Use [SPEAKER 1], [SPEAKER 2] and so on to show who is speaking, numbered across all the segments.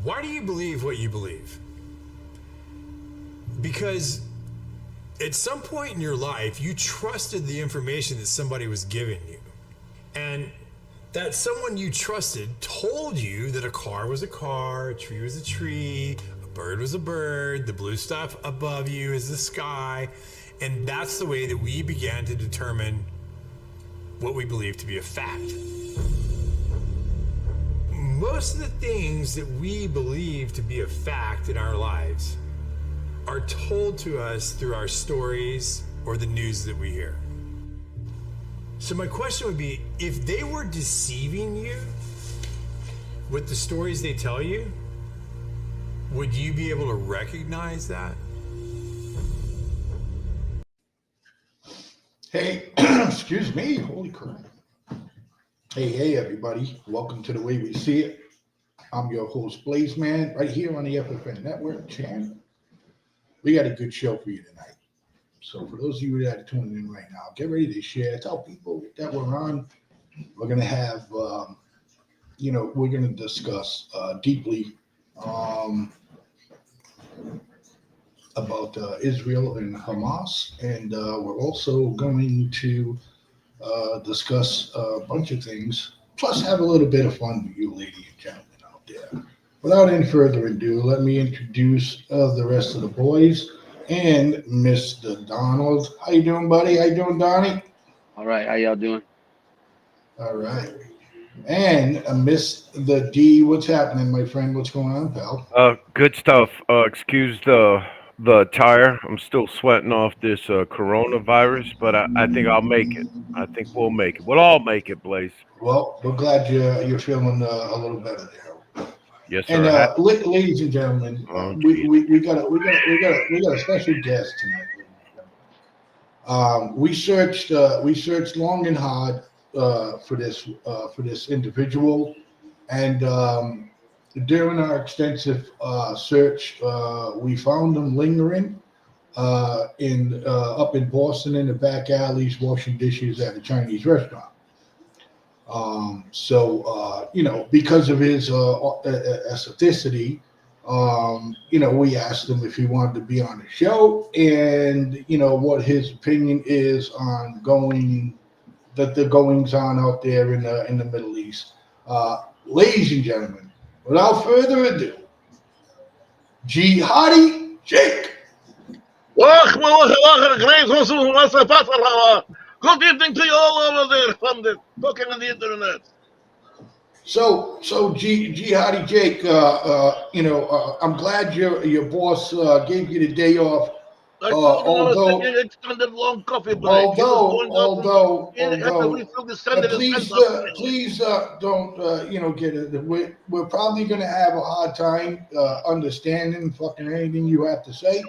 [SPEAKER 1] Why do you believe what you believe? Because at some point in your life, you trusted the information that somebody was giving you. And that someone you trusted told you that a car was a car, a tree was a tree, a bird was a bird, the blue stuff above you is the sky. And that's the way that we began to determine what we believe to be a fact. Most of the things that we believe to be a fact in our lives are told to us through our stories or the news that we hear. So my question would be, if they were deceiving you with the stories they tell you, would you be able to recognize that?
[SPEAKER 2] Hey, excuse me, holy crap. Hey, everybody. Welcome to The Way We See It. I'm your host, Blazeman, right here on the FFN Network channel. We got a good show for you tonight. So for those of you that are tuning in right now, get ready to share. Tell people that we're on. We're going to have, we're going to discuss deeply about Israel and Hamas. And we're also going to discuss a bunch of things, plus have a little bit of fun with you, ladies and gentlemen out there. Without any further ado, let me introduce the rest of the boys and Mr. Donald. How you doing, buddy? How you doing, Donnie?
[SPEAKER 3] All right, how y'all doing?
[SPEAKER 2] All right. And Miss the D. What's happening, my friend? What's going on, pal?
[SPEAKER 4] Good stuff. Excuse the attire. I'm still sweating off this coronavirus, but I think I'll make it. I think we'll make it. We'll all make it, Blaze.
[SPEAKER 2] Well, we're glad you're feeling a little better there.
[SPEAKER 4] Yes,
[SPEAKER 2] And
[SPEAKER 4] sir.
[SPEAKER 2] ladies and gentlemen, we got a special guest tonight. We searched long and hard for this individual, and during our extensive search, we found him lingering up in Boston in the back alleys, washing dishes at a Chinese restaurant. Because of his aestheticity, we asked him if he wanted to be on the show and, what his opinion is on the goings on out there in the Middle East. Ladies and gentlemen, without further ado, Jihadi Jake.
[SPEAKER 5] Good evening to you all over there from the talking on the internet.
[SPEAKER 2] So Jihadi Jake, I'm glad your boss gave you the day off.
[SPEAKER 5] I told him I was taking an extended long coffee break.
[SPEAKER 2] Please don't get it. We're probably going to have a hard time understanding fucking anything you have to say.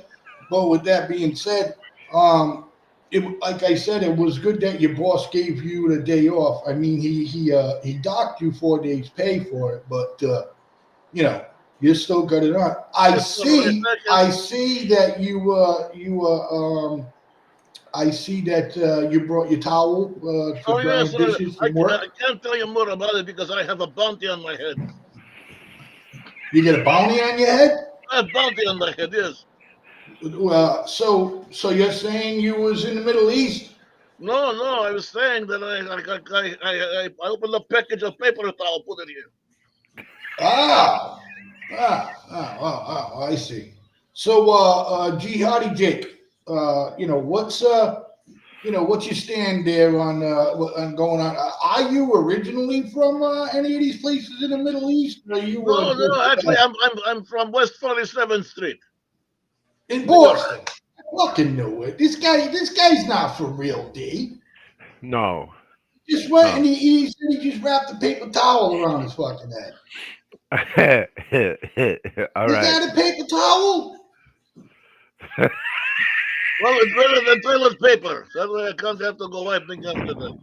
[SPEAKER 2] But with that being said, like I said, it was good that your boss gave you the day off. I mean, he docked you 4 days pay for it, but you still got it on. I see that you brought your towel to dry dishes from work.
[SPEAKER 5] I can't tell you more about it because I have a bounty on my head.
[SPEAKER 2] You get a bounty on your head?
[SPEAKER 5] I have a bounty on my head, yes.
[SPEAKER 2] So you're saying you was in the Middle East?
[SPEAKER 5] No, I was saying that I opened a package of paper towel, put it here.
[SPEAKER 2] I see. So, Jihadi Jake, what's your stand there on going on? Are you originally from any of these places in the Middle East? Or
[SPEAKER 5] no, actually, I'm from West 47th Street.
[SPEAKER 2] In Boston. I fucking knew it. This guy's not for real, D.
[SPEAKER 4] No.
[SPEAKER 2] Just went and he said he just wrapped a paper towel around his fucking head.
[SPEAKER 4] All
[SPEAKER 2] Is
[SPEAKER 4] right.
[SPEAKER 2] that a paper towel?
[SPEAKER 5] Well, it's better than toilet paper. That way I can't have to go wiping after that.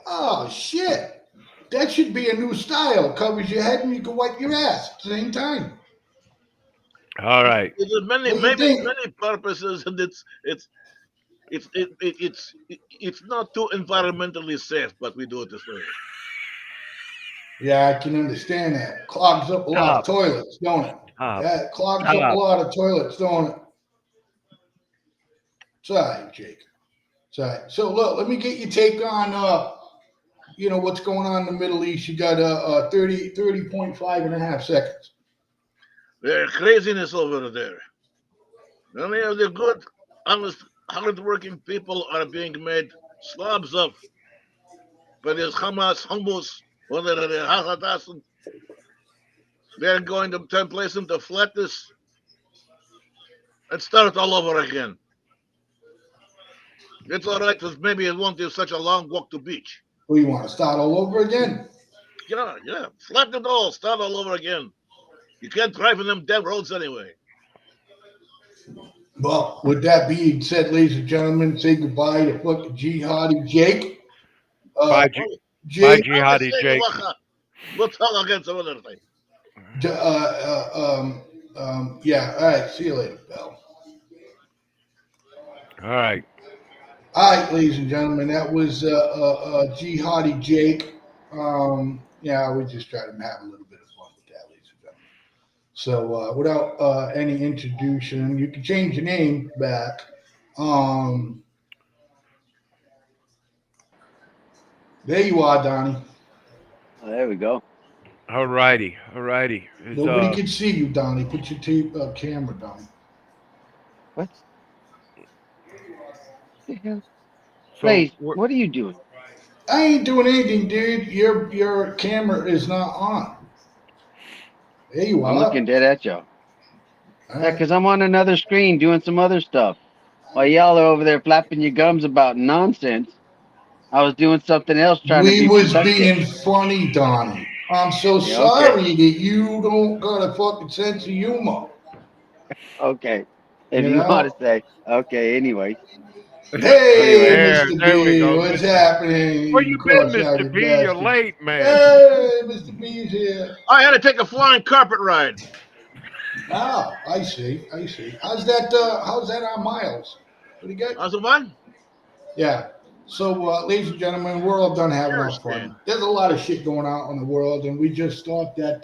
[SPEAKER 2] Oh, shit. That should be a new style. Covers your head and you can wipe your ass at the same time.
[SPEAKER 4] All right.
[SPEAKER 5] There's many purposes, and it's not too environmentally safe, but we do it this way.
[SPEAKER 2] Yeah, I can understand that. Clogs up a lot of
[SPEAKER 4] Stop,
[SPEAKER 2] toilets, don't it?
[SPEAKER 4] stop,
[SPEAKER 2] That clogs up a
[SPEAKER 4] stop.
[SPEAKER 2] lot of toilets, don't it? It's all right, Jake. It's all right. So look, let me get your take on what's going on in the Middle East. You got 30.5 and a half seconds.
[SPEAKER 5] There's craziness over there. And the good, honest, hard-working people are being made slobs of by this Hamas hummus. Or the Hadassah. They're going to place them to flatness and start all over again. It's all right because maybe it won't be such a long walk to beach.
[SPEAKER 2] We want to start all over again.
[SPEAKER 5] Yeah, yeah. Flatten it all, start all over again. You can't drive in them dead roads anyway.
[SPEAKER 2] Well, with that being said, ladies and gentlemen, say goodbye to fucking jihadi Jake. Uh,
[SPEAKER 4] Bye,
[SPEAKER 5] Oh,
[SPEAKER 4] bye,
[SPEAKER 2] Jake,
[SPEAKER 5] I
[SPEAKER 4] jihadi
[SPEAKER 5] say
[SPEAKER 4] Jake.
[SPEAKER 5] we'll talk again some other time.
[SPEAKER 2] yeah. All right. See you later, pal.
[SPEAKER 4] All right.
[SPEAKER 2] All right, ladies and gentlemen, that was jihadi Jake. Yeah, we just tried to have a little bit of fun with that, ladies and gentlemen. So, without any introduction, you can change your name back. Um, there you are, Donnie.
[SPEAKER 3] Oh, there we go.
[SPEAKER 4] All righty. All righty. Is
[SPEAKER 2] Nobody can see you, Donnie. Put your camera down.
[SPEAKER 3] What the hell?
[SPEAKER 4] so
[SPEAKER 3] Blaze, what are you doing?
[SPEAKER 2] I ain't doing anything, dude. Your camera is not on. There you
[SPEAKER 3] I'm looking
[SPEAKER 2] are.
[SPEAKER 3] dead at y'all.
[SPEAKER 2] All
[SPEAKER 3] Yeah,
[SPEAKER 2] right.
[SPEAKER 3] 'cause I'm on another screen doing some other stuff. While y'all are over there flapping your gums about nonsense, I was doing something else trying to
[SPEAKER 2] We
[SPEAKER 3] be
[SPEAKER 2] was
[SPEAKER 3] productive.
[SPEAKER 2] being funny, Donnie. I'm so
[SPEAKER 3] Yeah, okay.
[SPEAKER 2] sorry that you don't got a fucking sense of humor.
[SPEAKER 3] Okay. If
[SPEAKER 2] You
[SPEAKER 3] you want to
[SPEAKER 2] know?
[SPEAKER 3] say, okay, anyways.
[SPEAKER 2] Hey,
[SPEAKER 3] Anyways,
[SPEAKER 4] there,
[SPEAKER 2] Mr.
[SPEAKER 4] there we
[SPEAKER 2] B,
[SPEAKER 4] go,
[SPEAKER 2] what's
[SPEAKER 4] Mister.
[SPEAKER 2] happening,
[SPEAKER 4] Where
[SPEAKER 2] you
[SPEAKER 4] you been, Mister
[SPEAKER 2] cross-eyed
[SPEAKER 4] B? You're
[SPEAKER 2] bastard?
[SPEAKER 4] late, man.
[SPEAKER 2] Hey, Mr. B's here.
[SPEAKER 5] I had to take a flying carpet ride.
[SPEAKER 2] Ah, I see, I see. How's that on miles? Pretty good?
[SPEAKER 5] How's it one?
[SPEAKER 2] Yeah. So, ladies and gentlemen, we're all done having our
[SPEAKER 5] Cheers,
[SPEAKER 2] fun.
[SPEAKER 5] man.
[SPEAKER 2] There's a lot of shit going on in the world, and we just thought that,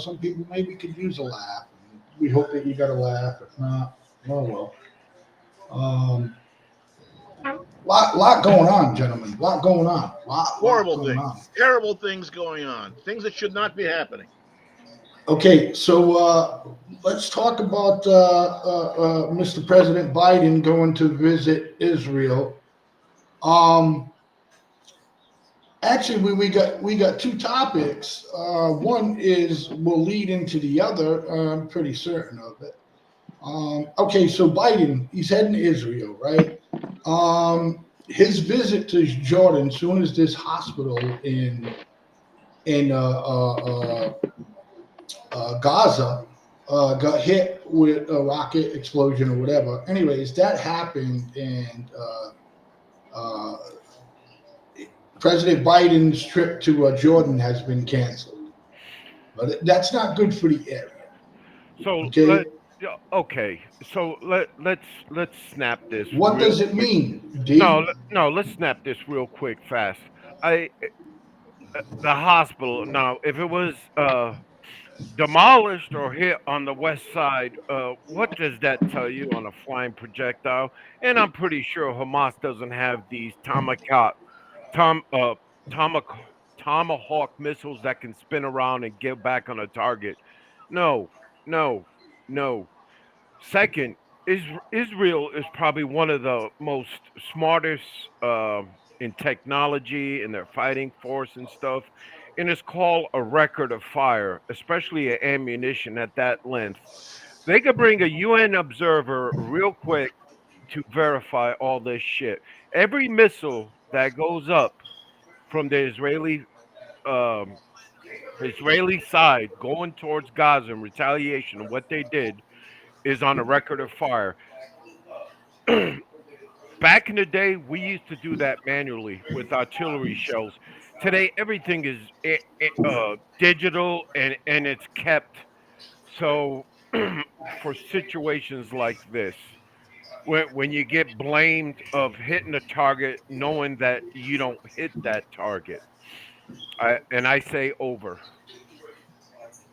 [SPEAKER 2] some people maybe could use a laugh. We hope that you got a laugh. If not, oh well. Um, lot going on, gentlemen. Lot going on. Lot
[SPEAKER 5] Horrible
[SPEAKER 2] going on.
[SPEAKER 5] things, terrible things going on, things that should not be happening.
[SPEAKER 2] Okay, so let's talk about Mr. President Biden going to visit Israel. Um, Actually, we got two topics. One is will lead into the other. I'm pretty certain of it. Okay, so Biden, he's heading to Israel, right? His visit to Jordan, soon as this hospital in Gaza got hit with a rocket explosion or whatever. Anyways, that happened, and uh, President Biden's trip to Jordan has been canceled. But that's not good for the area.
[SPEAKER 4] So
[SPEAKER 2] Okay,
[SPEAKER 4] let yeah, okay. So let's snap this
[SPEAKER 2] what
[SPEAKER 4] real
[SPEAKER 2] does it
[SPEAKER 4] quick.
[SPEAKER 2] mean,
[SPEAKER 4] No,
[SPEAKER 2] D?
[SPEAKER 4] no, let's snap this real quick, fast. I the hospital. Now, if it was demolished or hit on the west side, what does that tell you on a flying projectile? And I'm pretty sure Hamas doesn't have these tom tomahawk tomahawk missiles that can spin around and get back on a target. No, no, no. Second, Israel is probably one of the most smartest in technology and their fighting force and stuff. And it's called a record of fire, especially ammunition at that length. They could bring a UN observer real quick to verify all this shit. Every missile that goes up from the um, Israeli side going towards Gaza in retaliation of what they did is on a record of fire. Back in the day, we used to do that manually with artillery shells. Today, everything is digital and it's kept. So, for situations like this, when you get blamed of hitting a target, knowing that you don't hit that target, And I say over.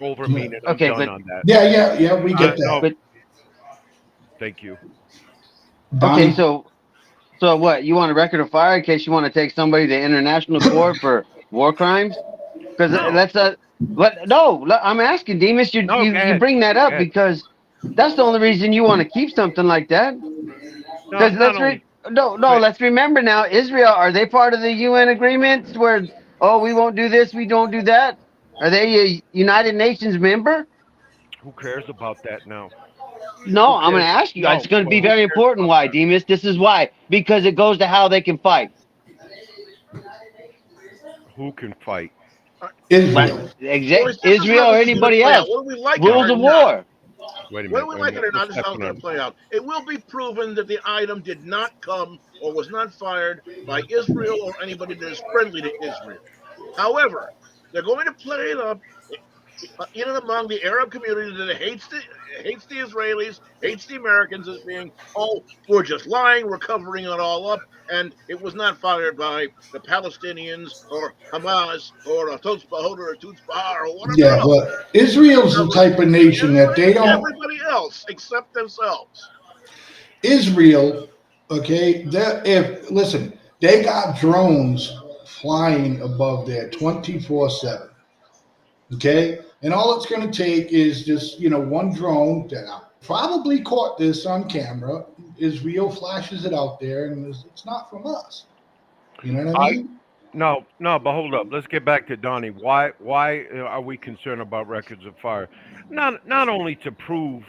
[SPEAKER 4] Over
[SPEAKER 2] Yeah,
[SPEAKER 4] meaning I'm
[SPEAKER 3] Okay,
[SPEAKER 4] done
[SPEAKER 3] but
[SPEAKER 4] on that.
[SPEAKER 2] yeah. We get
[SPEAKER 4] No,
[SPEAKER 2] that.
[SPEAKER 3] but
[SPEAKER 4] thank you.
[SPEAKER 3] okay,
[SPEAKER 2] Donnie.
[SPEAKER 3] so what? You want a record of fire in case you want to take somebody to international court for war crimes? Because
[SPEAKER 4] No,
[SPEAKER 3] that's a what? No, I'm asking Demas. You
[SPEAKER 4] no,
[SPEAKER 3] you
[SPEAKER 4] go
[SPEAKER 3] you
[SPEAKER 4] ahead.
[SPEAKER 3] bring that
[SPEAKER 4] Go
[SPEAKER 3] up
[SPEAKER 4] ahead.
[SPEAKER 3] because that's the only reason you want to keep something like that.
[SPEAKER 4] No,
[SPEAKER 3] Because
[SPEAKER 4] not only.
[SPEAKER 3] no,
[SPEAKER 4] But
[SPEAKER 3] let's remember now. Israel, are they part of the UN agreements where we won't do this, we don't do that? Are they a United Nations member?
[SPEAKER 4] who cares about that now?
[SPEAKER 3] No,
[SPEAKER 4] Who
[SPEAKER 3] I'm going
[SPEAKER 4] cares?
[SPEAKER 3] to ask you. It's
[SPEAKER 4] No,
[SPEAKER 3] going to
[SPEAKER 4] but
[SPEAKER 3] be
[SPEAKER 4] who
[SPEAKER 3] very
[SPEAKER 4] cares
[SPEAKER 3] important.
[SPEAKER 4] about
[SPEAKER 3] Why,
[SPEAKER 4] that?
[SPEAKER 3] Demas? This is why. Because it goes to how they can fight.
[SPEAKER 4] Who can fight?
[SPEAKER 5] Uh,
[SPEAKER 3] But
[SPEAKER 2] Israel.
[SPEAKER 5] Boys, this is how
[SPEAKER 3] Israel or
[SPEAKER 5] this is going to
[SPEAKER 3] anybody
[SPEAKER 5] play out.
[SPEAKER 3] else.
[SPEAKER 5] Whether we like it
[SPEAKER 3] Rules
[SPEAKER 5] or
[SPEAKER 3] of
[SPEAKER 5] not,
[SPEAKER 3] war.
[SPEAKER 4] Wait a
[SPEAKER 5] whether
[SPEAKER 4] minute.
[SPEAKER 5] we
[SPEAKER 4] Wait a
[SPEAKER 5] like it
[SPEAKER 4] minute.
[SPEAKER 5] or not,
[SPEAKER 4] What's
[SPEAKER 5] this is how it's going to
[SPEAKER 4] happening?
[SPEAKER 5] play out. It will be proven that the item did not come or was not fired by Israel or anybody that is friendly to Israel. However, they're going to play it up in and among the Arab community that hates the Israelis, hates the Americans as being, oh, we're just lying, we're covering it all up, and it was not fired by the Palestinians or Hamas or Totzpah or Tutzpah or whatever
[SPEAKER 2] Yeah,
[SPEAKER 5] else.
[SPEAKER 2] but Israel's the type of nation that they
[SPEAKER 5] It's
[SPEAKER 2] don't.
[SPEAKER 5] everybody else except themselves.
[SPEAKER 2] Israel, okay, that if listen, they got drones flying above there 24/7. Okay, and all it's going to take is just one drone that probably caught this on camera. Israel flashes it out there, and it's not from us. You know what I
[SPEAKER 4] I
[SPEAKER 2] mean?
[SPEAKER 4] No, no, but hold up. Let's get back to Donnie. Why are we concerned about records of fire? Not only to prove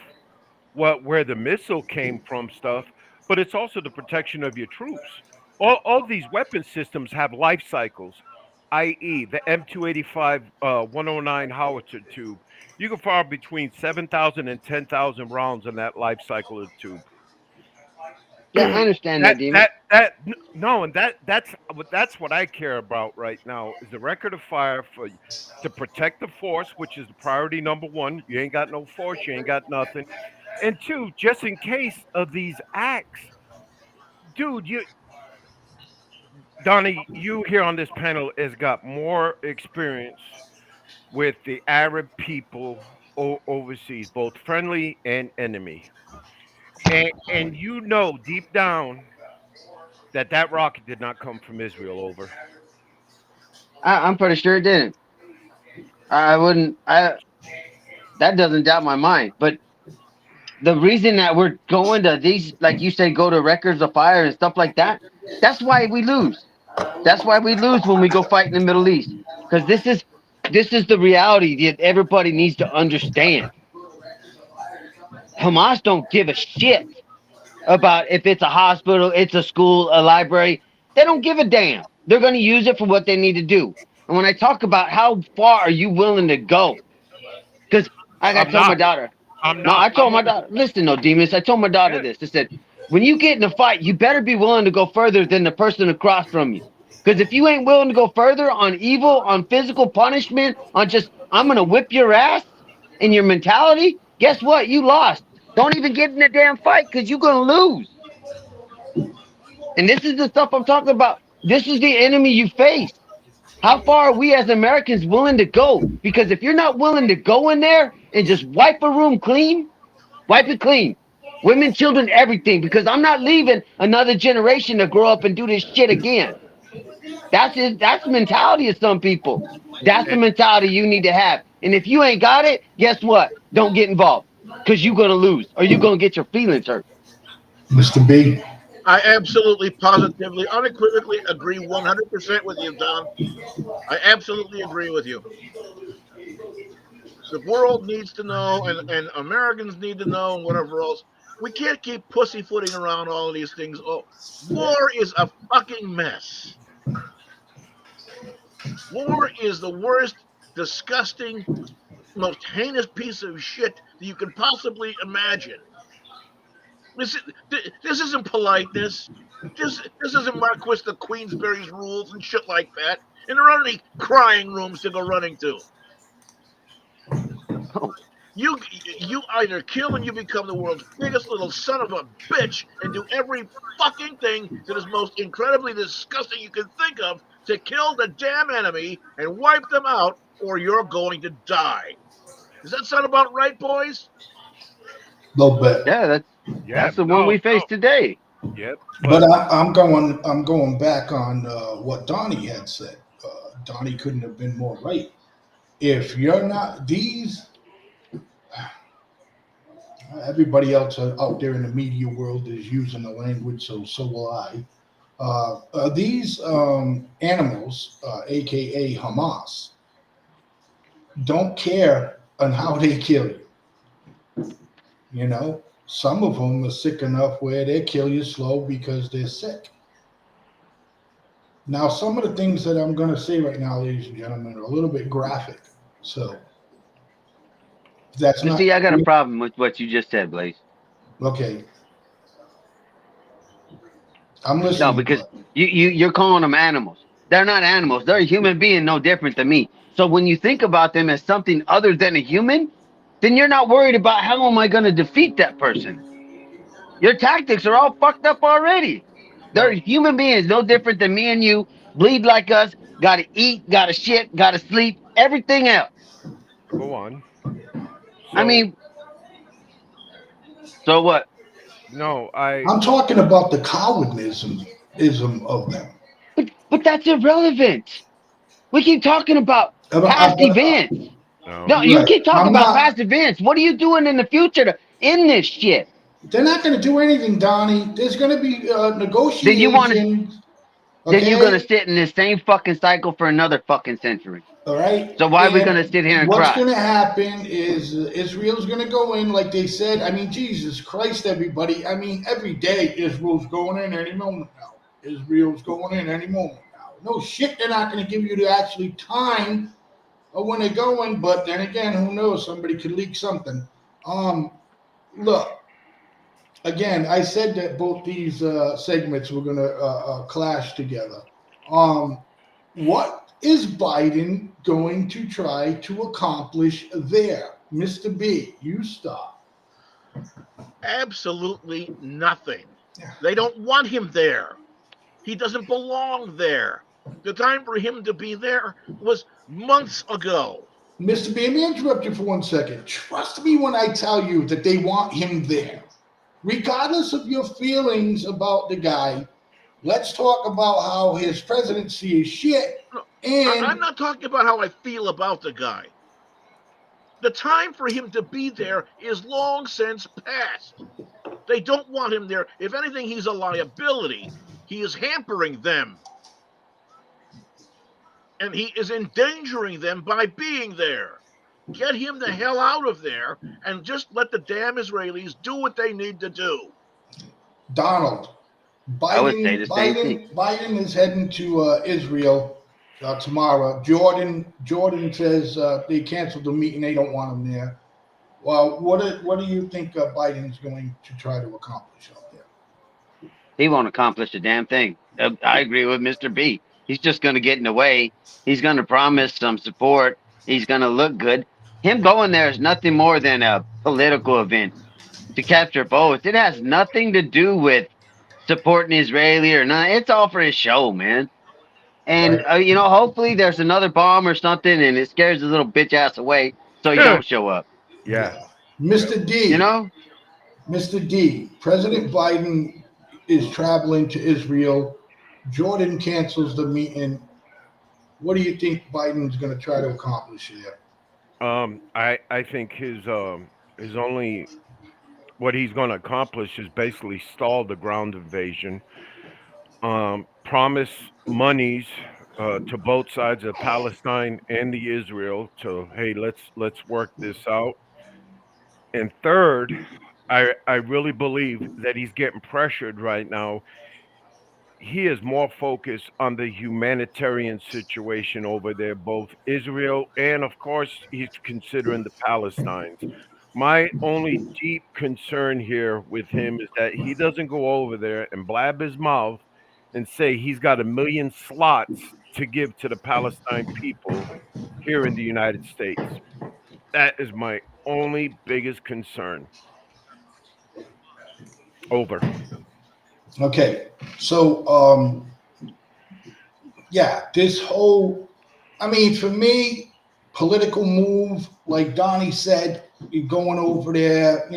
[SPEAKER 4] where the missile came from stuff, but it's also the protection of your troops. All these weapon systems have life cycles, i.e., the M285 109 howitzer tube. You can fire between 7,000 and 10,000 rounds in that life cycle of the tube.
[SPEAKER 3] Yeah, I understand that, Demas.
[SPEAKER 4] No, and that's what I care about right now is the record of fire for to protect the force, which is the priority number one. You ain't got no force, you ain't got nothing. And two, just in case of these acts, dude, Donnie, you here on this panel has got more experience with the Arab people overseas, both friendly and enemy, and you know deep down that rocket did not come from Israel. Over.
[SPEAKER 3] I'm pretty sure it didn't. I wouldn't. I That doesn't doubt my mind. But the reason that we're going to these, like you say, go to records of fire and stuff like that, that's why we lose. That's why we lose when we go fight in the Middle East. Because this is the reality that everybody needs to understand. Hamas don't give a shit about if it's a hospital, it's a school, a library. They don't give a damn. They're going to use it for what they need to do. And when I talk about how far are you willing to go, because I
[SPEAKER 4] I'm
[SPEAKER 3] told my
[SPEAKER 4] not.
[SPEAKER 3] daughter,
[SPEAKER 4] I'm
[SPEAKER 3] no,
[SPEAKER 4] not.
[SPEAKER 3] I
[SPEAKER 4] I'm
[SPEAKER 3] told my
[SPEAKER 4] only.
[SPEAKER 3] daughter, listen, no, Demas, I told my daughter
[SPEAKER 4] Yeah.
[SPEAKER 3] this. I said, when you get in a fight, you better be willing to go further than the person across from you. Because if you ain't willing to go further on evil, on physical punishment, on just, I'm going to whip your ass and your mentality, guess what? You lost. Don't even get in the damn fight because you're going to lose. And this is the stuff I'm talking about. This is the enemy you face. How far are we as Americans willing to go? Because if you're not willing to go in there and just wipe a room clean, wipe it clean. Women, children, everything. Because I'm not leaving another generation to grow up and do this shit again. That's it. That's the mentality of some people. That's the
[SPEAKER 4] And,
[SPEAKER 3] mentality you need to have. And if you ain't got it, guess what? Don't get involved. Because you're gonna lose or you're gonna get your feelings hurt.
[SPEAKER 2] Mr. B.
[SPEAKER 5] I absolutely, positively, unequivocally agree 100% with you, Don. I absolutely agree with you. The world needs to know, and Americans need to know, and whatever else. We can't keep pussyfooting around all of these things. Oh, war is a fucking mess. War is the worst, disgusting, most heinous piece of shit that you can possibly imagine. This, this isn't politeness. This isn't Marquis of Queensberry's rules and shit like that. And there aren't any crying rooms to go running to. You either kill and you become the world's biggest little son of a bitch and do every fucking thing that is most incredibly disgusting you can think of to kill the damn enemy and wipe them out, or you're going to die. Does that sound about right, boys?
[SPEAKER 2] A little bit.
[SPEAKER 3] Yeah, that's
[SPEAKER 4] Yep.
[SPEAKER 3] the one
[SPEAKER 4] No.
[SPEAKER 3] we face
[SPEAKER 4] No.
[SPEAKER 3] today.
[SPEAKER 4] Yep.
[SPEAKER 2] But
[SPEAKER 4] But
[SPEAKER 2] I'm going back on what Donnie had said. Donnie couldn't have been more right. If you're not these, everybody else out there in the media world is using the language, so will I. These animals, aka Hamas, don't care on how they kill you. You know, some of them are sick enough where they kill you slow because they're sick. Now, some of the things that I'm going to say right now, ladies and gentlemen, are a little bit graphic. So that's
[SPEAKER 3] But
[SPEAKER 2] not
[SPEAKER 3] see, I got a problem with what you just said, Blaze.
[SPEAKER 2] okay. I'm
[SPEAKER 3] No,
[SPEAKER 2] listening,
[SPEAKER 3] because
[SPEAKER 2] but
[SPEAKER 3] you're calling them animals. They're not animals. They're a human being, no different than me. So when you think about them as something other than a human, then you're not worried about how am I going to defeat that person. Your tactics are all fucked up already. They're
[SPEAKER 4] no.
[SPEAKER 3] human beings, no different than me and you. Bleed like us. Got to eat. Got to shit. Got to sleep. Everything else.
[SPEAKER 4] Go on.
[SPEAKER 3] I
[SPEAKER 4] So
[SPEAKER 3] mean, so what?
[SPEAKER 4] no, I
[SPEAKER 2] I'm talking about the cowardism of them.
[SPEAKER 3] But that's irrelevant. We keep talking about
[SPEAKER 2] I,
[SPEAKER 3] past
[SPEAKER 2] but,
[SPEAKER 3] events.
[SPEAKER 4] no.
[SPEAKER 3] No, you
[SPEAKER 2] right.
[SPEAKER 3] keep talking
[SPEAKER 2] I'm
[SPEAKER 3] about
[SPEAKER 2] not.
[SPEAKER 3] past events. What are you doing in the future to end this shit?
[SPEAKER 2] They're not going to do anything, Donnie. There's going to be
[SPEAKER 3] Then you want to.
[SPEAKER 2] negotiations.
[SPEAKER 3] Then you're gonna
[SPEAKER 2] Okay.
[SPEAKER 3] sit in this same fucking cycle for another fucking century.
[SPEAKER 2] All right.
[SPEAKER 3] So why are we gonna
[SPEAKER 2] And
[SPEAKER 3] sit here and
[SPEAKER 2] what's
[SPEAKER 3] cry?
[SPEAKER 2] going to happen is Israel's going to go in, like they said. I mean, Jesus Christ, everybody. I mean, every day Israel's going in any moment now. Israel's going in any moment now. No shit, they're not going to give you the actually time of when they're going. But then again, who knows? Somebody could leak something. Um, Look, again, I said that both these segments were going to clash together. Um, what is Biden going to try to accomplish there? Mr. B, you stop.
[SPEAKER 5] Absolutely nothing. They don't want him there. He doesn't belong there. The time for him to be there was months ago.
[SPEAKER 2] Mr. B, let me interrupt you for 1 second. Trust me when I tell you that they want him there. Regardless of your feelings about the guy, let's talk about how his presidency is shit.
[SPEAKER 5] No, I'm
[SPEAKER 2] And
[SPEAKER 5] not talking about how I feel about the guy. The time for him to be there is long since past. They don't want him there. If anything, he's a liability. He is hampering them, and he is endangering them by being there. Get him the hell out of there and just let the damn Israelis do what they need to do.
[SPEAKER 2] Donald,
[SPEAKER 3] I would say the same thing.
[SPEAKER 2] Biden is heading to Israel tomorrow. Jordan says they canceled the meeting. They don't want him there. Well, what do you think Biden's going to try to accomplish out there?
[SPEAKER 3] He won't accomplish a damn thing. I agree with Mr. B. He's just gonna get in the way. He's gonna promise some support. He's gonna look good. Him going there is nothing more than a political event to capture votes. It has nothing to do with supporting Israeli or not. It's all for his show, man. And
[SPEAKER 2] Right.
[SPEAKER 3] hopefully there's another bomb or something, and it scares his little bitch ass away, so he don't show up.
[SPEAKER 4] Yeah.
[SPEAKER 2] Yeah.
[SPEAKER 4] Yep.
[SPEAKER 2] Mr.
[SPEAKER 3] You
[SPEAKER 2] D,
[SPEAKER 3] know,
[SPEAKER 2] Mr. D, President Biden is traveling to Israel. Jordan cancels the meeting. What do you think Biden's going to try to accomplish there?
[SPEAKER 4] I think his only what he's going to accomplish is basically stall the ground invasion. Promise monies to both sides of Palestine and the Israel to hey let's work this out. And third, I really believe that he's getting pressured right now. He is more focused on the humanitarian situation over there, both Israel and, of course, he's considering the Palestinians. My only deep concern here with him is that he doesn't go over there and blab his mouth and say he's got a million slots to give to the Palestine people here in the United States. That is my only biggest concern. Over.
[SPEAKER 2] Okay, so yeah, this whole, I mean, for me, political move, like Donnie said, you're going over there,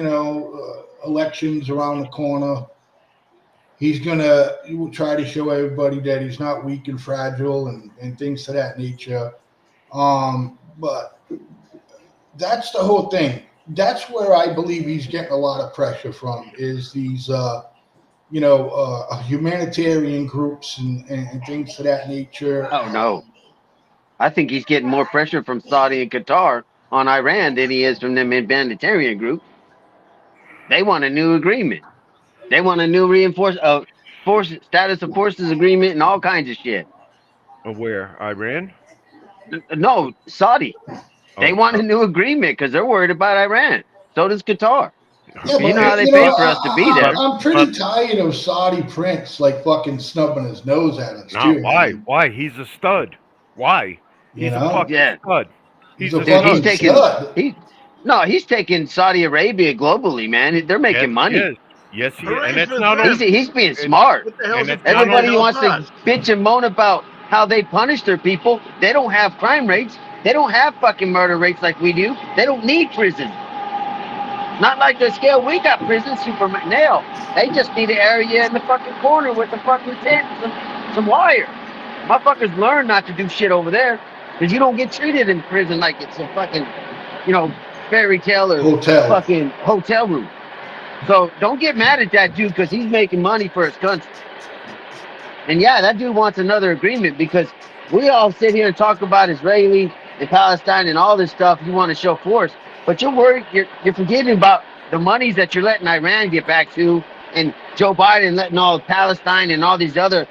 [SPEAKER 2] elections around the corner. He will try to show everybody that he's not weak and fragile and things of that nature. But that's the whole thing. That's where I believe he's getting a lot of pressure from is these, humanitarian groups and things of that nature.
[SPEAKER 3] Oh no, I think he's getting more pressure from Saudi and Qatar on Iran than he is from them humanitarian groups. They want a new agreement. They want a new force status of forces agreement and all kinds of shit.
[SPEAKER 4] Where Iran?
[SPEAKER 3] No, Saudi. They
[SPEAKER 4] Oh,
[SPEAKER 3] want
[SPEAKER 4] so
[SPEAKER 3] a new agreement because they're worried about Iran. So does Qatar.
[SPEAKER 2] Yeah,
[SPEAKER 3] You
[SPEAKER 2] but
[SPEAKER 3] know how they
[SPEAKER 2] you know,
[SPEAKER 3] pay for us to be
[SPEAKER 2] I'm
[SPEAKER 4] but
[SPEAKER 3] there.
[SPEAKER 2] I'm
[SPEAKER 4] but
[SPEAKER 2] pretty tired of Saudi Prince like fucking snubbing his nose at us
[SPEAKER 4] not
[SPEAKER 2] too,
[SPEAKER 4] why?
[SPEAKER 2] man.
[SPEAKER 4] Why? He's a stud. Why?
[SPEAKER 2] You
[SPEAKER 4] He's a
[SPEAKER 2] know,
[SPEAKER 4] fucking
[SPEAKER 3] Yeah,
[SPEAKER 4] stud.
[SPEAKER 2] he's
[SPEAKER 4] He's
[SPEAKER 2] a
[SPEAKER 4] a
[SPEAKER 3] dude, he's
[SPEAKER 4] stud.
[SPEAKER 2] fucking
[SPEAKER 3] taking
[SPEAKER 2] stud.
[SPEAKER 3] he no, he's taking Saudi Arabia globally, man. They're
[SPEAKER 4] Yes,
[SPEAKER 3] making
[SPEAKER 4] he
[SPEAKER 3] money.
[SPEAKER 4] is. Yes, he is. And it's
[SPEAKER 5] Arrangements,
[SPEAKER 4] not
[SPEAKER 5] man.
[SPEAKER 4] only.
[SPEAKER 3] He's being
[SPEAKER 4] It,
[SPEAKER 3] smart.
[SPEAKER 5] What the hell
[SPEAKER 4] and
[SPEAKER 5] is he
[SPEAKER 4] it's not
[SPEAKER 5] trying to
[SPEAKER 3] Everybody
[SPEAKER 4] only.
[SPEAKER 5] help
[SPEAKER 3] wants to
[SPEAKER 5] us?
[SPEAKER 3] bitch and moan about how they punish their people. They don't have crime rates. They don't have fucking murder rates like we do. They don't need prison. Not like the scale we got prison, Superman. Nail. They just need an area in the fucking corner with the fucking tent and some wire. Motherfuckers learn not to do shit over there because you don't get treated in prison like it's a fucking, you know, fairy tale or
[SPEAKER 2] Hotel.
[SPEAKER 3] fucking hotel room. So don't get mad at that dude because he's making money for his country. And yeah, that dude wants another agreement because we all sit here and talk about Israeli and Palestine and all this stuff. You want to show force, but you're worried. You're forgetting about the monies that you're letting Iran get back to, and Joe Biden letting all Palestine and all these other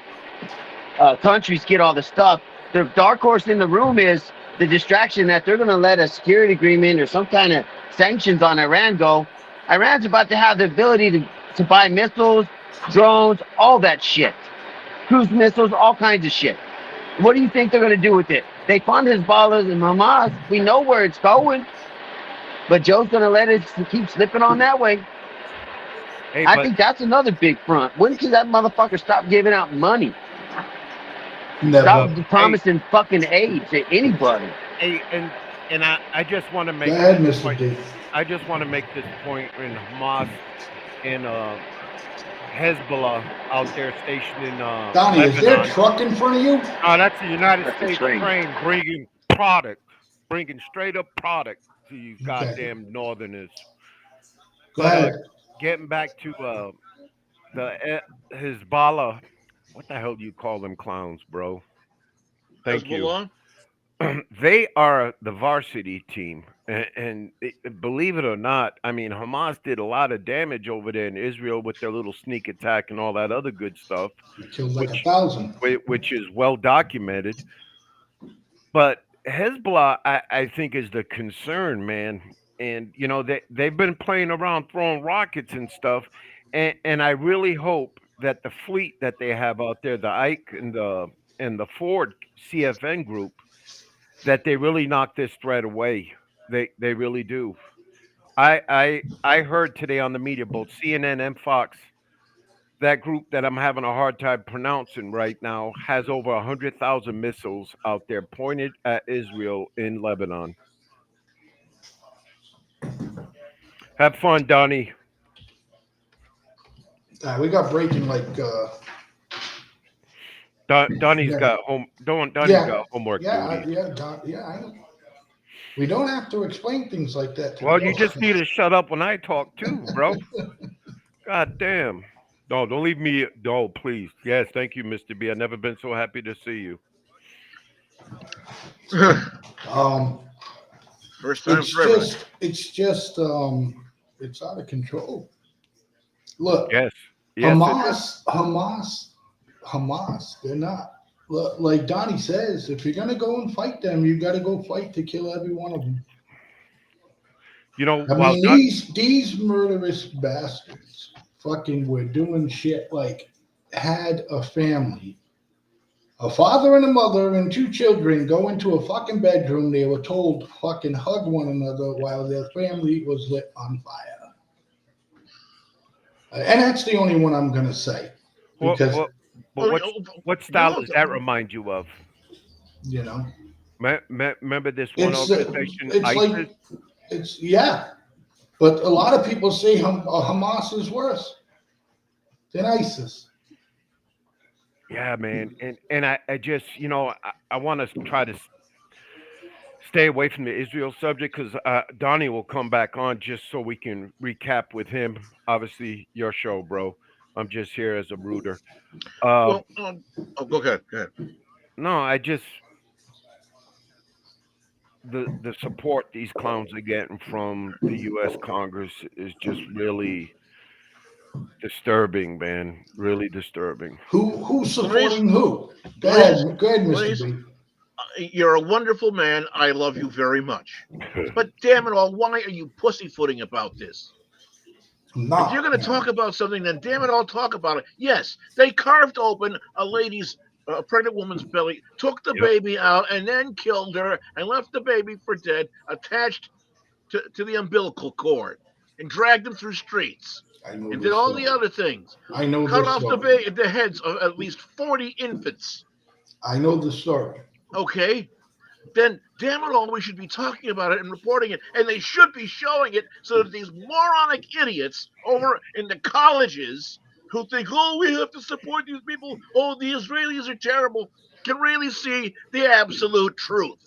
[SPEAKER 3] countries get all the stuff. The dark horse in the room is the distraction that they're going to let a security agreement or some kind of sanctions on Iran go. Iran's about to have the ability to buy missiles, drones, all that shit, cruise missiles, all kinds of shit. What do you think they're going to do with it? They fund Hezbollah and Hamas. We know where it's going, but Joe's going to let it keep slipping on that way.
[SPEAKER 4] Hey,
[SPEAKER 3] I
[SPEAKER 4] but
[SPEAKER 3] think that's another big front. When can that motherfucker stop giving out money? Stop
[SPEAKER 2] Never.
[SPEAKER 4] hey,
[SPEAKER 3] promising fucking aid to anybody.
[SPEAKER 4] hey, and I just want to
[SPEAKER 2] Go
[SPEAKER 4] make this
[SPEAKER 2] ahead, Mister
[SPEAKER 4] point.
[SPEAKER 2] D.
[SPEAKER 4] I just want to make this point in Hamas and Hezbollah out there stationed in
[SPEAKER 2] Donnie, is there a
[SPEAKER 4] Lebanon.
[SPEAKER 2] truck in front of you?
[SPEAKER 4] That's the United
[SPEAKER 3] That's a
[SPEAKER 4] States
[SPEAKER 3] train.
[SPEAKER 4] train bringing straight up product to you
[SPEAKER 2] Okay,
[SPEAKER 4] goddamn northerners.
[SPEAKER 2] go
[SPEAKER 4] But
[SPEAKER 2] ahead.
[SPEAKER 4] getting back to Hezbollah, what the hell do you call them clowns, bro? Thank you.
[SPEAKER 5] Hezbollah?
[SPEAKER 4] They are the varsity team, and believe it or not, I mean Hamas did a lot of damage over there in Israel with their little sneak attack and all that other good stuff,
[SPEAKER 2] He killed like
[SPEAKER 4] which
[SPEAKER 2] 1,000.
[SPEAKER 4] which is well documented. But Hezbollah, I think, is the concern, man. And they've been playing around throwing rockets and stuff, and I really hope that the fleet that they have out there, the Ike and the Ford CFN group, that they really knock this threat away. They really do. I heard today on the media, both CNN and Fox, that group that I'm having a hard time pronouncing right now has over 100,000 missiles out there pointed at Israel in Lebanon. Have fun, Donnie.
[SPEAKER 2] We got breaking like
[SPEAKER 4] Donnie's
[SPEAKER 2] yeah,
[SPEAKER 4] got home. Donnie's
[SPEAKER 2] yeah,
[SPEAKER 4] got homework
[SPEAKER 2] yeah,
[SPEAKER 4] duties.
[SPEAKER 2] yeah, yeah. I know. We don't have to explain things like that to the
[SPEAKER 4] Well, you just
[SPEAKER 2] listeners.
[SPEAKER 4] need to shut up when I talk too, bro. God damn. No, don't leave me. No, please. Yes, thank you, Mr. B. I've never been so happy to see you.
[SPEAKER 2] Um,
[SPEAKER 5] First time for everything.
[SPEAKER 2] it's out of control. Look,
[SPEAKER 4] Yes. Yes, it is.
[SPEAKER 2] Hamas, they're not. Like Donnie says, if you're gonna go and fight them, you got to go fight to kill every one of them. I
[SPEAKER 4] While
[SPEAKER 2] mean, these murderous bastards fucking were doing shit like had a family, a father and a mother and two children go into a fucking bedroom. They were told to fucking hug one another while their family was lit on fire. And that's the only one I'm gonna say
[SPEAKER 4] what,
[SPEAKER 2] because
[SPEAKER 4] what, But
[SPEAKER 5] Oh,
[SPEAKER 4] what
[SPEAKER 5] you
[SPEAKER 4] style
[SPEAKER 5] know,
[SPEAKER 4] does that remind you of?
[SPEAKER 2] You know,
[SPEAKER 4] Remember this one organization,
[SPEAKER 2] it's
[SPEAKER 4] ISIS?
[SPEAKER 2] like it's yeah, but a lot of people say Hamas is worse than ISIS.
[SPEAKER 4] Yeah, man. And I just, I want to try to stay away from the Israel subject because Donnie will come back on just so we can recap with him. Obviously, your show, bro. I'm just here as a rooter. Uh,
[SPEAKER 5] well, oh, go ahead, go ahead.
[SPEAKER 4] no, I just the support these clowns are getting from the U.S. Congress is just really disturbing, man. Really disturbing.
[SPEAKER 2] Who's
[SPEAKER 5] Maurice,
[SPEAKER 2] supporting who?
[SPEAKER 5] Maurice,
[SPEAKER 2] Go ahead, Mister
[SPEAKER 5] Maurice,
[SPEAKER 2] B.
[SPEAKER 5] you're a wonderful man. I love you very much. But damn it all, why are you pussyfooting about this?
[SPEAKER 2] I'm
[SPEAKER 5] If you're
[SPEAKER 2] not.
[SPEAKER 5] going to talk about something, then damn it all, talk about it. Yes, they carved open a lady's, a pregnant woman's belly, took the
[SPEAKER 4] Yep.
[SPEAKER 5] baby out, and then killed her and left the baby for dead, attached to the umbilical cord, and dragged them through streets,
[SPEAKER 2] I know
[SPEAKER 5] and
[SPEAKER 2] the
[SPEAKER 5] did all the
[SPEAKER 2] story.
[SPEAKER 5] other things.
[SPEAKER 2] I know the
[SPEAKER 5] Cut off
[SPEAKER 2] story.
[SPEAKER 5] the heads of at least 40 infants.
[SPEAKER 2] I know the story.
[SPEAKER 5] Okay, then damn it all, we should be talking about it and reporting it, and they should be showing it so that these moronic idiots over in the colleges who think, oh, we have to support these people, oh, the Israelis are terrible, can really see the absolute truth.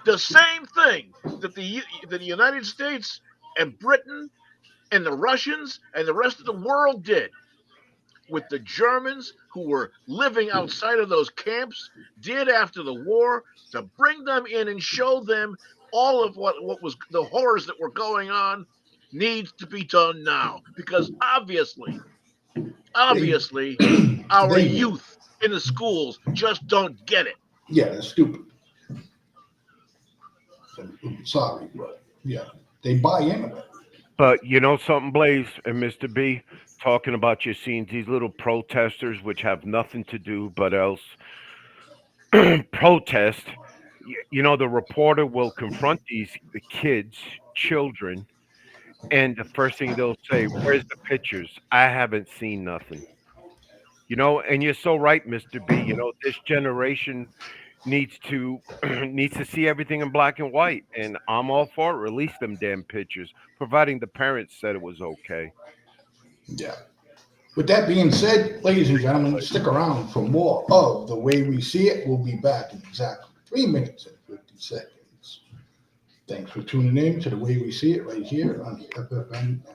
[SPEAKER 5] The same thing that the United States and Britain and the Russians and the rest of the world did with the Germans who were living outside of those camps did after the war, to bring them in and show them all of what was the horrors that were going on, needs to be done now, because
[SPEAKER 2] They
[SPEAKER 5] obviously our
[SPEAKER 2] they
[SPEAKER 5] youth in the schools just don't get it.
[SPEAKER 2] yeah, that's stupid. I'm sorry, but yeah, they buy into it.
[SPEAKER 4] But you know something, Blaze and Mr. B, talking about your scenes, these little protesters which have nothing to do but else protest. The reporter will confront these kids, children, and the first thing they'll say, "Where's the pictures? I haven't seen nothing." And you're so right, Mr. B. This generation needs to needs to see everything in black and white, and I'm all for it. Release them damn pictures, providing the parents said it was okay.
[SPEAKER 2] Yeah. With that being said, ladies and gentlemen, stick around for more of The Way We See It. We'll be back in exactly 3 minutes and 50 seconds. Thanks for tuning in to The Way We See It right here on the FFN Network.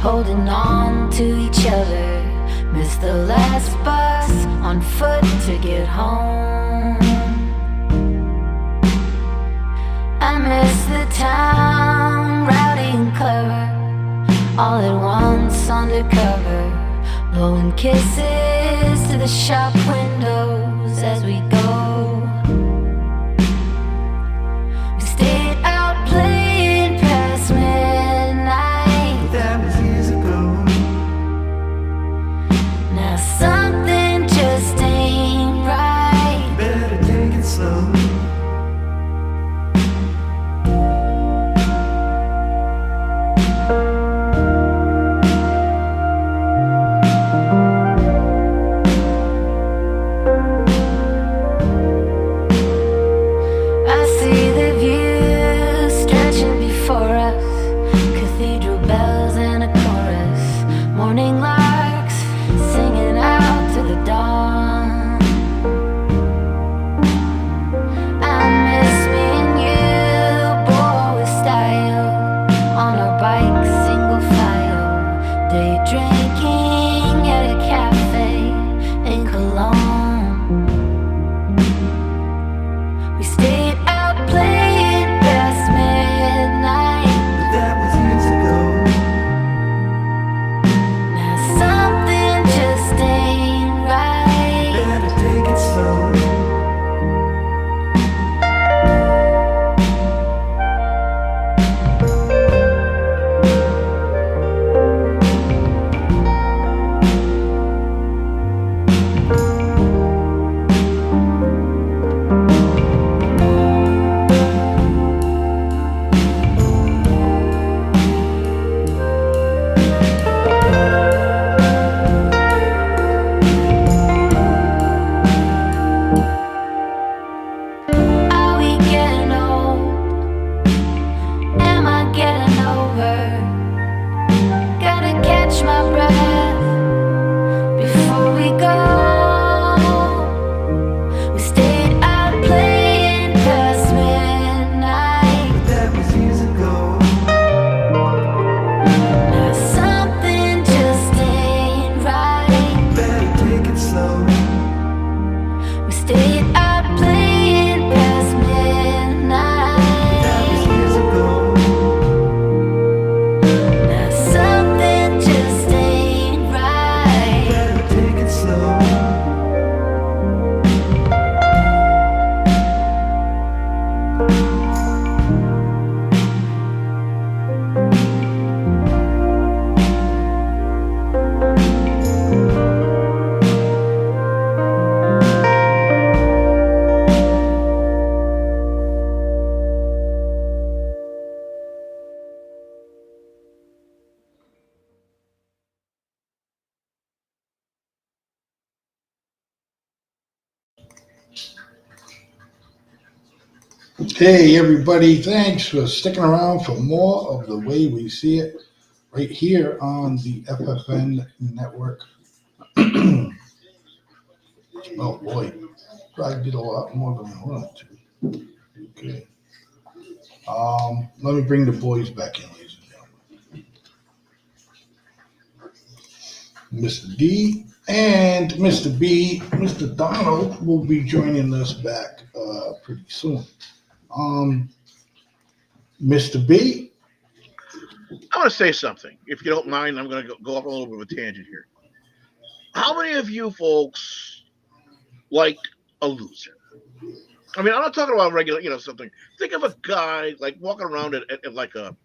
[SPEAKER 6] Holding on to each other. Miss the last bus on foot to get home. I miss the town, rowdy and clever, all at once undercover, blowing kisses to the shop windows as we go. We stayed out playing past midnight. That was years ago. Now something just ain't right. Better take it slow. Morning larks singing out to
[SPEAKER 2] Hey, everybody. Thanks for sticking around for more of The Way We See It right here on the FFN Network. Oh, boy. I did a lot more than I wanted to. Okay. Let me bring the boys back in, ladies and gentlemen. Mr. D and Mr. B, Mr. Donald will be joining us back pretty soon. Um, Mr. B,
[SPEAKER 5] I want to say something. If you don't mind, I'm going to go off on a little bit of a tangent here. How many of you folks like a loser? I mean, I'm not talking about regular, something. Think of a guy like walking around at like a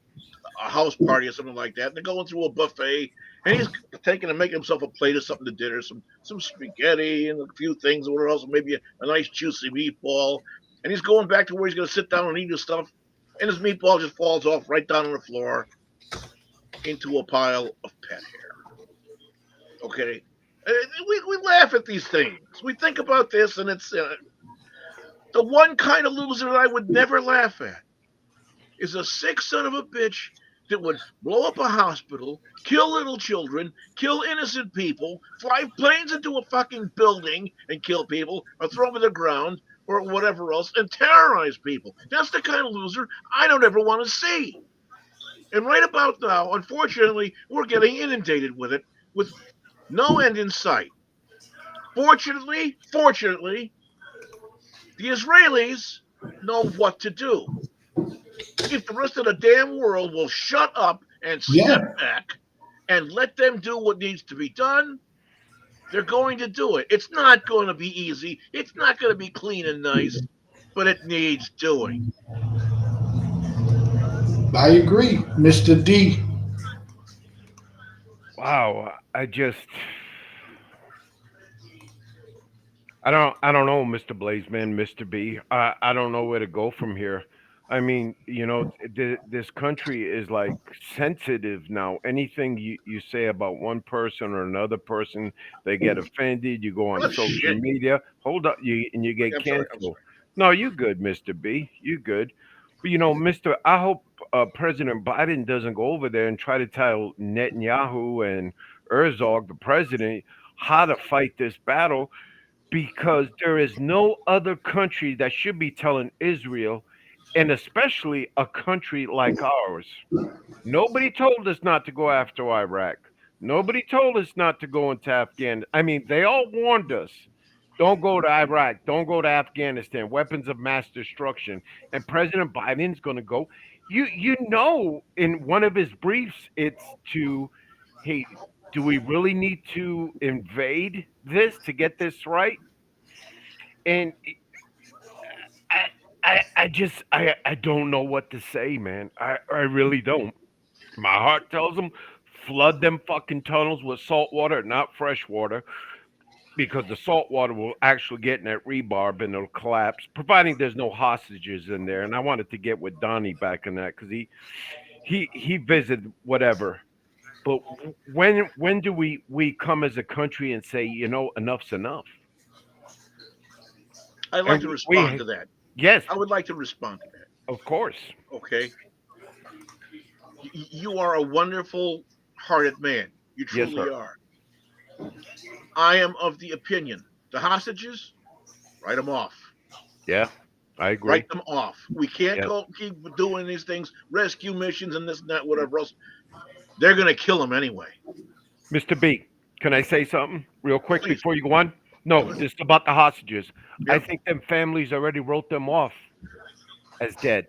[SPEAKER 5] house party or something like that. And they're going through a buffet, and he's taking and making himself a plate of something to dinner, some spaghetti and a few things, or else maybe a nice juicy meatball. And he's going back to where he's going to sit down and eat his stuff, and his meatball just falls off right down on the floor into a pile of pet hair. Okay, we laugh at these things. We think about this, and it's the one kind of loser that I would never laugh at is a sick son of a bitch that would blow up a hospital, kill little children, kill innocent people, fly planes into a fucking building and kill people, or throw them to the ground, or whatever else, and terrorize people. That's the kind of loser I don't ever want to see. And right about now, unfortunately, we're getting inundated with it, with no end in sight. Fortunately, the Israelis know what to do. If the rest of the damn world will shut up and step
[SPEAKER 2] yeah,
[SPEAKER 5] back and let them do what needs to be done, they're going to do it. It's not going to be easy. It's not going to be clean and nice, but it needs doing.
[SPEAKER 2] I agree. Mr. D,
[SPEAKER 4] Wow, I don't know, Mr. Blazeman, Mr. B. I don't know where to go from here. I mean, this country is like sensitive now. Anything you say about one person or another person, they get offended. You go on
[SPEAKER 5] Oh,
[SPEAKER 4] social
[SPEAKER 5] shit.
[SPEAKER 4] media, hold up, you get
[SPEAKER 5] I'm sorry. I'm
[SPEAKER 4] canceled.
[SPEAKER 5] sorry.
[SPEAKER 4] No, you good, Mr. B. You good. But Mr. I hope President Biden doesn't go over there and try to tell Netanyahu and Herzog, the president, how to fight this battle because there is no other country that should be telling Israel, and especially a country like ours. Nobody told us not to go after Iraq. Nobody told us not to go into Afghanistan. I mean, they all warned us. Don't go to Iraq. Don't go to Afghanistan. Weapons of mass destruction. And President Biden's going to go. In one of his briefs, it's to, hey, do we really need to invade this to get this right? And I I don't know what to say, man. I really don't. My heart tells them flood them fucking tunnels with salt water, not fresh water, because the salt water will actually get in that rebarb and it'll collapse, providing there's no hostages in there. And I wanted to get with Donnie back on that because he visited whatever. But when do we come as a country and say enough's enough?
[SPEAKER 5] I'd like
[SPEAKER 4] And
[SPEAKER 5] to respond
[SPEAKER 4] we
[SPEAKER 5] to that.
[SPEAKER 4] yes,
[SPEAKER 5] I would like to respond to that.
[SPEAKER 4] of course,
[SPEAKER 5] Okay. You are a wonderful hearted man. You
[SPEAKER 4] yes,
[SPEAKER 5] truly
[SPEAKER 4] sir.
[SPEAKER 5] are. I am of the opinion the hostages, write them off.
[SPEAKER 4] Yeah, I agree.
[SPEAKER 5] Write them off. We can't
[SPEAKER 4] Yeah.
[SPEAKER 5] go keep doing these things, rescue missions and this and that, whatever else. They're going to kill them anyway.
[SPEAKER 4] Mr. B, can I say something real quick
[SPEAKER 5] Please.
[SPEAKER 4] before you go on?
[SPEAKER 5] Yeah,
[SPEAKER 4] No,
[SPEAKER 5] go ahead.
[SPEAKER 4] this is about the hostages. I
[SPEAKER 5] Yep.
[SPEAKER 4] think them families already wrote them off as dead.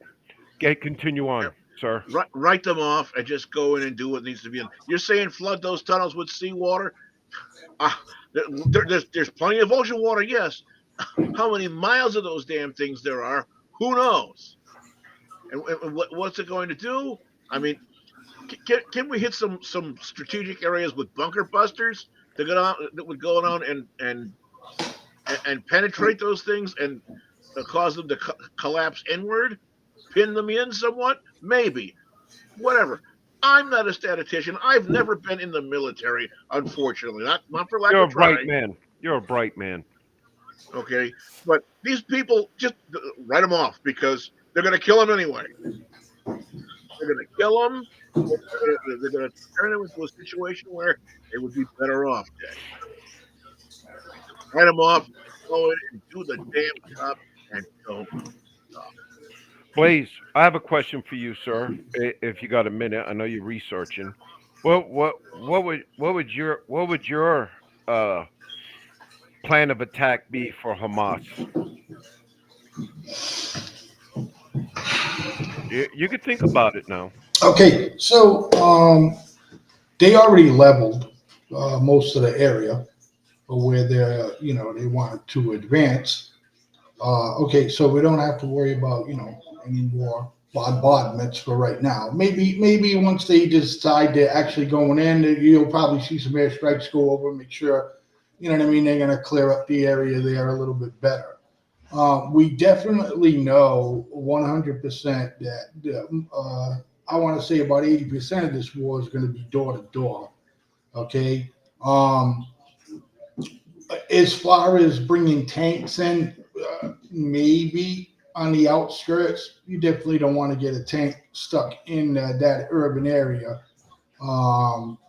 [SPEAKER 4] Okay, continue on,
[SPEAKER 5] Yep.
[SPEAKER 4] sir.
[SPEAKER 5] Write them off and just go in and do what needs to be done. You're saying flood those tunnels with seawater? Uh, there's plenty of ocean water, yes. How many miles of those damn things there are, who knows? And what's it going to do? I mean, can we hit some strategic areas with bunker busters that would go on and penetrate those things and cause them to collapse inward, pin them in somewhat? Maybe. Whatever. I'm not a statistician. I've never been in the military, unfortunately. Not for lack
[SPEAKER 4] You're
[SPEAKER 5] of
[SPEAKER 4] a bright
[SPEAKER 5] trying.
[SPEAKER 4] man. You're a bright man.
[SPEAKER 5] Okay, but these people just write them off because they're going to kill them anyway. They're going to kill them. They're going to turn them into a situation where they would be better off dead. Write them off. Go in and do the damn job and don't stop.
[SPEAKER 4] Blaze, I have a question for you, sir. If you got a minute, I know you're researching. What would your uh, plan of attack be for Hamas? You could think about it now.
[SPEAKER 2] Okay, so they already leveled most of the area where they're, they wanted to advance. Okay, so we don't have to worry about, any more bombardments for right now. Maybe once they decide they're actually going in, you'll probably see some airstrikes go over, make sure, what I mean, they're going to clear up the area there a little bit better. We definitely know 100% that I want to say about 80% of this war is going to be door to door. Okay. As far as bringing tanks in, maybe on the outskirts, you definitely don't want to get a tank stuck in that urban area.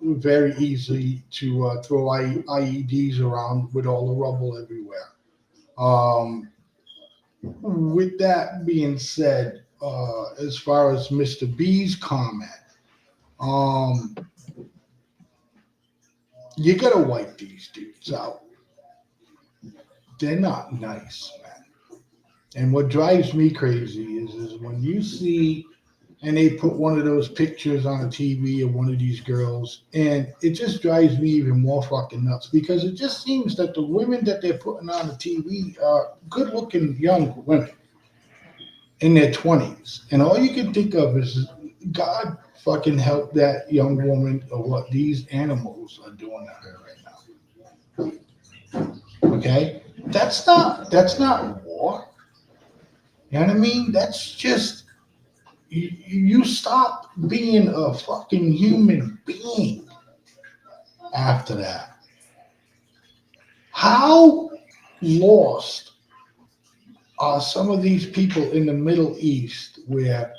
[SPEAKER 2] Very easy to throw IEDs around with all the rubble everywhere. Um, with that being said, as far as Mr. B's comment, um, you got to wipe these dudes out. They're not nice, man. And what drives me crazy is when you see and they put one of those pictures on a TV of one of these girls, and it just drives me even more fucking nuts because it just seems that the women that they're putting on the TV are good-looking young women in their 20s, and all you can think of is God fucking help that young woman or what these animals are doing to her right now. Okay, that's not war. You know what I mean? That's just you stop being a fucking human being after that. How lost are some of these people in the Middle East where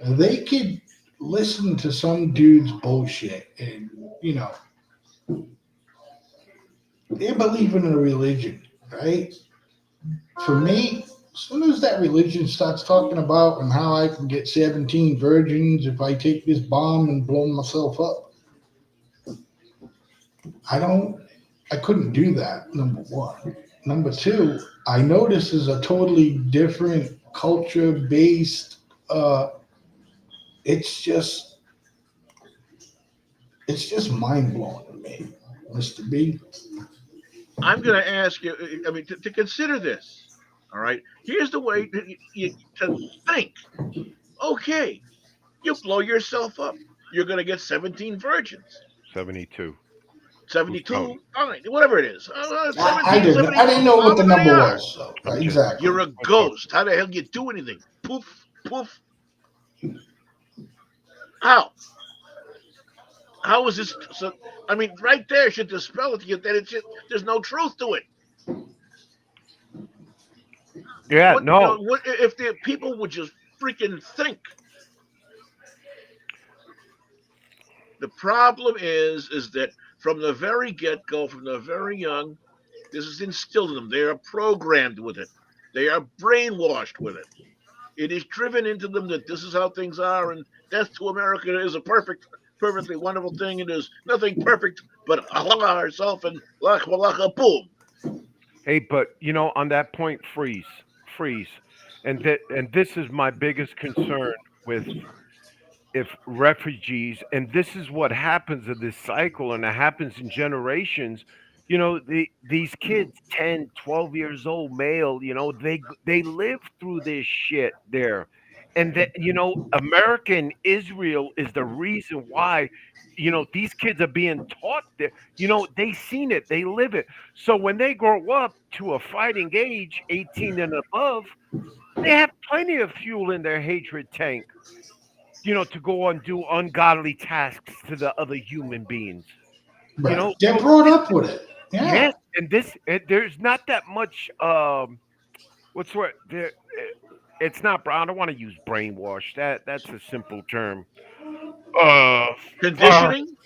[SPEAKER 2] they could listen to some dude's bullshit and, you know, they're believing in a religion, right? For me, as soon as that religion starts talking about and how I can get 17 virgins if I take this bomb and blow myself up, I couldn't do that, number one. Number two, I know this is a totally different culture based, it's just, mind blowing to me, Mr. B.
[SPEAKER 5] I'm going to ask you, I mean, to consider this. All right. Here's the way to think. Okay, you blow yourself up. You're going to get 17 virgins.
[SPEAKER 4] 72. Who's
[SPEAKER 5] 72,
[SPEAKER 4] counting?
[SPEAKER 5] fine, whatever it is.
[SPEAKER 2] I
[SPEAKER 5] 17,
[SPEAKER 2] didn't, I
[SPEAKER 5] 72,
[SPEAKER 2] didn't know what the
[SPEAKER 5] however they
[SPEAKER 2] number
[SPEAKER 5] are.
[SPEAKER 2] was. So,
[SPEAKER 4] I'm just.
[SPEAKER 2] exactly.
[SPEAKER 5] You're a
[SPEAKER 4] I'm talking.
[SPEAKER 5] ghost. How the hell do you do anything? Poof, poof. How? How is this? So, I mean, right there should dispel it to you that it's just, there's no truth to it.
[SPEAKER 4] Yeah. No.
[SPEAKER 5] What if the people would just freaking think? The problem is that from the very get go, from the very young, this is instilled in them. They are programmed with it. They are brainwashed with it. It is driven into them that this is how things are, and death to America is a perfectly wonderful thing. It is nothing perfect but Allah herself and lak walaka boom.
[SPEAKER 4] Hey, but on that point, freeze, and this is my biggest concern with if refugees, and this is what happens in this cycle, and it happens in generations. These kids, 10, 12 years old, male, they live through this shit there, and that America and Israel is the reason why these kids are being taught that they seen it, they live it. So when they grow up to a fighting age, 18 and above, they have plenty of fuel in their hatred tank, to go and do ungodly tasks to the other human beings.
[SPEAKER 2] Right. They're
[SPEAKER 4] So
[SPEAKER 2] brought up with it.
[SPEAKER 4] yes,
[SPEAKER 2] Yeah.
[SPEAKER 4] and there's not that much. What's what there? It's not. I don't want to use brainwash. That's a simple term. Uh, uh
[SPEAKER 5] Conditioning?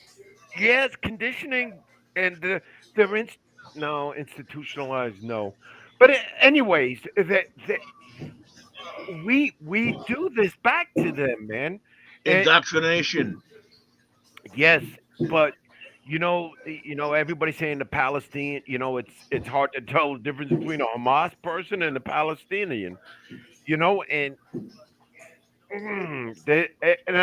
[SPEAKER 4] yes, conditioning and they're no institutionalized. No, but anyways, that we do this back to them, man. And
[SPEAKER 5] Indoctrination.
[SPEAKER 4] yes, but everybody's saying the Palestinian. It's hard to tell the difference between a Hamas person and a Palestinian. And and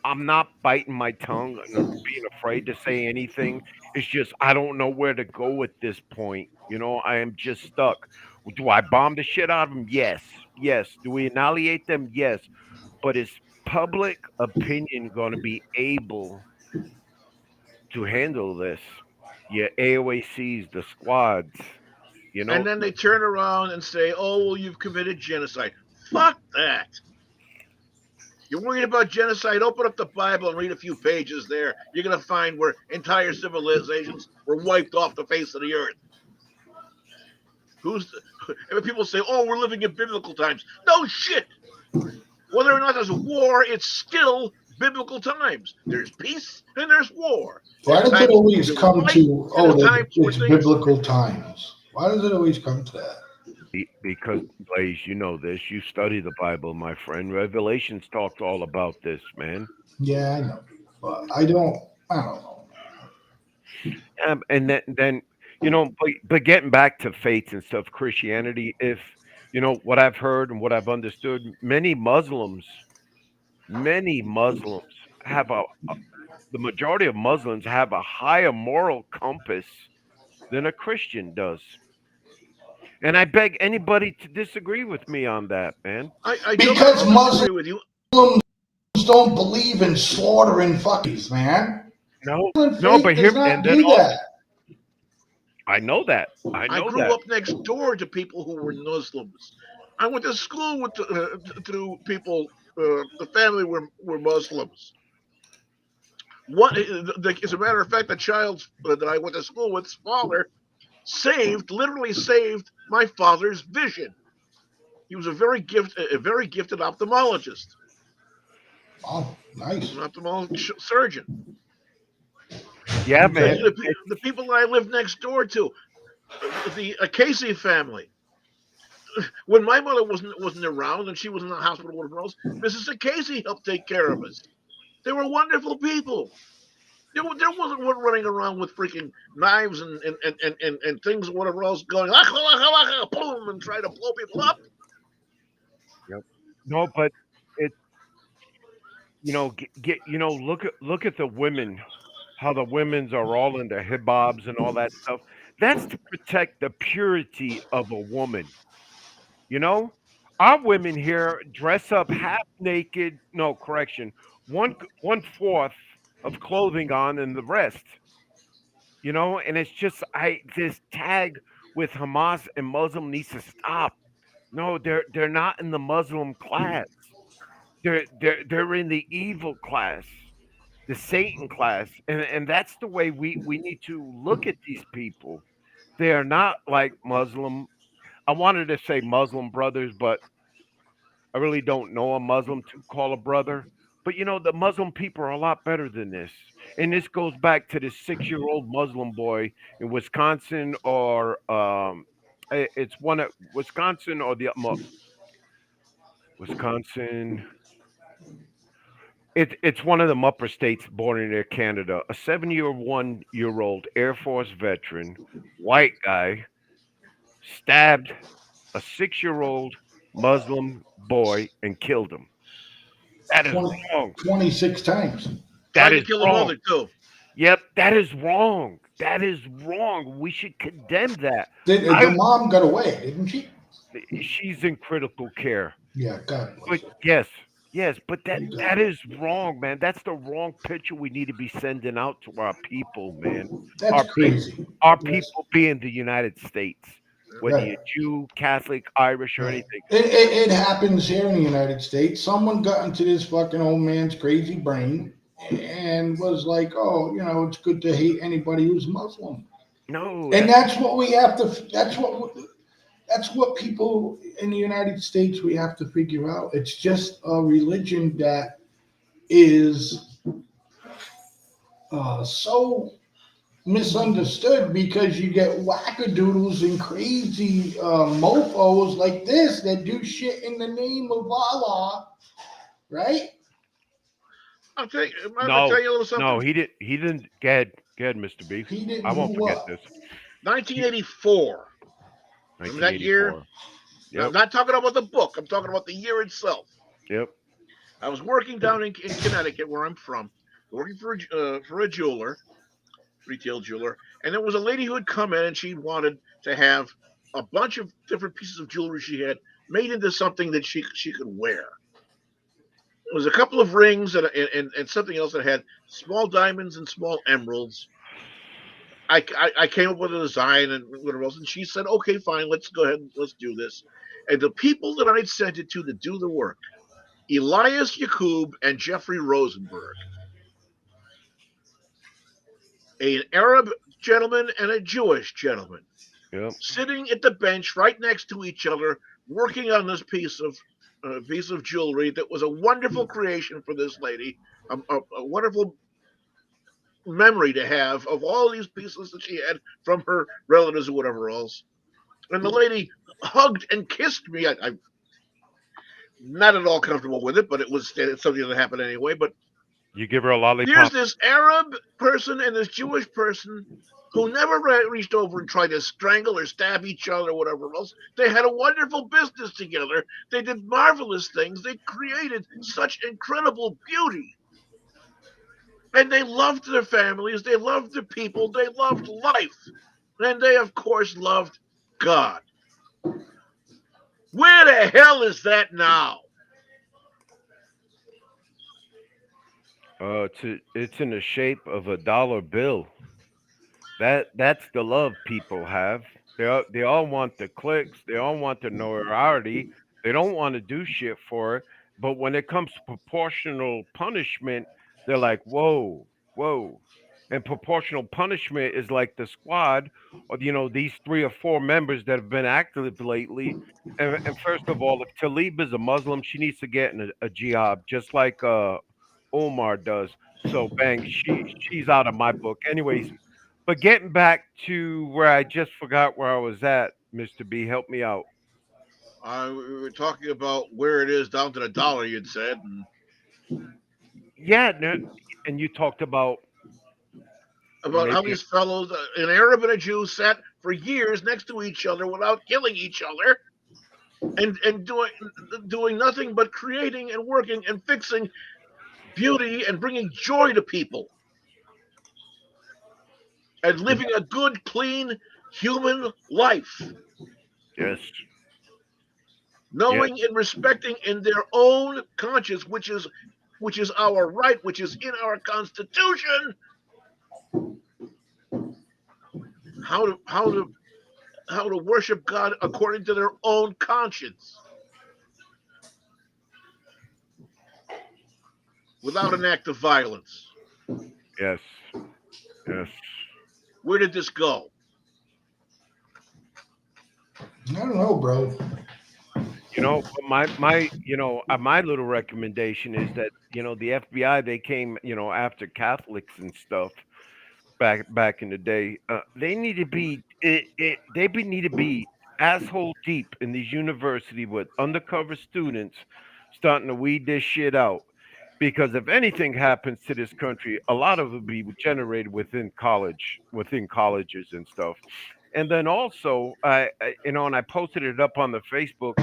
[SPEAKER 4] I'm not biting my tongue and being afraid to say anything. It's just I don't know where to go at this point. I am just stuck. Do I bomb the shit out of them? Yes, yes. Do we annihilate them? Yes. But is public opinion going to be able to handle this? Yeah, AOACs, the squads. You
[SPEAKER 5] And
[SPEAKER 4] know,
[SPEAKER 5] then they turn around and say, oh, well, you've committed genocide. Fuck that. You're worried about genocide? Open up the Bible and read a few pages there. You're going to find where entire civilizations were wiped off the face of the earth. And people say, oh, we're living in biblical times. No shit. Whether or not there's a war, it's still biblical times. There's peace and there's war.
[SPEAKER 2] Why
[SPEAKER 5] There's
[SPEAKER 2] does it
[SPEAKER 5] times
[SPEAKER 2] always
[SPEAKER 5] to
[SPEAKER 2] come
[SPEAKER 5] fight
[SPEAKER 2] to,
[SPEAKER 5] and there's
[SPEAKER 2] oh,
[SPEAKER 5] times where
[SPEAKER 2] it's
[SPEAKER 5] things.
[SPEAKER 2] biblical times? Why does it always come to that?
[SPEAKER 4] because Blaze, you know this. You study the Bible, my friend. Revelations talks all about this, man.
[SPEAKER 2] Yeah, I know. But I don't know.
[SPEAKER 4] And then but getting back to faiths and stuff, Christianity. If what I've heard and what I've understood, many Muslims have the majority of Muslims have a higher moral compass than a Christian does. And I beg anybody to disagree with me on that, man.
[SPEAKER 5] I
[SPEAKER 2] Because
[SPEAKER 5] don't disagree with you.
[SPEAKER 2] Muslims don't believe in slaughtering fuckies, man.
[SPEAKER 4] No,
[SPEAKER 2] Muslim
[SPEAKER 4] no,
[SPEAKER 2] faith
[SPEAKER 4] but
[SPEAKER 2] does
[SPEAKER 4] here
[SPEAKER 2] not
[SPEAKER 4] and then
[SPEAKER 2] do
[SPEAKER 4] also,
[SPEAKER 2] that.
[SPEAKER 4] I know that. I
[SPEAKER 5] I
[SPEAKER 4] know
[SPEAKER 5] grew
[SPEAKER 4] that.
[SPEAKER 5] up next door to people who were Muslims. I went to school with through people. The family were Muslims. As a matter of fact, the child that I went to school with's father literally saved my father's vision. He was a very gifted ophthalmologist,
[SPEAKER 2] Oh, nice.
[SPEAKER 5] an ophthalmologist surgeon.
[SPEAKER 4] Yeah, man.
[SPEAKER 2] Okay.
[SPEAKER 5] The people that I lived next door to, the Casey family. When my mother wasn't around and she was in the hospital with us, Mrs. Casey helped take care of us. They were wonderful people. There wasn't one running around with freaking knives and things or whatever else going, boom, and try to blow people up.
[SPEAKER 4] Yep. No, but it look at the women, how the women's are all into hijabs and all that stuff. That's to protect the purity of a woman. You know, our women here dress up half naked. No, correction, one fourth of clothing on, and the rest. And it's just this tag with Hamas and Muslim needs to stop. No, they're not in the Muslim class. They're in the evil class, the Satan class, and that's the way we need to look at these people. They are not like Muslim. I wanted to say Muslim brothers, but I really don't know a Muslim to call a brother. But the Muslim people are a lot better than this. And this goes back to this 6-year-old Muslim boy in Wisconsin, or it's one at Wisconsin or the Wisconsin. It's one of them upper states bordering near Canada. A 1-year-old Air Force veteran, white guy, stabbed a 6-year-old Muslim boy and killed him. That is
[SPEAKER 2] 20,
[SPEAKER 4] wrong.
[SPEAKER 2] 26 times.
[SPEAKER 4] That
[SPEAKER 5] Tried to
[SPEAKER 4] is
[SPEAKER 5] kill the
[SPEAKER 4] wrong.
[SPEAKER 5] mother too.
[SPEAKER 4] Yep, that is wrong. That is wrong. We should condemn that.
[SPEAKER 2] The mom got away, didn't she?
[SPEAKER 4] She's in critical care.
[SPEAKER 2] Yeah, God
[SPEAKER 4] But
[SPEAKER 2] bless her.
[SPEAKER 4] yes, but that is wrong, man. That's the wrong picture we need to be sending out to our people, man. Our
[SPEAKER 2] That's crazy.
[SPEAKER 4] Our
[SPEAKER 2] Yes.
[SPEAKER 4] people being the United States, whether
[SPEAKER 2] Right.
[SPEAKER 4] you're Jew, Catholic, Irish, or
[SPEAKER 2] Right.
[SPEAKER 4] anything.
[SPEAKER 2] It happens here in the United States. Someone got into this fucking old man's crazy brain and was like, oh, it's good to hate anybody who's Muslim.
[SPEAKER 4] No,
[SPEAKER 2] And
[SPEAKER 4] that
[SPEAKER 2] that's what we have to. That's what people in the United States we have to figure out. It's just a religion that is so misunderstood because you get wackadoodles and crazy mofos like this that do shit in the name of Allah, right?
[SPEAKER 5] I'm gonna
[SPEAKER 4] no,
[SPEAKER 5] tell you a little
[SPEAKER 4] no.
[SPEAKER 5] something.
[SPEAKER 4] He didn't. Get Mr. B.
[SPEAKER 2] He
[SPEAKER 4] I
[SPEAKER 2] didn't do
[SPEAKER 4] won't forget
[SPEAKER 2] what?
[SPEAKER 4] this. He,
[SPEAKER 5] 1984. Remember that year?
[SPEAKER 4] 1984.
[SPEAKER 5] I'm
[SPEAKER 4] Yep.
[SPEAKER 5] not talking about the book. I'm talking about the year itself.
[SPEAKER 4] Yep.
[SPEAKER 5] I was working down in Connecticut, where I'm from, working for a jeweler, retail jeweler, and there was a lady who had come in and she wanted to have a bunch of different pieces of jewelry she had made into something that she could wear. It was a couple of rings and something else that had small diamonds and small emeralds. I came up with a design and whatever else, and she said, "Okay, fine, let's go ahead and let's do this." And the people that I'd sent it to do the work, Elias Yakub and Jeffrey Rosenberg, an Arab gentleman and a Jewish gentleman,
[SPEAKER 4] Yep.
[SPEAKER 5] sitting at the bench right next to each other, working on this piece of jewelry that was a wonderful creation for this lady, a wonderful memory to have of all these pieces that she had from her relatives or whatever else. And the lady hugged and kissed me. I'm not at all comfortable with it, but it's something that happened anyway. But
[SPEAKER 4] You give her a
[SPEAKER 5] here's
[SPEAKER 4] lollipop.
[SPEAKER 5] this Arab person and this Jewish person who never reached over and tried to strangle or stab each other or whatever else. They had a wonderful business together. They did marvelous things. They created such incredible beauty. And they loved their families. They loved their people. They loved life. And they, of course, loved God. Where the hell is that now?
[SPEAKER 4] It's in the shape of a dollar bill. That's the love people have. They all want the clicks. They all want the notoriety. They don't want to do shit for it. But when it comes to proportional punishment, they're like, whoa, whoa. And proportional punishment is like the squad, or these three or four members that have been active lately. And first of all, if Talib is a Muslim, she needs to get in a jihad, just like Omar does. So bang, she's out of my book. Anyways, but getting back to where I just forgot where I was at, Mr. B, help me out.
[SPEAKER 5] We were talking about where it is down to the dollar, you'd said, and
[SPEAKER 4] Yeah, no, and you talked about
[SPEAKER 5] about how
[SPEAKER 4] maybe
[SPEAKER 5] these fellows, an Arab and a Jew, sat for years next to each other without killing each other, and doing nothing but creating and working and fixing beauty and bringing joy to people and living a good, clean human life,
[SPEAKER 4] yes, yes,
[SPEAKER 5] knowing and respecting in their own conscience, which is our right, which is in our Constitution, how to worship God according to their own conscience without an act of violence.
[SPEAKER 4] yes, yes.
[SPEAKER 5] Where did this go?
[SPEAKER 2] I don't know, bro.
[SPEAKER 4] But my little recommendation is that the FBI, they came after Catholics and stuff back in the day. They need to be need to be asshole deep in these university with undercover students starting to weed this shit out. Because if anything happens to this country, a lot of it will be generated within colleges and stuff. And then also, and I posted it up on the Facebook.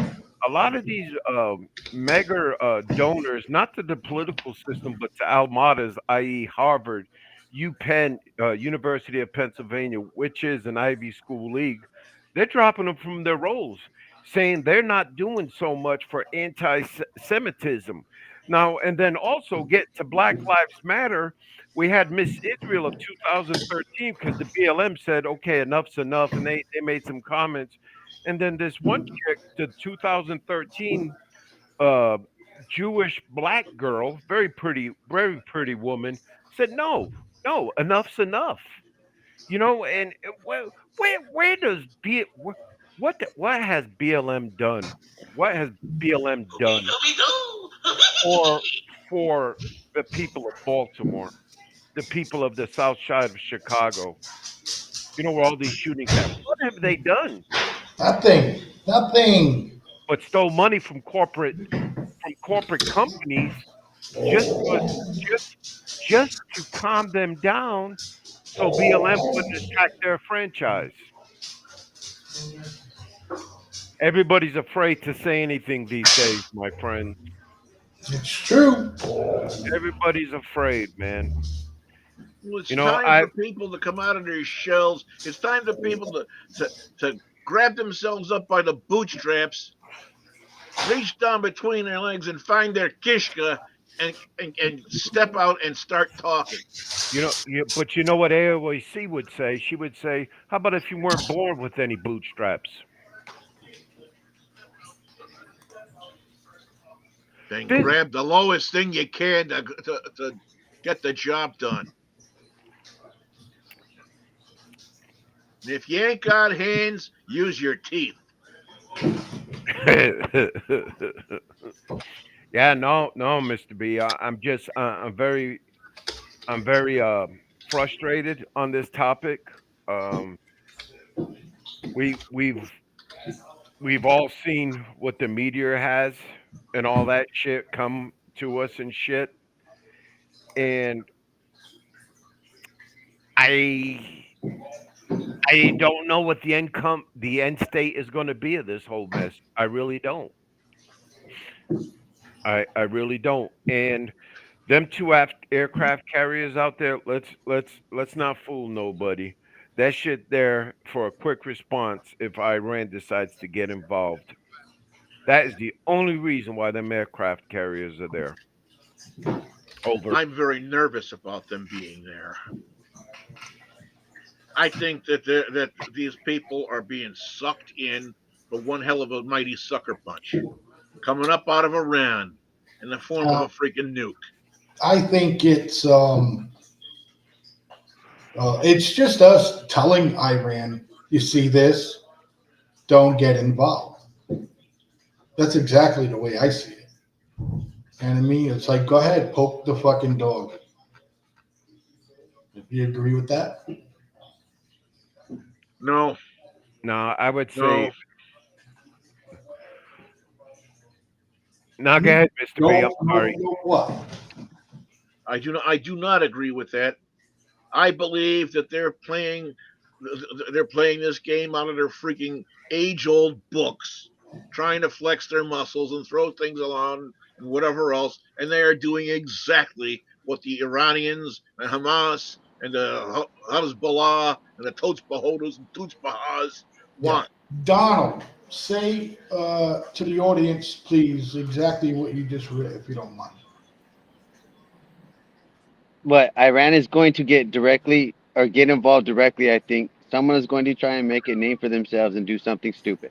[SPEAKER 4] A lot of these mega donors, not to the political system, but to Almadas, i.e., Harvard, UPenn, University of Pennsylvania, which is an Ivy School league, they're dropping them from their roles, saying they're not doing so much for anti-Semitism. Now, and then also get to Black Lives Matter. We had Miss Israel of 2013 because the BLM said, okay, enough's enough. And they made some comments. And then this one chick, the 2013 uh, Jewish black girl, very pretty woman, said, no, no, enough's enough. And where does what has BLM done? What has BLM done for for the people of Baltimore, the people of the South Side of Chicago? Where all these shootings happen. What have they done?
[SPEAKER 2] Nothing. Nothing.
[SPEAKER 4] But stole money from corporate companies just for just just to calm them down, so BLM wouldn't attack their franchise. Everybody's afraid to say anything these days, my friend.
[SPEAKER 2] It's true.
[SPEAKER 4] Everybody's afraid, man.
[SPEAKER 5] Well, it's
[SPEAKER 4] You know,
[SPEAKER 5] time
[SPEAKER 4] I
[SPEAKER 5] for people to come out of their shells. It's time for people to grab themselves up by the bootstraps, reach down between their legs, and find their kishka and step out and start talking.
[SPEAKER 4] but you know what AOC would say? She would say, "How about if you weren't born with any bootstraps?"
[SPEAKER 5] Then
[SPEAKER 4] Phys-
[SPEAKER 5] grab the lowest thing you can to get the job done. And if you ain't got hands, use your teeth.
[SPEAKER 4] Yeah, no, no, Mr. B. I'm just, I'm very frustrated on this topic. Um, we've all seen what the media has and all that shit come to us and shit, and I I don't know what the end state is going to be of this whole mess. I really don't. I really don't. And them two aircraft carriers out there, let's not fool nobody. That shit there for a quick response if Iran decides to get involved. That is the only reason why them aircraft carriers are there. Over.
[SPEAKER 5] I'm very nervous about them being there. I think that these people are being sucked in for one hell of a mighty sucker punch coming up out of Iran in the form of
[SPEAKER 2] Uh,
[SPEAKER 5] a freaking nuke.
[SPEAKER 2] I think it's just us telling Iran, you see this, don't get involved. That's exactly the way I see it. And I mean, it's like, go ahead, poke the fucking dog. You agree with that?
[SPEAKER 5] No,
[SPEAKER 4] Now I would say,
[SPEAKER 5] no,
[SPEAKER 4] now go
[SPEAKER 2] Hmm?
[SPEAKER 4] ahead, Mr. B. I'm
[SPEAKER 2] No, no,
[SPEAKER 4] sorry.
[SPEAKER 2] no, what?
[SPEAKER 5] I do not agree with that. I believe that they're playing this game out of their freaking age-old books, trying to flex their muscles and throw things along and whatever else, and they are doing exactly what the Iranians and Hamas and the Hezbollah and the Totzbahodas and Tutzbahas
[SPEAKER 2] Yeah.
[SPEAKER 5] want.
[SPEAKER 2] Donald, say to the audience, please, exactly what you just read, if you don't mind.
[SPEAKER 3] What Iran is going to get directly or get involved directly, I think someone is going to try and make a name for themselves and do something stupid.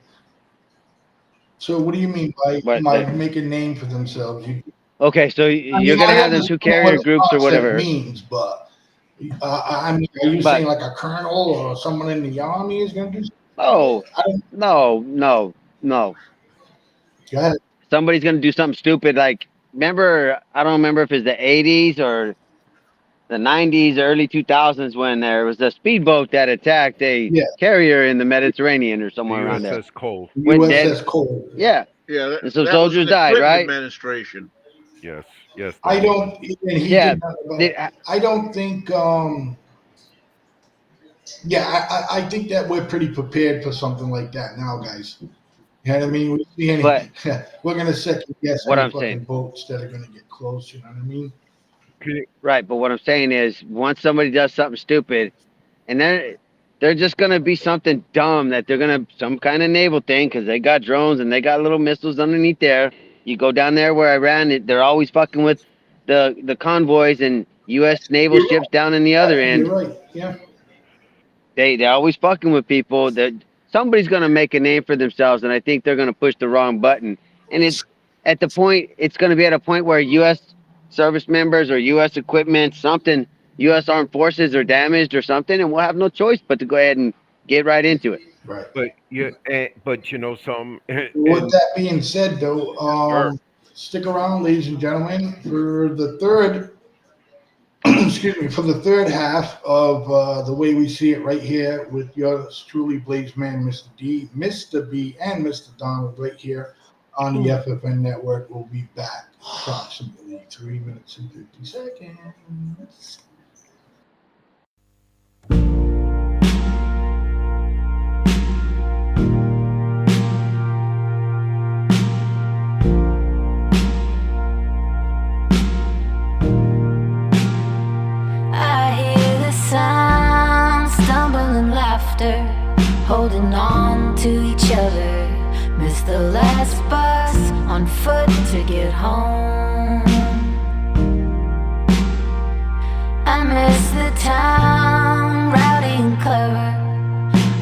[SPEAKER 2] So, what do you mean by
[SPEAKER 3] But
[SPEAKER 2] by
[SPEAKER 3] like,
[SPEAKER 2] make a name for themselves?
[SPEAKER 3] okay, so
[SPEAKER 2] I
[SPEAKER 3] you're
[SPEAKER 2] mean,
[SPEAKER 3] gonna
[SPEAKER 2] I
[SPEAKER 3] have them
[SPEAKER 2] understand
[SPEAKER 3] two
[SPEAKER 2] what
[SPEAKER 3] carrier
[SPEAKER 2] the
[SPEAKER 3] groups or
[SPEAKER 2] concept
[SPEAKER 3] whatever.
[SPEAKER 2] means, but I mean, are you
[SPEAKER 3] But
[SPEAKER 2] saying like a colonel or someone in the army is going to do something stupid?
[SPEAKER 3] oh
[SPEAKER 2] I don't.
[SPEAKER 3] no.
[SPEAKER 2] Go ahead.
[SPEAKER 3] Somebody's gonna do something stupid. Like, remember? I don't remember if it's the '80s or the '90s, early 2000s when there was a speedboat that attacked a
[SPEAKER 2] Yeah,
[SPEAKER 3] carrier in the Mediterranean or
[SPEAKER 4] The
[SPEAKER 3] somewhere around there.
[SPEAKER 4] USS Cole.
[SPEAKER 3] Went dead.
[SPEAKER 2] USS Cole. Yeah.
[SPEAKER 3] Yeah,
[SPEAKER 5] Yeah, that,
[SPEAKER 3] and some
[SPEAKER 5] that was in
[SPEAKER 3] soldiers
[SPEAKER 5] the
[SPEAKER 3] died.
[SPEAKER 5] Clinton
[SPEAKER 3] Right?
[SPEAKER 5] administration.
[SPEAKER 4] Yes, yes, that
[SPEAKER 2] I
[SPEAKER 4] was.
[SPEAKER 2] don't. And he
[SPEAKER 3] Yeah.
[SPEAKER 2] did that
[SPEAKER 3] Did,
[SPEAKER 2] about. I don't think. Yeah, I think that we're pretty prepared for something like that now, guys. You know what I mean? We see
[SPEAKER 3] but
[SPEAKER 2] any, we're gonna second guess
[SPEAKER 3] what
[SPEAKER 2] any
[SPEAKER 3] I'm saying.
[SPEAKER 2] fucking boats that are gonna get close. You know what I mean?
[SPEAKER 3] Right, but what I'm saying is, once somebody does something stupid, and they're just gonna be something dumb that they're gonna some kind of naval thing because they got drones and they got little missiles underneath there. You go down there where Iran, they're always fucking with the convoys and U.S. naval
[SPEAKER 2] You're
[SPEAKER 3] ships down in the
[SPEAKER 2] right.
[SPEAKER 3] other
[SPEAKER 2] You're
[SPEAKER 3] end.
[SPEAKER 2] right. Yeah.
[SPEAKER 3] They're always fucking with people. That somebody's gonna make a name for themselves, and I think they're gonna push the wrong button. And it's gonna be at a point where U.S. service members or U.S. equipment, something U.S. Armed Forces are damaged or something, and we'll have no choice but to go ahead and get right into it.
[SPEAKER 2] Right.
[SPEAKER 4] but you know some,
[SPEAKER 2] With
[SPEAKER 4] and
[SPEAKER 2] that being said, though,
[SPEAKER 4] sir,
[SPEAKER 2] stick around, ladies and gentlemen, for the third, excuse me, for the third half of the way we see it right here with yours truly, Blaze Man, Mr. D, Mr. B, and Mr. Donald right here on the FFN Network. We'll be back approximately 3 minutes and 50 seconds.
[SPEAKER 6] I hear the sound, stumbling laughter, holding on to each other. Miss the last bus on foot to get home. I miss the town, rowdy and clever,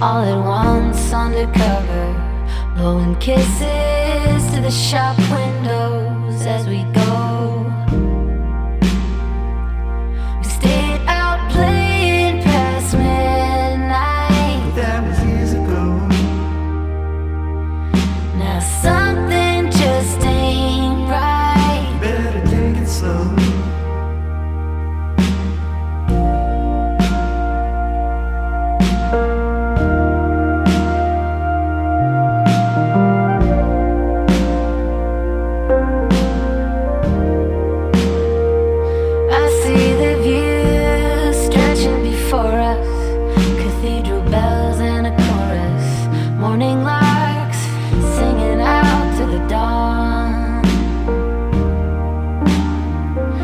[SPEAKER 6] all at once undercover, blowing kisses to the shop windows as we go. We stayed out playing past midnight.
[SPEAKER 7] That was years ago.
[SPEAKER 6] Now something just ain't right.
[SPEAKER 7] Better take it slow.
[SPEAKER 6] I see the view stretching before us, cathedral bells and a chorus, morning larks singing out to the dawn.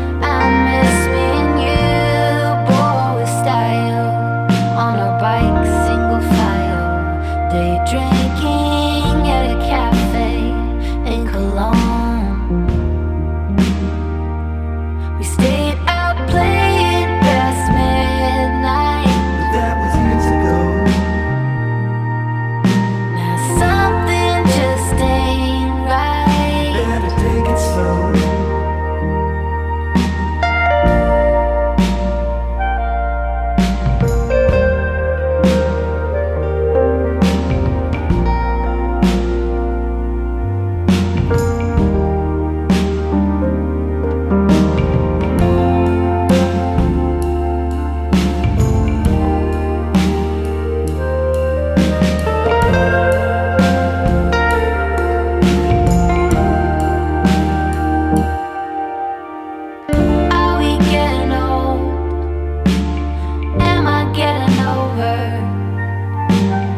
[SPEAKER 6] I miss me and you, boy, with style, on our bikes, single file, day drinking at a cafe in Cologne. We stayed out playing past midnight.
[SPEAKER 7] That was years ago.
[SPEAKER 6] Now something just ain't right.
[SPEAKER 7] Better take it slow.
[SPEAKER 6] Are we getting old? Am I getting over?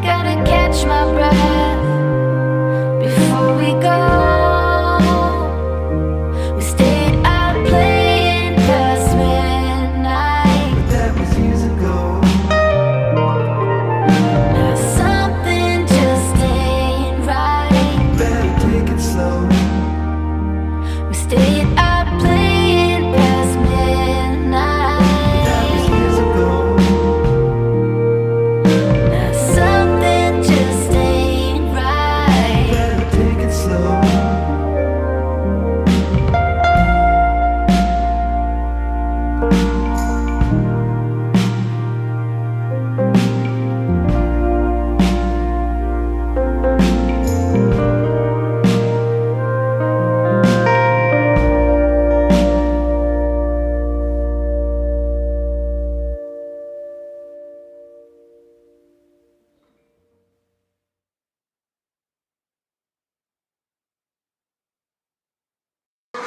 [SPEAKER 6] Gotta catch my breath before we go. We stayed out playing past midnight.
[SPEAKER 7] But that was years ago.
[SPEAKER 6] Now something just ain't right.
[SPEAKER 7] Better take it slow.
[SPEAKER 6] We stayed out playing past
[SPEAKER 7] That was
[SPEAKER 6] midnight.
[SPEAKER 7] years ago.
[SPEAKER 6] Now something just ain't right.
[SPEAKER 7] Better take it slow.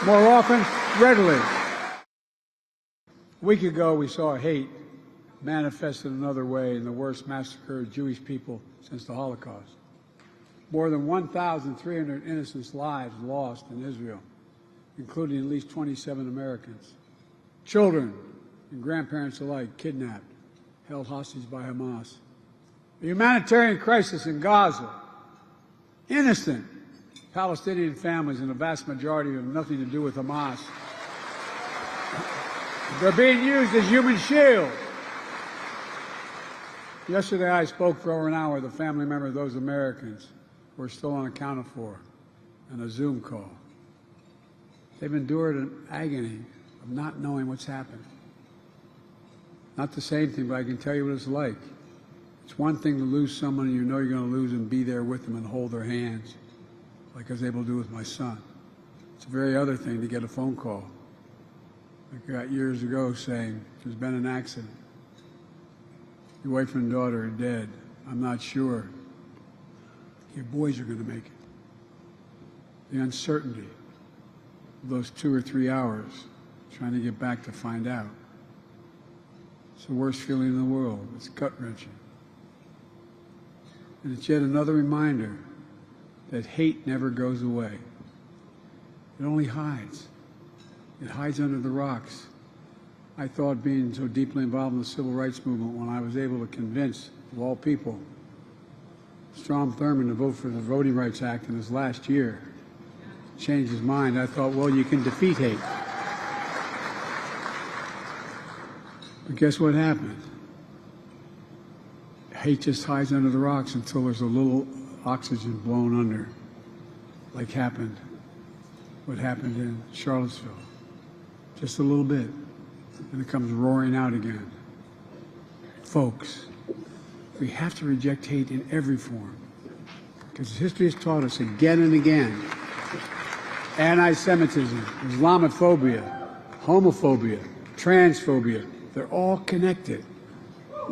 [SPEAKER 8] More often, readily. A week ago, we saw hate manifested another way in the worst massacre of Jewish people since the Holocaust. More than 1,300 innocent lives lost in Israel, including at least 27 Americans. Children and grandparents alike kidnapped, held hostage by Hamas. A humanitarian crisis in Gaza. Innocent Palestinian families, and the vast majority have nothing to do with Hamas. They're being used as human shields. Yesterday, I spoke for over an hour with a family member of those Americans who are still unaccounted for on a Zoom call. They've endured an agony of not knowing what's happened. Not the same thing, but I can tell you what it's like. It's one thing to lose someone you know you're going to lose and be there with them and hold their hands, like I was able to do with my son. It's a very other thing to get a phone call, like I got years ago, saying, there's been an accident. Your wife and daughter are dead. I'm not sure. Your boys are going to make it. The uncertainty of those 2 or 3 hours trying to get back to find out. It's the worst feeling in the world. It's gut-wrenching. And it's yet another reminder that hate never goes away. It only hides. It hides under the rocks. I thought, being so deeply involved in the civil rights movement, when I was able to convince, of all people, Strom Thurmond to vote for the Voting Rights Act in his last year, changed his mind, I thought, well, you can defeat hate. But guess what happened? Hate just hides under the rocks until there's a little oxygen blown under, like what happened in Charlottesville. Just a little bit, and it comes roaring out again. Folks, we have to reject hate in every form, because history has taught us again and again. Anti-Semitism, Islamophobia, homophobia, transphobia, they're all connected.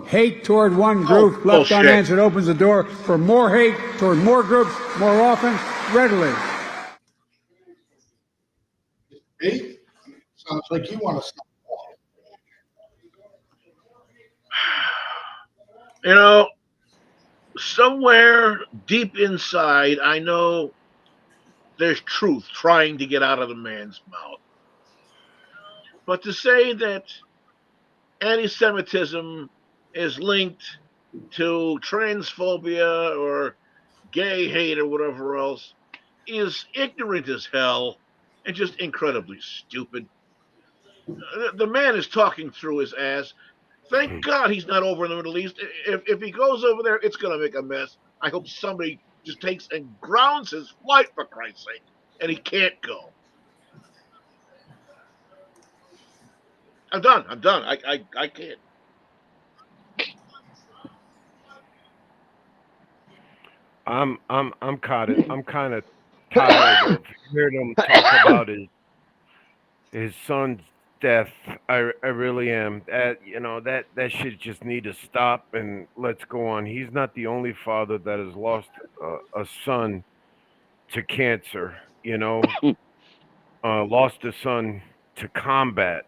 [SPEAKER 8] Hate toward one group left unanswered opens the door for more hate toward more groups more often, readily.
[SPEAKER 2] Hey, sounds like you want to stop.
[SPEAKER 5] You know, somewhere deep inside, I know there's truth trying to get out of the man's mouth. But to say that anti-Semitism is linked to transphobia or gay hate or whatever else is ignorant as hell and just incredibly stupid. The man is talking through his ass. Thank God he's not over in the Middle East. If he goes over there, it's going to make a mess. I hope somebody just takes and grounds his flight, for Christ's sake, and he can't go. I'm done. I can't.
[SPEAKER 4] I'm kind of tired of hearing him talk about his son's death. I really am. That shit just need to stop and let's go on. He's not the only father that has lost a son to cancer. Lost a son to combat.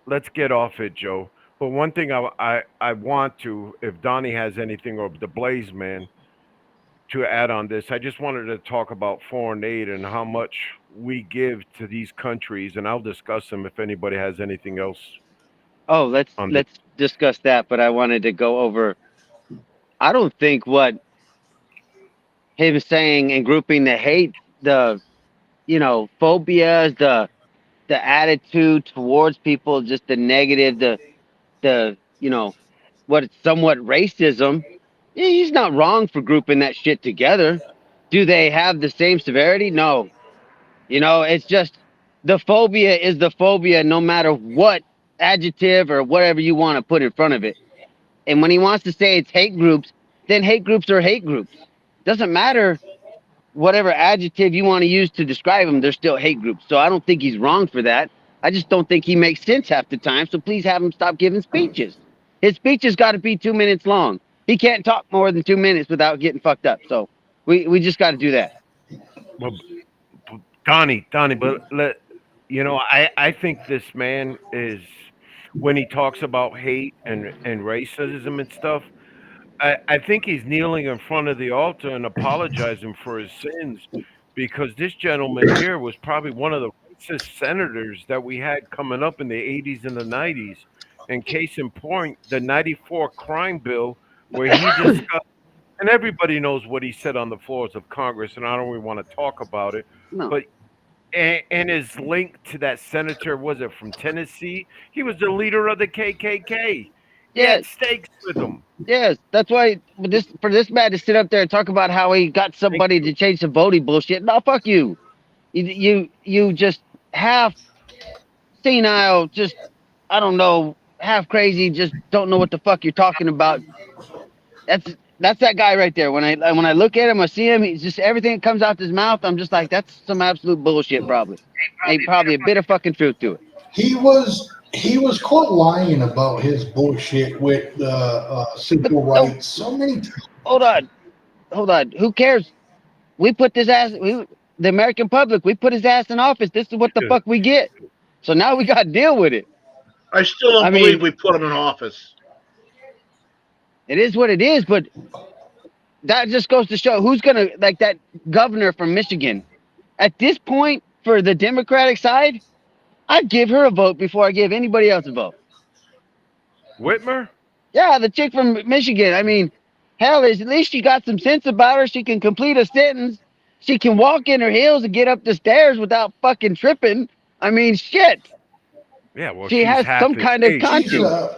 [SPEAKER 4] Let's get off it, Joe. But one thing I want to, if Donnie has anything, or the Blaze Man, to add on this, I just wanted to talk about foreign aid and how much we give to these countries, and I'll discuss them if anybody has anything else.
[SPEAKER 3] Oh, let's discuss that. But I wanted to go over. I don't think what him saying and grouping the hate, the phobias, the attitude towards people, just the negative, the what it's somewhat racism. He's not wrong for grouping that shit together. Do they have the same severity? No. It's just the phobia is the phobia no matter what adjective or whatever you want to put in front of it. And when he wants to say it's hate groups, then hate groups are hate groups. Doesn't matter whatever adjective you want to use to describe them, they're still hate groups. So I don't think he's wrong for that. I just don't think he makes sense half the time. So please have him stop giving speeches. His speech has got to be 2 minutes long. He can't talk more than 2 minutes without getting fucked up. So we just got to do that.
[SPEAKER 4] Well, Donnie, but I think this man is, when he talks about hate and racism and stuff, I think he's kneeling in front of the altar and apologizing for his sins, because this gentleman here was probably one of the racist senators that we had coming up in the 80s and the 90s. And case in point, the 94 crime bill, where he discussed, and everybody knows what he said on the floors of Congress, and I don't really want to talk about it,
[SPEAKER 3] No.
[SPEAKER 4] but and his link to that senator, was it from Tennessee? He was the leader of the KKK. He had stakes with him.
[SPEAKER 3] Yes, that's why for this man to sit up there and talk about how he got somebody to change the voting bullshit. No, fuck you. You just half senile, just I don't know, half crazy, just don't know what the fuck you're talking about. That's that guy right there. When I look at him, I see him. He's just everything that comes out his mouth. I'm just like, that's some absolute bullshit. Probably, ain't probably a bit of fucking truth to it.
[SPEAKER 2] He was caught lying about his bullshit with civil
[SPEAKER 3] But
[SPEAKER 2] rights so many times.
[SPEAKER 3] hold on. Who cares? We put this ass. The American public. We put his ass in office. This is what the fuck we get. So now we got to deal with it.
[SPEAKER 5] I still don't
[SPEAKER 3] I
[SPEAKER 5] believe
[SPEAKER 3] mean,
[SPEAKER 5] we put him in office.
[SPEAKER 3] it is what it is. But that just goes to show who's gonna like that governor from Michigan. At this point, for the Democratic side, I'd give her a vote before I give anybody else a vote.
[SPEAKER 4] Whitmer?
[SPEAKER 3] Yeah, the chick from Michigan. I mean, hell, at least she got some sense about her. She can complete a sentence. She can walk in her heels and get up the stairs without fucking tripping. I mean, shit.
[SPEAKER 4] Yeah, well,
[SPEAKER 3] She
[SPEAKER 4] she's
[SPEAKER 3] has
[SPEAKER 4] half
[SPEAKER 3] some
[SPEAKER 4] his
[SPEAKER 3] kind of
[SPEAKER 4] age,
[SPEAKER 3] conscience.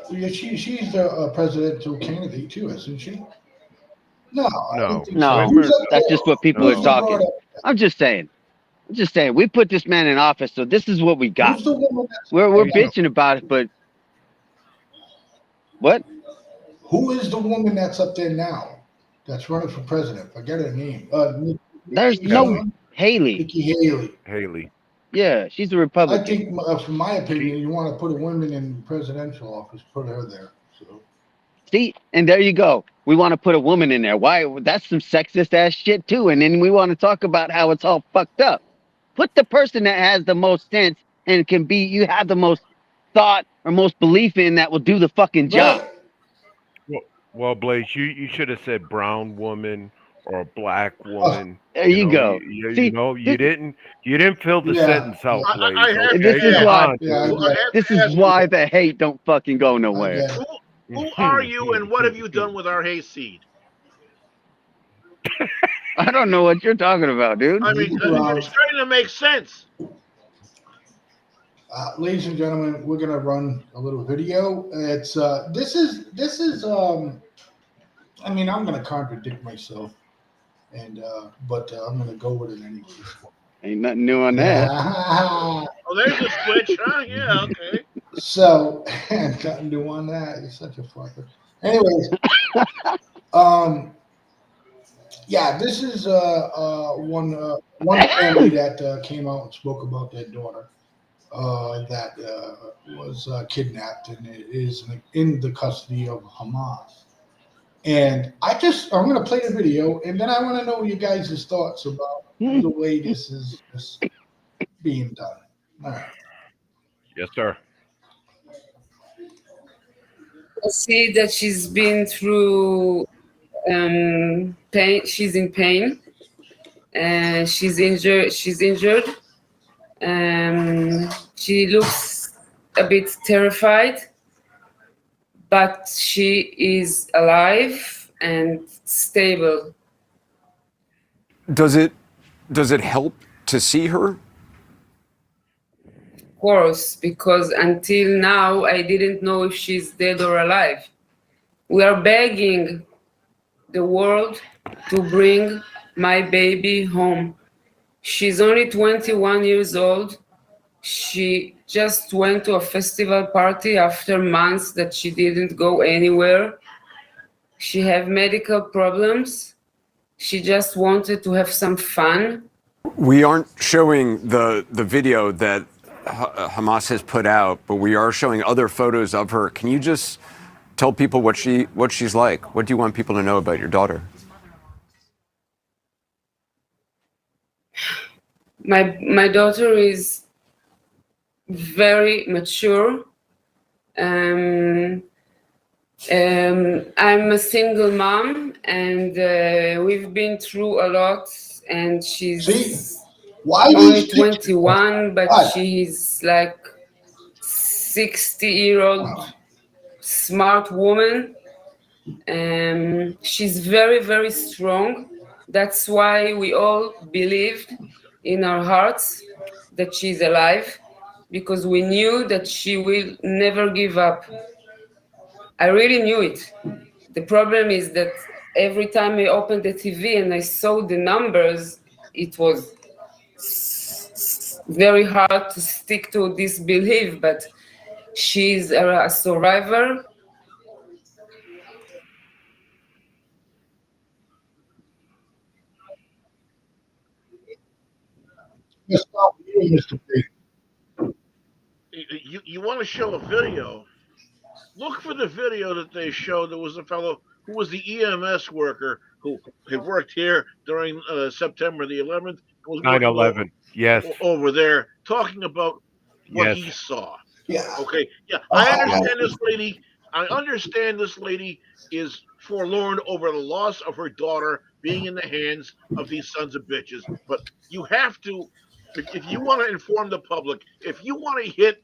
[SPEAKER 4] too.
[SPEAKER 2] She's a presidential candidate too, isn't she? No, I don't think
[SPEAKER 3] No,
[SPEAKER 2] so. Who's up
[SPEAKER 3] that's
[SPEAKER 2] there?
[SPEAKER 3] just what people
[SPEAKER 2] Who's
[SPEAKER 3] are
[SPEAKER 2] the
[SPEAKER 3] talking.
[SPEAKER 2] broad-
[SPEAKER 3] I'm just saying. We put this man in office, so this is what we got.
[SPEAKER 2] Who's the woman that's
[SPEAKER 3] We're
[SPEAKER 4] He's a-
[SPEAKER 3] bitching about it, but what?
[SPEAKER 2] Who is the woman that's up there now? That's running for president. Forget her name.
[SPEAKER 3] There's
[SPEAKER 2] Nikki
[SPEAKER 3] no Haley.
[SPEAKER 2] Nikki Haley.
[SPEAKER 4] Haley.
[SPEAKER 3] Yeah, she's a
[SPEAKER 2] I
[SPEAKER 3] Republican.
[SPEAKER 2] think, from my opinion, you want to put a woman in presidential office, put her there. So
[SPEAKER 3] See, and there you go. We want to put a woman in there. Why? That's some sexist ass shit too. And then we want to talk about how it's all fucked up. Put the person that has the most sense and you have the most thought or most belief in that will do the fucking job.
[SPEAKER 2] right.
[SPEAKER 4] Well, Blaze, you should have said brown woman or a black woman.
[SPEAKER 3] There you go. See,
[SPEAKER 4] You didn't fill the
[SPEAKER 2] Yeah.
[SPEAKER 4] sentence out,
[SPEAKER 5] I-
[SPEAKER 4] Blaze.
[SPEAKER 5] I have
[SPEAKER 4] okay?
[SPEAKER 3] this is
[SPEAKER 5] Yeah.
[SPEAKER 3] why.
[SPEAKER 4] Come on,
[SPEAKER 2] Yeah, I
[SPEAKER 4] dude.
[SPEAKER 2] get it.
[SPEAKER 5] I have
[SPEAKER 3] This
[SPEAKER 5] to
[SPEAKER 3] is
[SPEAKER 5] ask you,
[SPEAKER 3] why the hate don't fucking go nowhere.
[SPEAKER 2] I get it.
[SPEAKER 5] who are you and what have you done with our hayseed?
[SPEAKER 3] I don't know what you're talking about, dude.
[SPEAKER 5] I mean, it's starting to make sense.
[SPEAKER 2] Ladies and gentlemen, we're gonna run a little video. It's this is I mean, I'm gonna contradict myself, and but I'm gonna go with it anyway.
[SPEAKER 3] Ain't nothing new on that.
[SPEAKER 5] Oh, there's a switch, huh? Yeah, okay.
[SPEAKER 2] So, nothing new on that. You're such a fucker. Anyways, yeah, this is one family that came out and spoke about their daughter that was kidnapped and it is in the custody of Hamas. And I'm going to play the video, and then I want to know you guys' thoughts about the way this is being done. All right.
[SPEAKER 4] Yes, sir.
[SPEAKER 9] I see that she's been through pain. She's in pain, and she's injured. She looks a bit terrified, but she is alive and stable.
[SPEAKER 10] Does it help to see her?
[SPEAKER 9] Of course, because until now I didn't know if she's dead or alive. We are begging the world to bring my baby home. She's only 21 years old. She just went to a festival party after months that she didn't go anywhere. She have medical problems. She just wanted to have some fun.
[SPEAKER 10] We aren't showing the video that Hamas has put out, but we are showing other photos of her. Can you just tell people what she's like? What do you want people to know about your daughter?
[SPEAKER 9] My daughter is very mature. I'm a single mom, and we've been through a lot. And she's only 21, but she's like 60-year-old smart woman. She's very, very strong. That's why we all believed in our hearts that she's alive, because we knew that she will never give up. I really knew it. The problem is that every time I opened the TV and I saw the numbers, it was very hard to stick to this belief, but she's a survivor.
[SPEAKER 2] Let's start with you, Mr. Big.
[SPEAKER 5] You want to show a video? Look for the video that they showed. There was a fellow who was the EMS worker who had worked here during September the 11th. Was working
[SPEAKER 4] 9/11. Yes.
[SPEAKER 5] over there, talking about what
[SPEAKER 4] Yes.
[SPEAKER 5] he saw.
[SPEAKER 2] Yeah.
[SPEAKER 5] Okay, yeah,
[SPEAKER 2] Uh,
[SPEAKER 5] I understand this lady. I understand this lady is forlorn over the loss of her daughter being in the hands of these sons of bitches. But you have to, if you want to inform the public, if you want to hit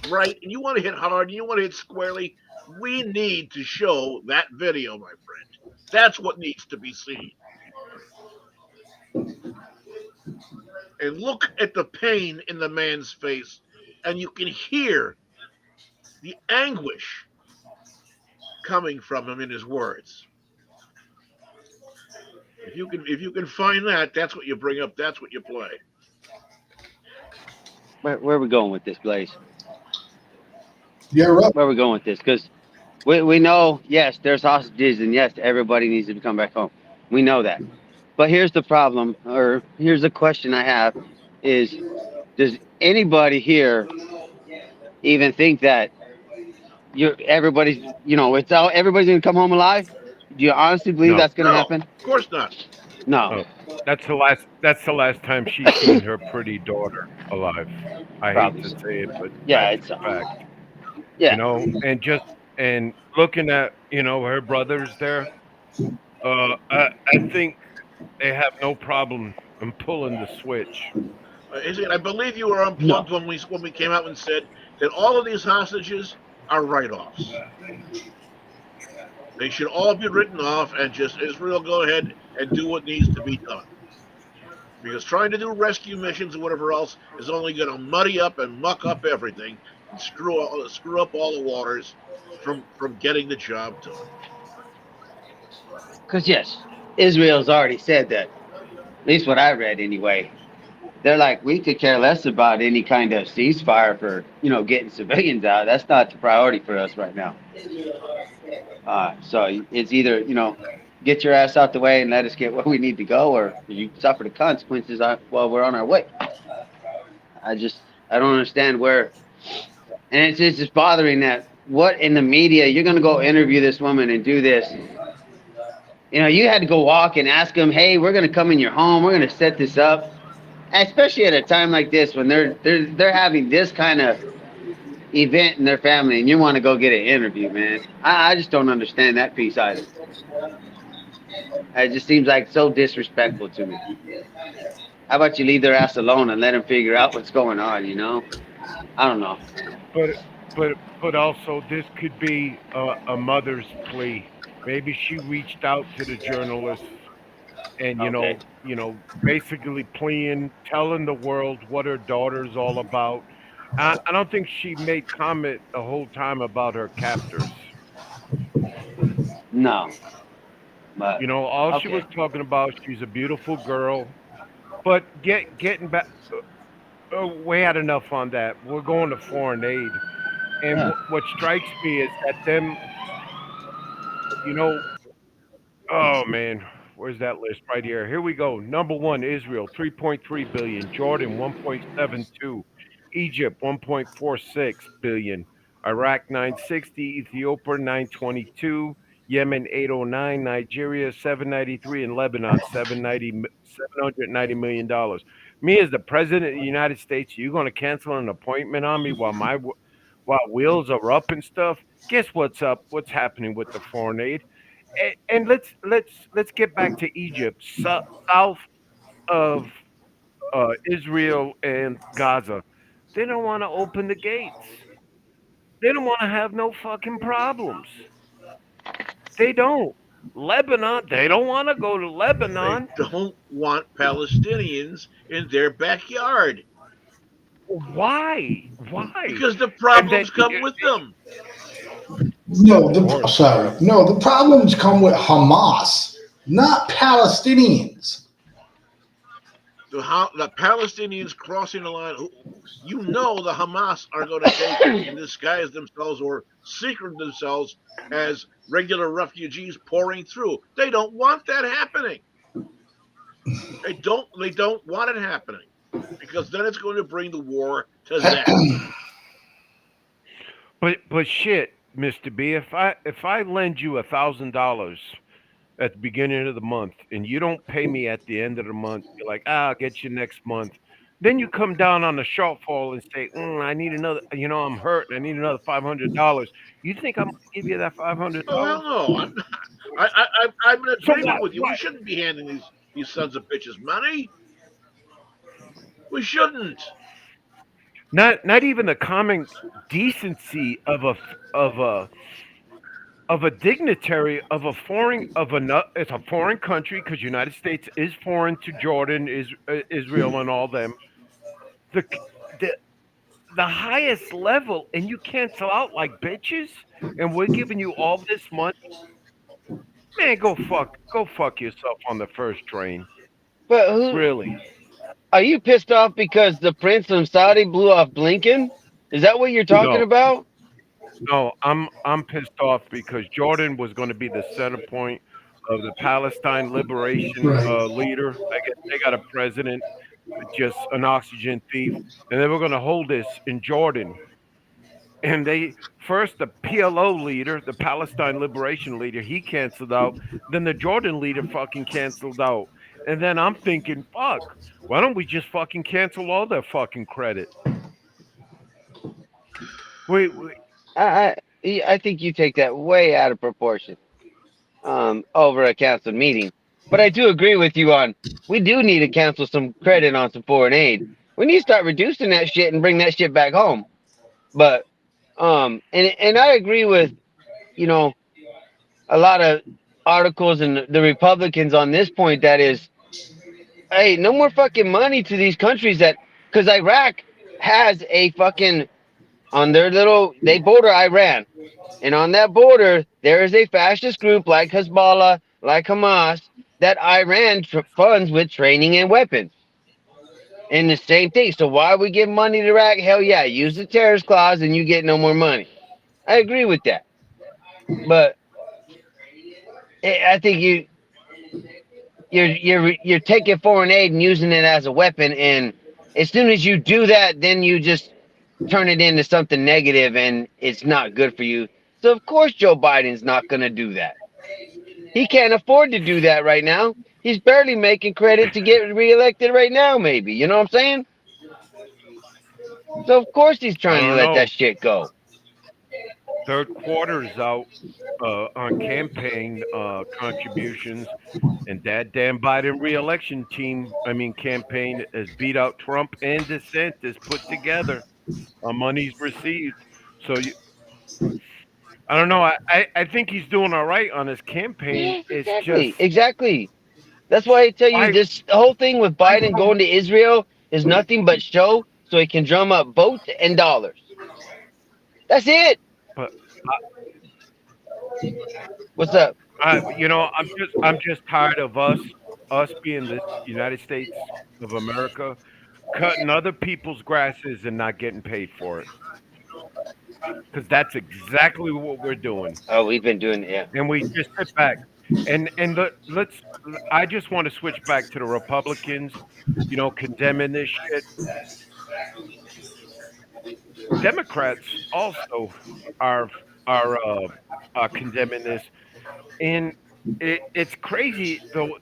[SPEAKER 5] right and you want to hit hard and you want to hit squarely, we need to show that video, my friend. That's what needs to be seen. And look at the pain in the man's face, and you can hear the anguish coming from him in his words. If you can find that, that's what you bring up. That's what you play.
[SPEAKER 3] Where are we going with this, Blaze?
[SPEAKER 2] You're up.
[SPEAKER 3] Where are we going with this? Because we know, yes, there's hostages, and yes, everybody needs to come back home. We know that. But here's the problem, or here's the question I have: is does anybody here even think that everybody's everybody's gonna come home alive? Do you honestly believe
[SPEAKER 4] No.
[SPEAKER 3] that's gonna
[SPEAKER 5] No,
[SPEAKER 3] happen?
[SPEAKER 5] of course not.
[SPEAKER 3] No.
[SPEAKER 4] Oh, that's the last time she's seen her pretty daughter alive. I hate to say it, but
[SPEAKER 3] Yeah,
[SPEAKER 4] that's
[SPEAKER 3] it's
[SPEAKER 4] the fact.
[SPEAKER 3] yeah.
[SPEAKER 4] You know, and looking at her brothers there, I think they have no problem in pulling the switch.
[SPEAKER 5] I believe you were unplugged when we came out and said that all of these hostages are write-offs. They should all be written off, and just Israel go ahead and do what needs to be done. Because trying to do rescue missions or whatever else is only going to muddy up and muck up everything and screw up all the waters from getting the job done.
[SPEAKER 3] Because yes, Israel's already said that. At least what I read anyway. They're like, we could care less about any kind of ceasefire for getting civilians out. That's not the priority for us right now. So it's either get your ass out the way and let us get where we need to go, or you suffer the consequences while we're on our way. I don't understand where, and it's just bothering that what in the media you're gonna go interview this woman and do this. You had to go walk and ask them, hey, we're gonna come in your home, we're gonna set this up, especially at a time like this when they're having this kind of event in their family, and you want to go get an interview, man. I just don't understand that piece either. It just seems like so disrespectful to me. How about you leave their ass alone and let them figure out what's going on? I don't know.
[SPEAKER 4] But also this could be a mother's plea. Maybe she reached out to the journalists and
[SPEAKER 3] Okay.
[SPEAKER 4] basically pleading, telling the world what her daughter's all about. I don't think she made comment the whole time about her captors.
[SPEAKER 3] No. But
[SPEAKER 4] All she was talking about, she's a beautiful girl. But getting back, we had enough on that. We're going to foreign aid, and
[SPEAKER 3] Yeah.
[SPEAKER 4] what strikes me is that them, you know, oh man, where's that list right here? Here we go. Number one, Israel, 3.3 billion. Jordan, 1.72. Egypt, 1.46 billion. Iraq, 960. Ethiopia, 922. Yemen, 809. Nigeria, 793. And Lebanon, 790 million dollars. Me as the president of the United States, you going to cancel an appointment on me while wheels are up and stuff? Guess what's up? What's happening with the foreign aid? And let's get back to Egypt, south of Israel and Gaza. They don't want to open the gates. They don't want to have no fucking problems. They don't. Lebanon, they don't want to go to
[SPEAKER 5] They
[SPEAKER 4] Lebanon.
[SPEAKER 5] don't want Palestinians in their backyard
[SPEAKER 4] Why? Why?
[SPEAKER 5] because the
[SPEAKER 4] And then
[SPEAKER 5] problems come with them.
[SPEAKER 2] No, the problems come with Hamas, not Palestinians.
[SPEAKER 5] the Palestinians crossing the line, you know the Hamas are going to take and disguise themselves or secret themselves as regular refugees pouring through. They don't want that happening. They don't want it happening because then it's going to bring the war to them.
[SPEAKER 4] But shit, Mister B, if I lend you $1,000 at the beginning of the month and you don't pay me at the end of the month, you're like, I'll get you next month. Then you come down on the shortfall and say, I need another. I'm hurt. I need another $500. You think I'm gonna give you that
[SPEAKER 5] Oh hell
[SPEAKER 4] $500?
[SPEAKER 5] no! I'm in
[SPEAKER 4] So
[SPEAKER 5] agreement with you. We
[SPEAKER 4] why?
[SPEAKER 5] shouldn't be handing these sons of bitches money. We shouldn't.
[SPEAKER 4] Not even the common decency of a dignitary of a foreign of a it's a foreign country because United States is foreign to Jordan, Israel, and all them. The the the highest level, and you cancel out like bitches, and we're giving you all this money. Man, go fuck yourself on the first train.
[SPEAKER 3] But who
[SPEAKER 4] Really?
[SPEAKER 3] are you pissed off because the prince from Saudi blew off Blinken? Is that what you're talking
[SPEAKER 4] No,
[SPEAKER 3] about?
[SPEAKER 4] no, I'm pissed off because Jordan was going to be the center point of the Palestine liberation
[SPEAKER 2] Right.
[SPEAKER 4] leader. I guess they got a president, just an oxygen thief, and they were going to hold this in Jordan. And they first the PLO leader, the Palestine Liberation leader, he canceled out. Then the Jordan leader fucking canceled out. And then I'm thinking, fuck, why don't we just fucking cancel all their fucking credit? Wait.
[SPEAKER 3] I I think you take that way out of proportion over a council meeting. But I do agree with you on we do need to cancel some credit on some foreign aid. We need to start reducing that shit and bring that shit back home. But and I agree with you know a lot of articles and the Republicans on this point that is, hey, no more fucking money to these countries that because Iraq has a fucking on their little they border Iran. And on that border, there is a fascist group like Hezbollah, like Hamas, that Iran funds with training and weapons. And the same thing. So why we give money to Iraq? Hell yeah, use the terrorist clause and you get no more money. I agree with that. But I think you're taking foreign aid and using it as a weapon, and as soon as you do that, then you just turn it into something negative, and it's not good for you. So of course Joe Biden's not going to do that. He can't afford to do that right now. He's barely making credit to get reelected right now. Maybe you know what I'm saying. So of course he's
[SPEAKER 4] I
[SPEAKER 3] trying to
[SPEAKER 4] don't
[SPEAKER 3] let that
[SPEAKER 4] know.
[SPEAKER 3] shit go.
[SPEAKER 4] Third quarter's out on campaign contributions, and that damn Biden reelection team, I mean campaign, has beat out Trump and DeSantis put together on monies received. So I don't know. I think he's doing all right on his campaign.
[SPEAKER 3] Yes,
[SPEAKER 4] It's just
[SPEAKER 3] exactly. That's why I tell you
[SPEAKER 4] I
[SPEAKER 3] this whole thing with
[SPEAKER 4] I
[SPEAKER 3] Biden
[SPEAKER 4] don't.
[SPEAKER 3] going to Israel is nothing but show so he can drum up votes and dollars. That's it.
[SPEAKER 4] But
[SPEAKER 3] What's up?
[SPEAKER 4] I'm just tired of us being this United States of America cutting other people's grasses and not getting paid for it because that's exactly what we're doing.
[SPEAKER 3] Oh, we've been doing it. Yeah.
[SPEAKER 4] And we just sit back let's. I just want to switch back to the Republicans, condemning this shit. Democrats also are are condemning this, and it's crazy though.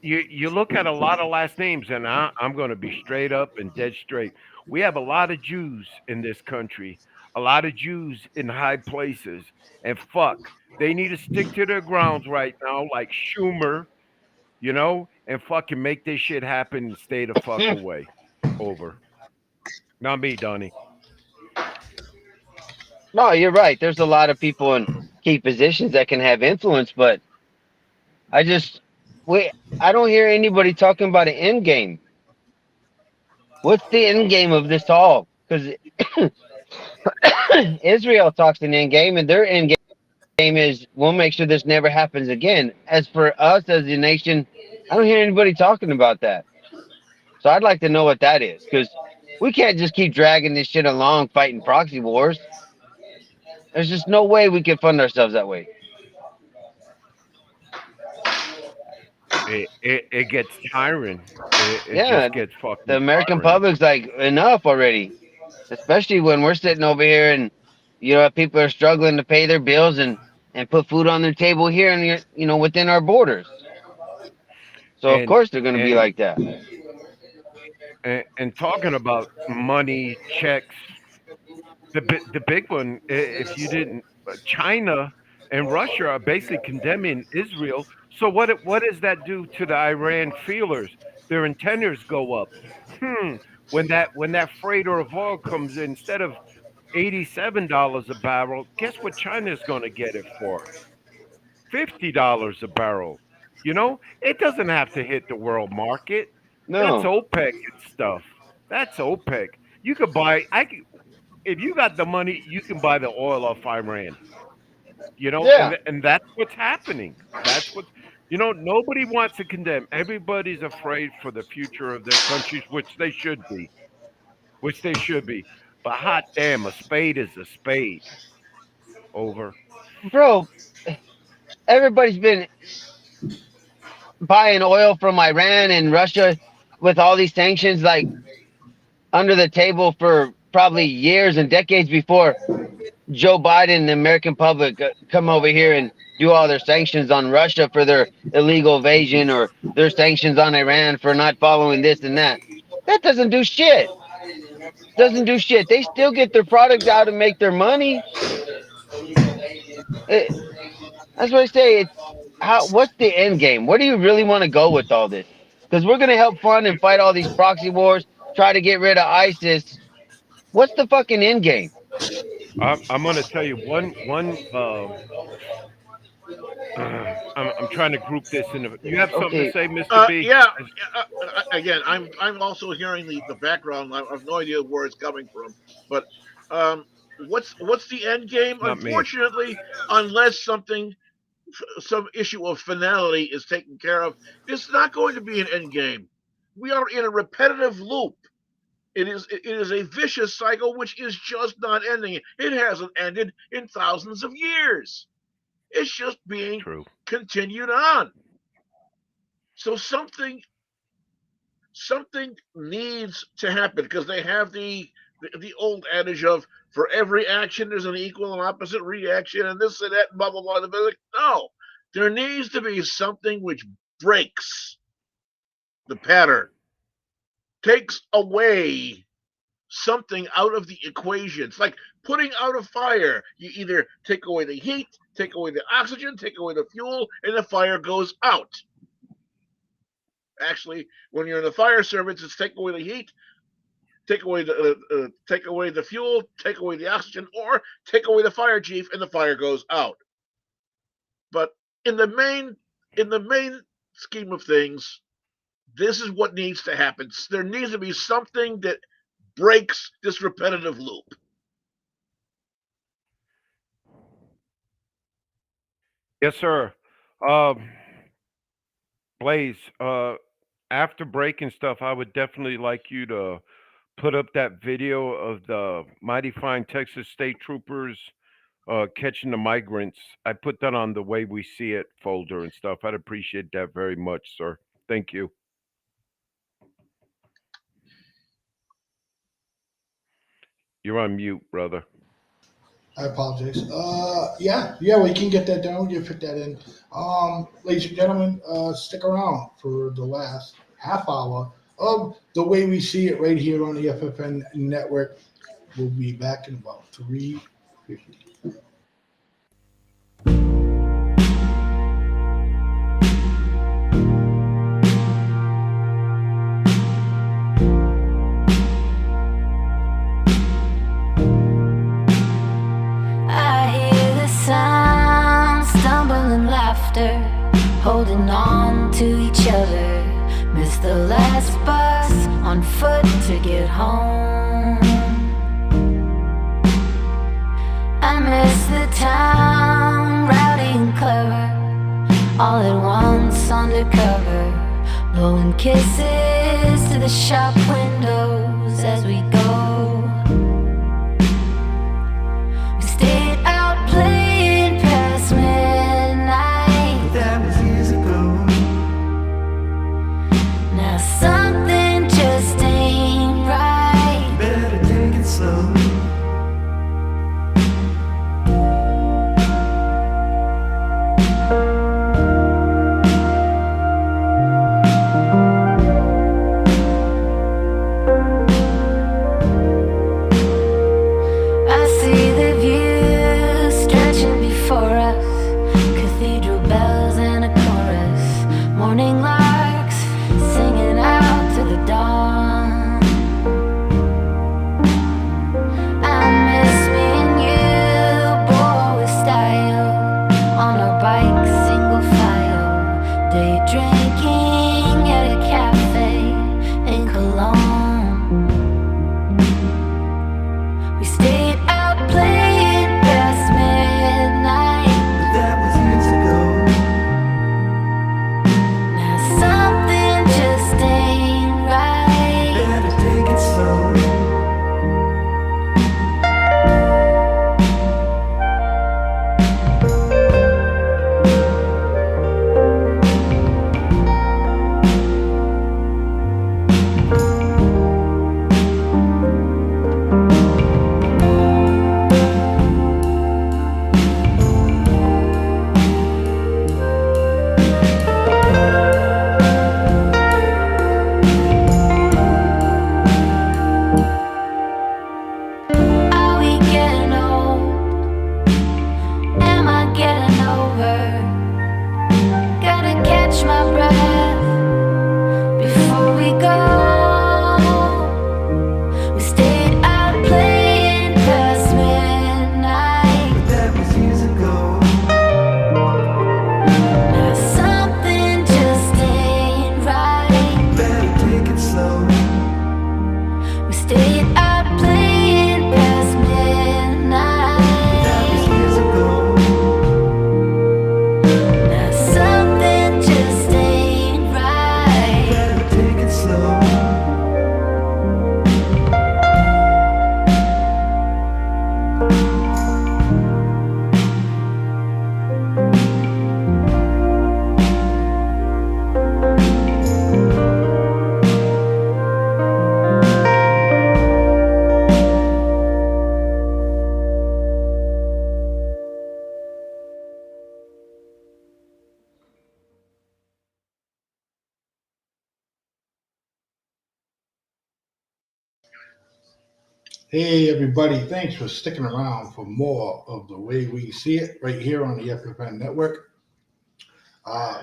[SPEAKER 4] You look at a lot of last names, and I'm going to be straight up and dead straight. We have a lot of Jews in this country, a lot of Jews in high places, and fuck, they need to stick to their grounds right now, like Schumer, and fucking make this shit happen and stay the fuck away. Over. Not me, Donnie.
[SPEAKER 3] No, you're right. There's a lot of people in key positions that can have influence, but I just wait. I don't hear anybody talking about an end game. What's the end game of this all? Because Israel talks an end game, and their end game is we'll make sure this never happens again. As for us as a nation, I don't hear anybody talking about that. So I'd like to know what that is, because we can't just keep dragging this shit along fighting proxy wars. There's just no way we can fund ourselves that way.
[SPEAKER 4] It gets tiring. It
[SPEAKER 3] Yeah,
[SPEAKER 4] just gets
[SPEAKER 3] the
[SPEAKER 4] fucking
[SPEAKER 3] American
[SPEAKER 4] tiring.
[SPEAKER 3] public's like, enough already. Especially when we're sitting over here and people are struggling to pay their bills and put food on their table here and within our borders. So of
[SPEAKER 4] And
[SPEAKER 3] course they're going to be
[SPEAKER 4] and
[SPEAKER 3] like that.
[SPEAKER 4] and talking about money, checks, the big one. If you didn't, China and Russia are basically condemning Israel. So what does that do to the Iran feelers? Their antennas go up. Hmm. When that freighter of oil comes in, instead of $87 a barrel, guess what China's going to get it for? $50 a barrel. It doesn't have to hit the world market. That's
[SPEAKER 3] No.
[SPEAKER 4] OPEC and stuff. That's OPEC. You could buy. If you got the money, you can buy the oil off Iran.
[SPEAKER 3] Yeah.
[SPEAKER 4] And that's what's happening. That's what. Nobody wants to condemn. Everybody's afraid for the future of their countries, which they should be. Which they should be. But hot damn, a spade is a spade. Over.
[SPEAKER 3] Bro, everybody's been buying oil from Iran and Russia with all these sanctions like under the table for probably years and decades before Joe Biden and the American public come over here and do all their sanctions on Russia for their illegal invasion or their sanctions on Iran for not following this and that. That doesn't do shit. Doesn't do shit. They still get their product out and make their money. That's what I say. What's the end game? Where do you really want to go with all this? Because we're gonna help fund and fight all these proxy wars, try to get rid of ISIS. What's the fucking end game?
[SPEAKER 4] I'm going to tell you one. I'm trying to group this in. You have something
[SPEAKER 3] Okay.
[SPEAKER 4] to say, Mr. B?
[SPEAKER 5] Yeah. Again, I'm also hearing the background. I have no idea where it's coming from, but what's the end game?
[SPEAKER 4] Not me.
[SPEAKER 5] Unfortunately, unless some issue of finality is taken care of, it's not going to be an end game. We are in a repetitive loop. It is a vicious cycle which is just not ending. It hasn't ended in thousands of years. It's just being
[SPEAKER 4] True.
[SPEAKER 5] continued on. So something needs to happen, because they have the old adage of, for every action there's an equal and opposite reaction, and this and that, and blah blah blah. No, there needs to be something which breaks the pattern, takes away something out of the equation. It's like putting out a fire. You either take away the heat, take away the oxygen, take away the fuel, and the fire goes out. Actually, when you're in the fire service, it's take away the heat, take away the fuel, take away the oxygen, or take away the fire chief, and the fire goes out. But in the main scheme of things, this is what needs to happen. There needs to be something that breaks this repetitive loop.
[SPEAKER 4] Yes, sir. Blaze, after breaking stuff, I would definitely like you to put up that video of the mighty fine Texas state troopers catching the migrants. I put that on the Way We See It folder and stuff. I'd appreciate that very much, sir. Thank you. You're on mute, brother.
[SPEAKER 2] I apologize. Yeah, we can get that down. We can fit that in. Ladies and gentlemen, stick around for the last half hour of The Way We See It right here on the FFN Network. We'll be back in about 3:50.
[SPEAKER 6] Holding on to each other, miss the last bus on foot to get home. I miss the town, rowdy and clever, all at once undercover, blowing kisses kisses to the shop windows as we go. We stayed out playing past midnight.
[SPEAKER 7] That was years ago.
[SPEAKER 6] Now something just ain't right.
[SPEAKER 7] Better take it slow.
[SPEAKER 6] I see the view stretching before us, cathedral bells and a chorus, morning larks singing out to the dawn. I miss me and you, boy, with style, on our bikes, single file, day drinking at a cafe in Cologne. We stayed out playing past midnight.
[SPEAKER 7] That was years ago.
[SPEAKER 6] Now something just ain't right.
[SPEAKER 7] Better take it slow.
[SPEAKER 6] Are we getting old? Am I getting over? Gotta catch my breath before we go. We stayed out playing past midnight.
[SPEAKER 7] That was years ago.
[SPEAKER 6] Now something just ain't right.
[SPEAKER 7] Better take it slow.
[SPEAKER 6] We stayed out playing past
[SPEAKER 7] That was
[SPEAKER 6] midnight.
[SPEAKER 7] years ago.
[SPEAKER 6] Now something just ain't right.
[SPEAKER 7] Better take it slow.
[SPEAKER 2] Hey, everybody. Thanks for sticking around for more of The Way We See It right here on the FFN Network.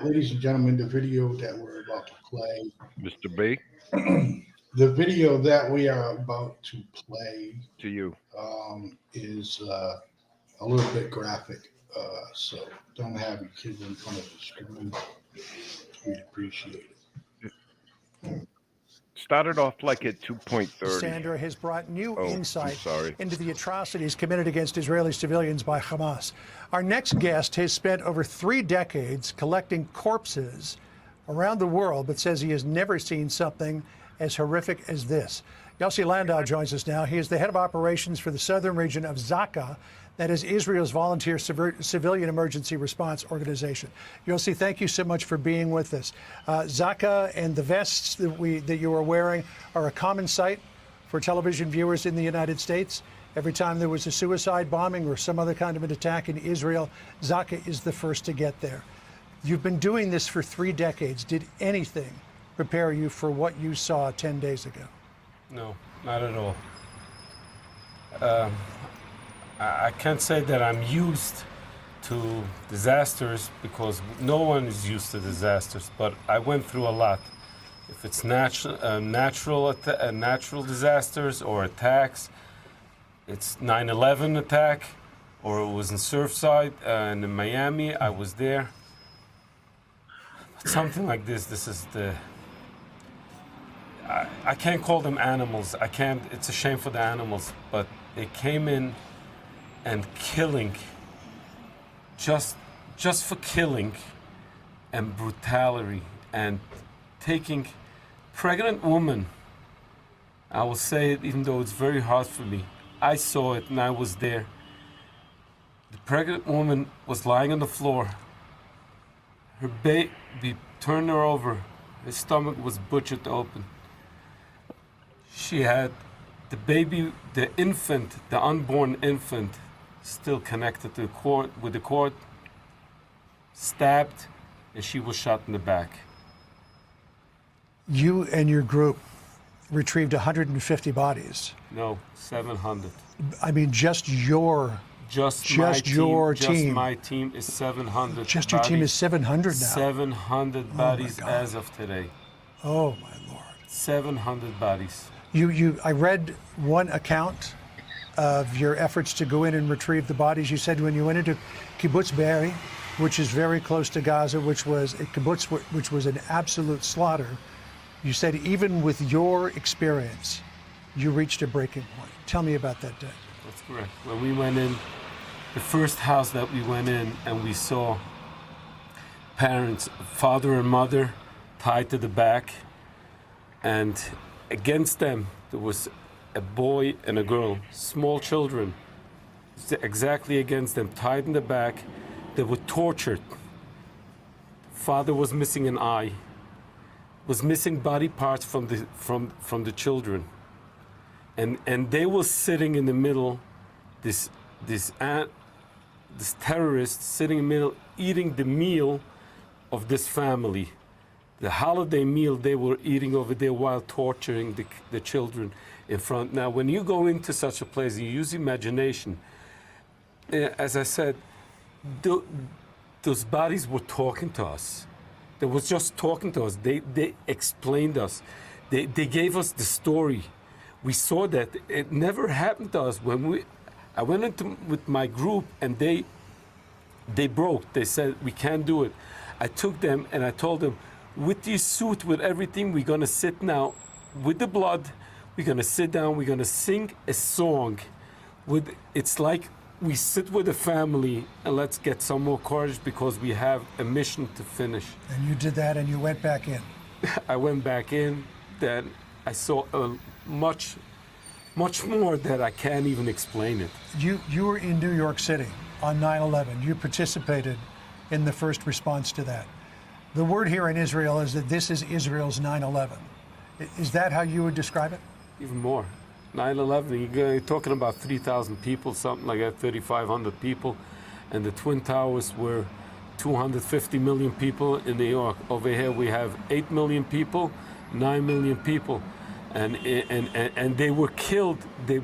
[SPEAKER 2] Ladies and gentlemen, the video that we're about to play,
[SPEAKER 4] Mr. B,
[SPEAKER 2] the video that we are about to play
[SPEAKER 4] to you.
[SPEAKER 2] is a little bit graphic. So don't have your kids in front of the screen. We'd appreciate it.
[SPEAKER 4] Started off like at 2.30.
[SPEAKER 11] Sandra has brought new
[SPEAKER 4] Oh, I'm
[SPEAKER 11] insight
[SPEAKER 4] sorry.
[SPEAKER 11] into the atrocities committed against Israeli civilians by Hamas. Our next guest has spent over 3 decades collecting corpses around the world, but says he has never seen something as horrific as this. Yossi Landau joins us now. He is the head of operations for the southern region of Zaka, that is Israel's volunteer civilian emergency response organization. Yossi, thank you so much for being with us. Zaka and the vests that you are wearing are a common sight for television viewers in the United States. Every time there was a suicide bombing or some other kind of an attack in Israel, Zaka is the first to get there. You've been doing this for 3 decades. Did anything prepare you for what you saw 10 days ago?
[SPEAKER 12] No, not at all. I can't say that I'm used to disasters because no one is used to disasters, but I went through a lot. If it's natural disasters or attacks, it's 9/11 attack, or it was in Surfside and in Miami, I was there. But something like this is the... I can't call them animals. I can't, it's a shame for the animals, but they came in and killing, just for killing and brutality and taking Pregnant woman, I will say it even though it's very hard for me. I saw it and I was there. The pregnant woman was lying on the floor. Her baby turned her over. Her stomach was butchered open. She had the baby, the infant, the unborn infant, still connected to the cord, with the cord, stabbed, and she was shot in the back.
[SPEAKER 11] You and your group retrieved 150 bodies.
[SPEAKER 12] No, 700.
[SPEAKER 11] I mean, just your
[SPEAKER 12] Just
[SPEAKER 11] your
[SPEAKER 12] Just
[SPEAKER 11] team.
[SPEAKER 12] my team is 700.
[SPEAKER 11] Just your team is 700 now.
[SPEAKER 12] 700 bodies as of today.
[SPEAKER 11] Oh my Lord.
[SPEAKER 12] 700 bodies.
[SPEAKER 11] I read one account of your efforts to go in and retrieve the bodies. You said when you went into Kibbutz Be'eri, which is very close to Gaza, which was a kibbutz which was an absolute slaughter, you said even with your experience, you reached a breaking point. Tell me about that day.
[SPEAKER 12] That's correct. When we went in, the first house that we went in and we saw parents, father and mother, tied to the back, and against them there was a boy and a girl, small children, exactly against them, tied in the back. They were tortured. Father was missing an eye, was missing body parts from the children, and they were sitting in the middle. This terrorist sitting in the middle, eating the meal of this family, the holiday meal they were eating over there while torturing the children in front. Now, when you go into such a place, you use imagination. As I said, those bodies were talking to us. They was just talking to us. They explained us. They gave us the story. We saw that. It never happened to us. I went into with my group and they broke. They said, we can't do it. I took them and I told them, with this suit, with everything, we're gonna sit now with the blood. We're gonna sit down. We're gonna sing a song. It's like we sit with the family and let's get some more courage because we have a mission to finish.
[SPEAKER 11] And you did that and you went back in.
[SPEAKER 12] I went back in. Then I saw much more that I can't even explain it.
[SPEAKER 11] You were in New York City on 9/11. You participated in the first response to that. The word here in Israel is that this is Israel's 9/11. Is that how you would describe it?
[SPEAKER 12] Even more. 9/11, you're talking about 3,000 people, something like that, 3,500 people. And the Twin Towers were 250 million people in New York. Over here we have 8 million people, 9 million people. And they were killed, they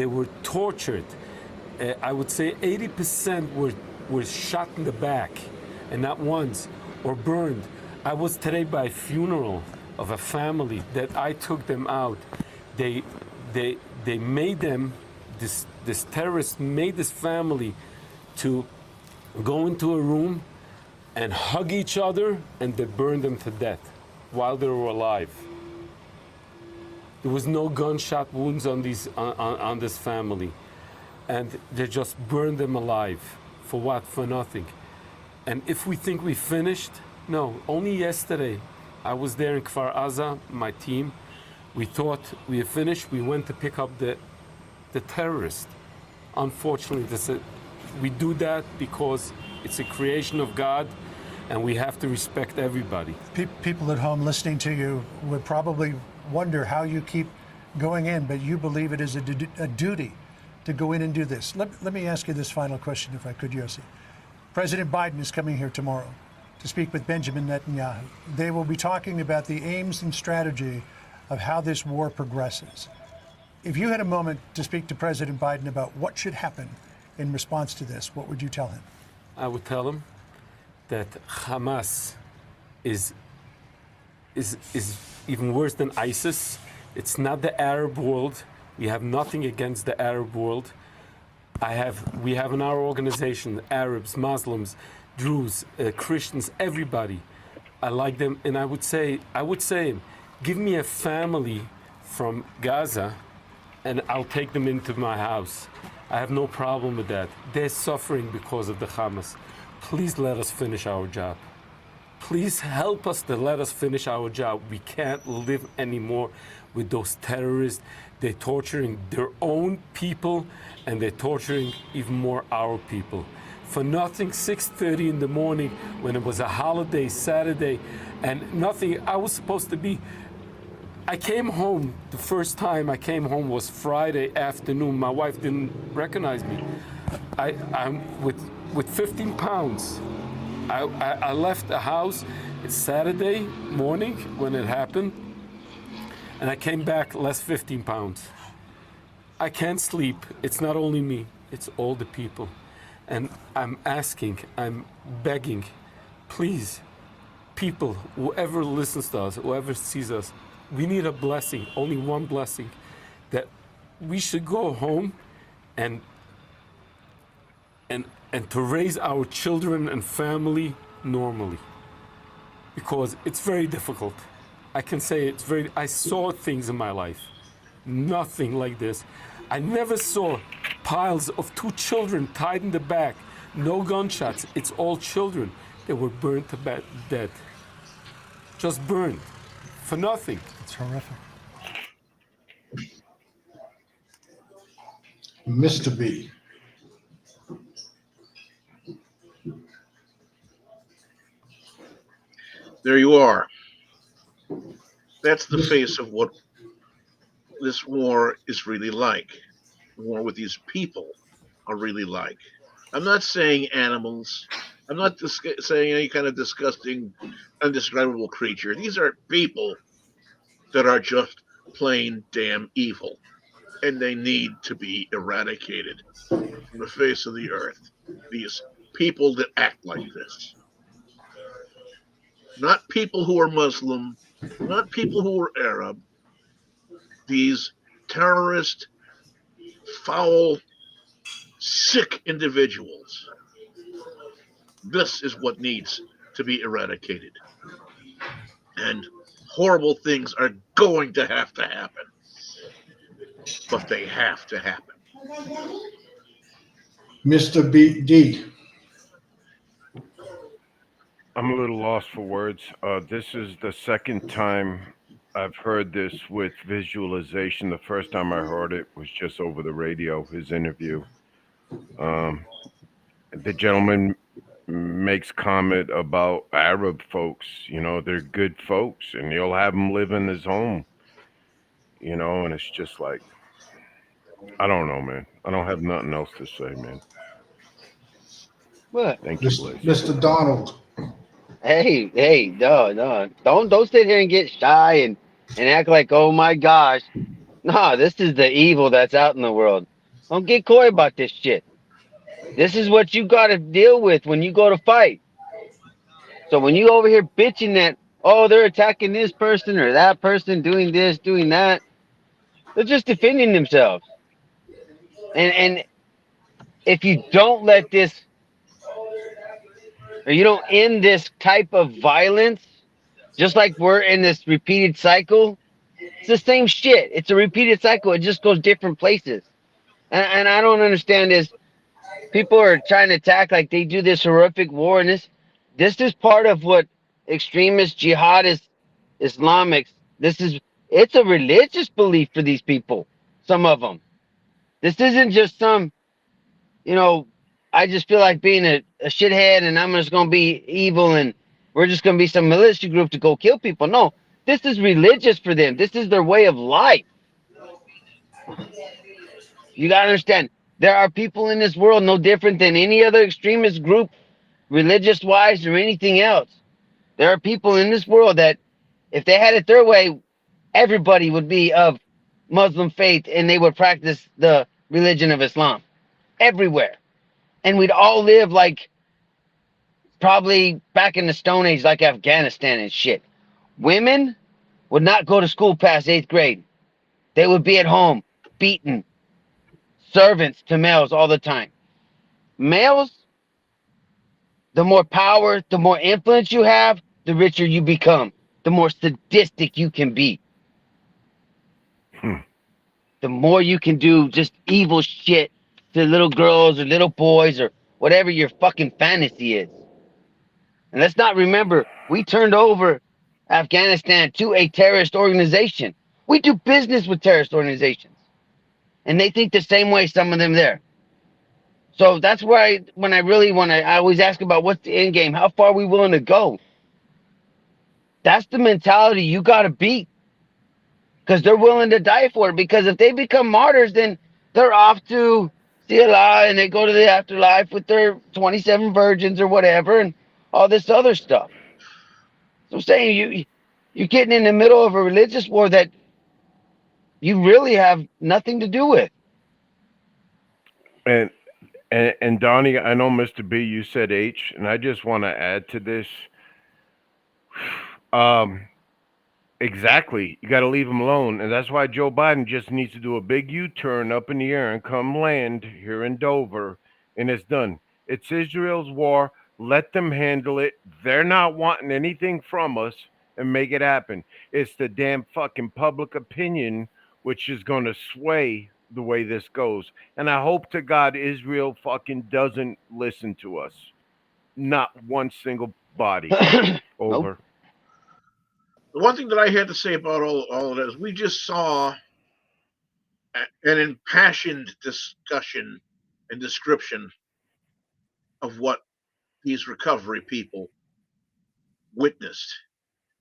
[SPEAKER 12] were tortured. I would say 80% were shot in the back, and not once, or burned. I was today by a funeral of a family that I took them out. They made them, this terrorist made this family to go into a room and hug each other, and they burned them to death while they were alive. There was no gunshot wounds on this family, and they just burned them alive. For what? For nothing. And if we think we finished, no. Only yesterday, I was there in Kfar Aza, my team. We thought we had finished. We went to pick up the terrorist. Unfortunately, we do that because it's a creation of God, and we have to respect everybody.
[SPEAKER 11] People at home listening to you would probably wonder how you keep going in, but you believe it is a duty to go in and do this. Let me ask you this final question, if I could, Yossi. President Biden is coming here tomorrow to speak with Benjamin Netanyahu. They will be talking about the aims and strategy of how this war progresses. If you had a moment to speak to President Biden about what should happen in response to this, what would you tell him?
[SPEAKER 12] I would tell him that Hamas is even worse than ISIS. It's not the Arab world. We have nothing against the Arab world. We have in our organization Arabs, Muslims, Jews, Christians, everybody. I like them, and I would say, give me a family from Gaza, and I'll take them into my house. I have no problem with that. They're suffering because of the Hamas. Please let us finish our job. Please help us to let us finish our job. We can't live anymore with those terrorists. They're torturing their own people, and they're torturing even more our people. For nothing, 6:30 in the morning, when it was a holiday, Saturday, and nothing, I was supposed to be, I came home, the first time I came home was Friday afternoon. My wife didn't recognize me. I'm with 15 pounds. I left the house Saturday morning when it happened, and I came back less 15 pounds. I can't sleep. It's not only me, it's all the people. And I'm asking, I'm begging, please, people, whoever listens to us, whoever sees us, we need a blessing, only one blessing, that we should go home and to raise our children and family normally. Because it's very difficult. I can say I saw things in my life, nothing like this. I never saw piles of 2 children tied in the back, no gunshots. It's all children. They were burned to dead. Just burned for nothing.
[SPEAKER 11] It's horrific.
[SPEAKER 2] Mr. B.
[SPEAKER 5] There you are. That's the face of what this war is really like. The war with these people are really like. I'm not saying animals. I'm not saying any kind of disgusting, undescribable creature. These are people that are just plain damn evil. And they need to be eradicated from the face of the earth. These people that act like this. Not people who are Muslim, not people who are Arab. These terrorist, foul, sick individuals. This is what needs to be eradicated. And horrible things are going to happen. But they have to happen.
[SPEAKER 2] Mr. D.
[SPEAKER 4] I'm a little lost for words. This is the second time I've heard this with visualization. The first time I heard it was just over the radio, his interview. The gentleman makes comment about Arab folks. They're good folks, and he'll have them live in his home. And it's just like, I don't know, man. I don't have nothing else to say, man.
[SPEAKER 3] What?
[SPEAKER 4] Thank you, Blaze.
[SPEAKER 2] Mr. Donald.
[SPEAKER 3] Hey, no. Don't sit here and get shy and act like, oh my gosh. No, this is the evil that's out in the world. Don't get coy about this shit. This is what you got to deal with when you go to fight. So when you over here bitching that, oh, they're attacking this person or that person, doing this, doing that, they're just defending themselves. And if you don't let this, or you don't end this type of violence, just like we're in this repeated cycle, it's the same shit. It's a repeated cycle. It just goes different places. And I don't understand this. People are trying to attack like they do this horrific war, and this is part of what extremist jihadist Islamics. It's a religious belief for these people. Some of them. This isn't just some, I just feel like being a shithead and I'm just gonna be evil and we're just gonna be some militia group to go kill people. No, this is religious for them. This is their way of life. You gotta understand. There are people in this world no different than any other extremist group, religious wise or anything else. There are people in this world that, if they had it their way, everybody would be of Muslim faith and they would practice the religion of Islam everywhere. And we'd all live like probably back in the Stone Age, like Afghanistan and shit. Women would not go to school past 8th grade. They would be at home, beaten, servants to males all the time. Males, the more power, the more influence you have, the richer you become, the more sadistic you can be. The more you can do just evil shit to little girls or little boys or whatever your fucking fantasy is. And let's not remember, We turned over Afghanistan to a terrorist organization. We do business with terrorist organizations, and they think the same way. Some of them there. So that's why when I always ask about what's the end game, how far are we willing to go? That's the mentality you got to beat, because they're willing to die for it. Because if they become martyrs, then they're off to see Allah and they go to the afterlife with their 27 virgins or whatever and all this other stuff. So I'm saying you're getting in the middle of a religious war that you really have nothing to do with.
[SPEAKER 4] And and Donnie, I know Mr. B, you said H, and I just want to add to this. Um, exactly. You got to leave him alone, and that's why Joe Biden just needs to do a big U-turn up in the air and come land here in Dover, and it's done. It's Israel's war. Let them handle it. They're not wanting anything from us, and make it happen. It's the damn fucking public opinion which is going to sway the way this goes. And I hope to God Israel fucking doesn't listen to us. Not one single body.
[SPEAKER 3] Nope.
[SPEAKER 4] Over.
[SPEAKER 5] The one thing that I had to say about all of this, we just saw an impassioned discussion and description of what these recovery people witnessed.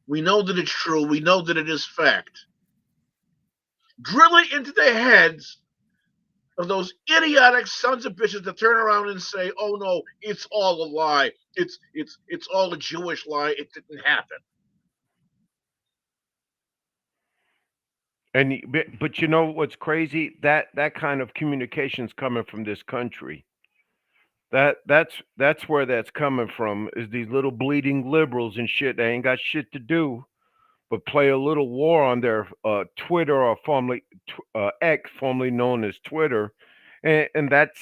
[SPEAKER 5] We know that it's true. We know that it is fact. Drill it into the heads of those idiotic sons of bitches that turn around and say, "Oh no, it's all a lie. It's all a Jewish lie. It didn't happen."
[SPEAKER 4] And but you know what's crazy? That kind of communication's coming from this country. That's where that's coming from. Is these little bleeding liberals and shit? They ain't got shit to do but play a little war on their Twitter, or formerly X, formerly known as Twitter, and that's,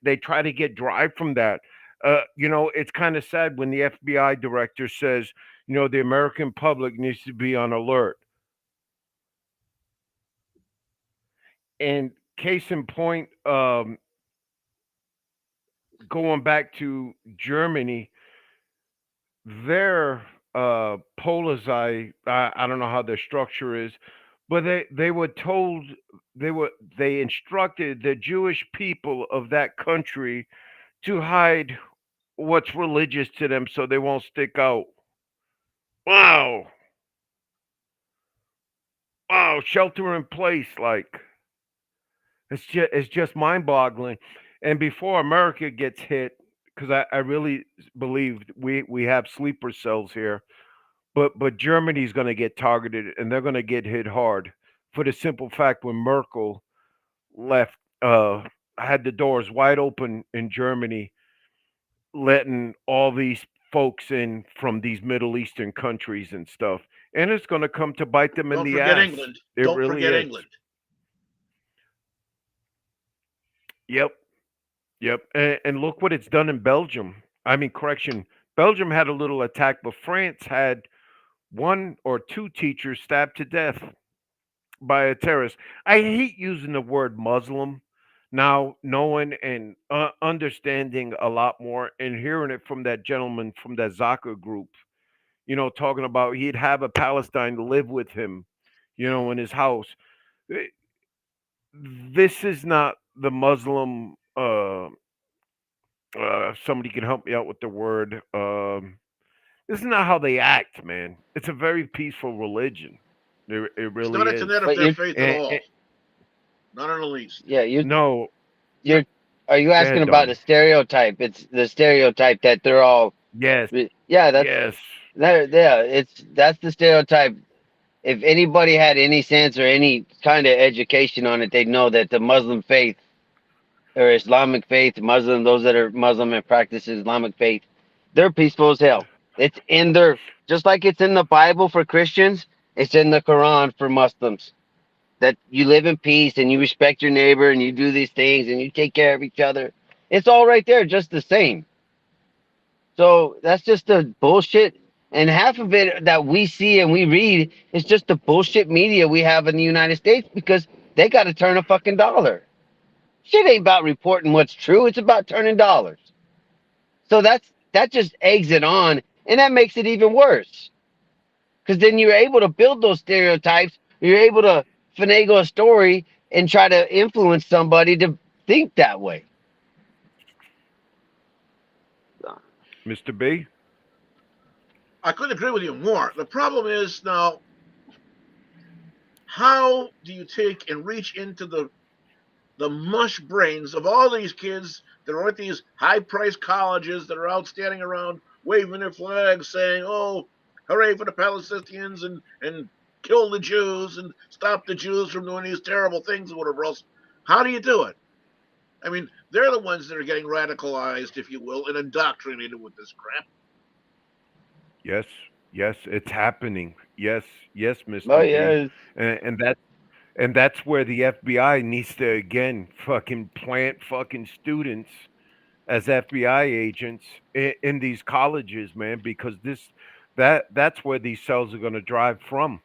[SPEAKER 4] they try to get drive from that. It's kind of sad when the FBI director says, the American public needs to be on alert. And case in point, going back to Germany, their I don't know how their structure is, but they were told, they instructed the Jewish people of that country to hide what's religious to them so they won't stick out. Wow. Wow, shelter in place, like, it's just mind-boggling. And before America gets hit, because I really believe we have sleeper cells here. But Germany's going to get targeted, and they're going to get hit hard, for the simple fact when Merkel left, had the doors wide open in Germany, letting all these folks in from these Middle Eastern countries and stuff, and it's going to come to bite them in
[SPEAKER 5] Don't
[SPEAKER 4] the
[SPEAKER 5] forget
[SPEAKER 4] ass.
[SPEAKER 5] England.
[SPEAKER 4] It
[SPEAKER 5] Don't
[SPEAKER 4] really
[SPEAKER 5] forget
[SPEAKER 4] is.
[SPEAKER 5] England.
[SPEAKER 4] Yep, yep. And look what it's done in Belgium. I mean, correction. Belgium had a little attack, but France had one or two teachers stabbed to death by a terrorist. I hate using the word Muslim now, knowing and understanding a lot more and hearing it from that gentleman from that Zaka group, talking about he'd have a Palestine live with him, in his house. Eh, This is not the Muslim. Somebody can help me out with the word. This is not how they act, man. It's a very peaceful religion. It
[SPEAKER 5] It's
[SPEAKER 4] really
[SPEAKER 5] not a
[SPEAKER 4] is.
[SPEAKER 5] tenet of
[SPEAKER 3] But
[SPEAKER 5] their
[SPEAKER 3] you're
[SPEAKER 5] faith at
[SPEAKER 4] And,
[SPEAKER 5] all. Not in the least.
[SPEAKER 3] yeah, you
[SPEAKER 4] no,
[SPEAKER 3] you're are you
[SPEAKER 4] go
[SPEAKER 3] asking
[SPEAKER 4] ahead,
[SPEAKER 3] about the
[SPEAKER 4] Donnie.
[SPEAKER 3] stereotype? It's the stereotype that they're all
[SPEAKER 4] Yes,
[SPEAKER 3] yeah,
[SPEAKER 4] yes.
[SPEAKER 3] that's the stereotype. If anybody had any sense or any kind of education on it, they'd know that the Muslim faith or Islamic faith, Muslim, those that are Muslim and practice Islamic faith, they're peaceful as hell. It's in their, just like it's in the Bible for Christians, it's in the Quran for Muslims. That you live in peace and you respect your neighbor and you do these things and you take care of each other. It's all right there, just the same. So that's just the bullshit. And half of it that we see and we read is just the bullshit media we have in the United States because they got to turn a fucking dollar. Shit ain't about reporting what's true. It's about turning dollars. So that just eggs it on And that makes it even worse. Because then you're able to build those stereotypes. You're able to finagle a story and try to influence somebody to think that way.
[SPEAKER 4] Mr. B?
[SPEAKER 5] I couldn't agree with you more. The problem is now, how do you take and reach into the mush brains of all these kids that are at these high priced colleges that are out standing around waving their flags saying, oh, hooray for the Palestinians and kill the Jews and stop the Jews from doing these terrible things or whatever else. How do you do it? I mean, they're the ones that are getting radicalized, if you will, and indoctrinated with this crap.
[SPEAKER 4] Yes, yes, it's happening. Yes, yes,
[SPEAKER 3] Oh
[SPEAKER 4] Mr. B.
[SPEAKER 3] yeah,
[SPEAKER 4] And that's where the FBI needs to again fucking plant fucking students as FBI agents in these colleges, man, because that's where these cells are going to drive from.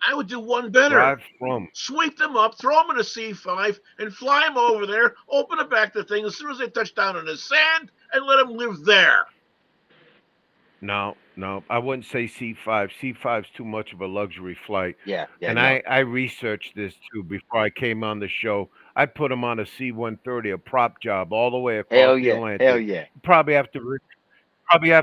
[SPEAKER 5] I would do one better.
[SPEAKER 4] Drive from.
[SPEAKER 5] Sweep them up, throw them in a C5, and fly them over there, open it back to the thing as soon as they touch down in the sand, and let them live there.
[SPEAKER 4] No, no, I wouldn't say C5. C5's too much of a luxury flight.
[SPEAKER 3] yeah,
[SPEAKER 4] And
[SPEAKER 3] no.
[SPEAKER 4] I researched this too before I came on the show. I put them on a C-130, a prop job, all the way across
[SPEAKER 3] Hell
[SPEAKER 4] the
[SPEAKER 3] yeah, hell
[SPEAKER 4] Atlantic.
[SPEAKER 3] yeah.
[SPEAKER 4] Probably have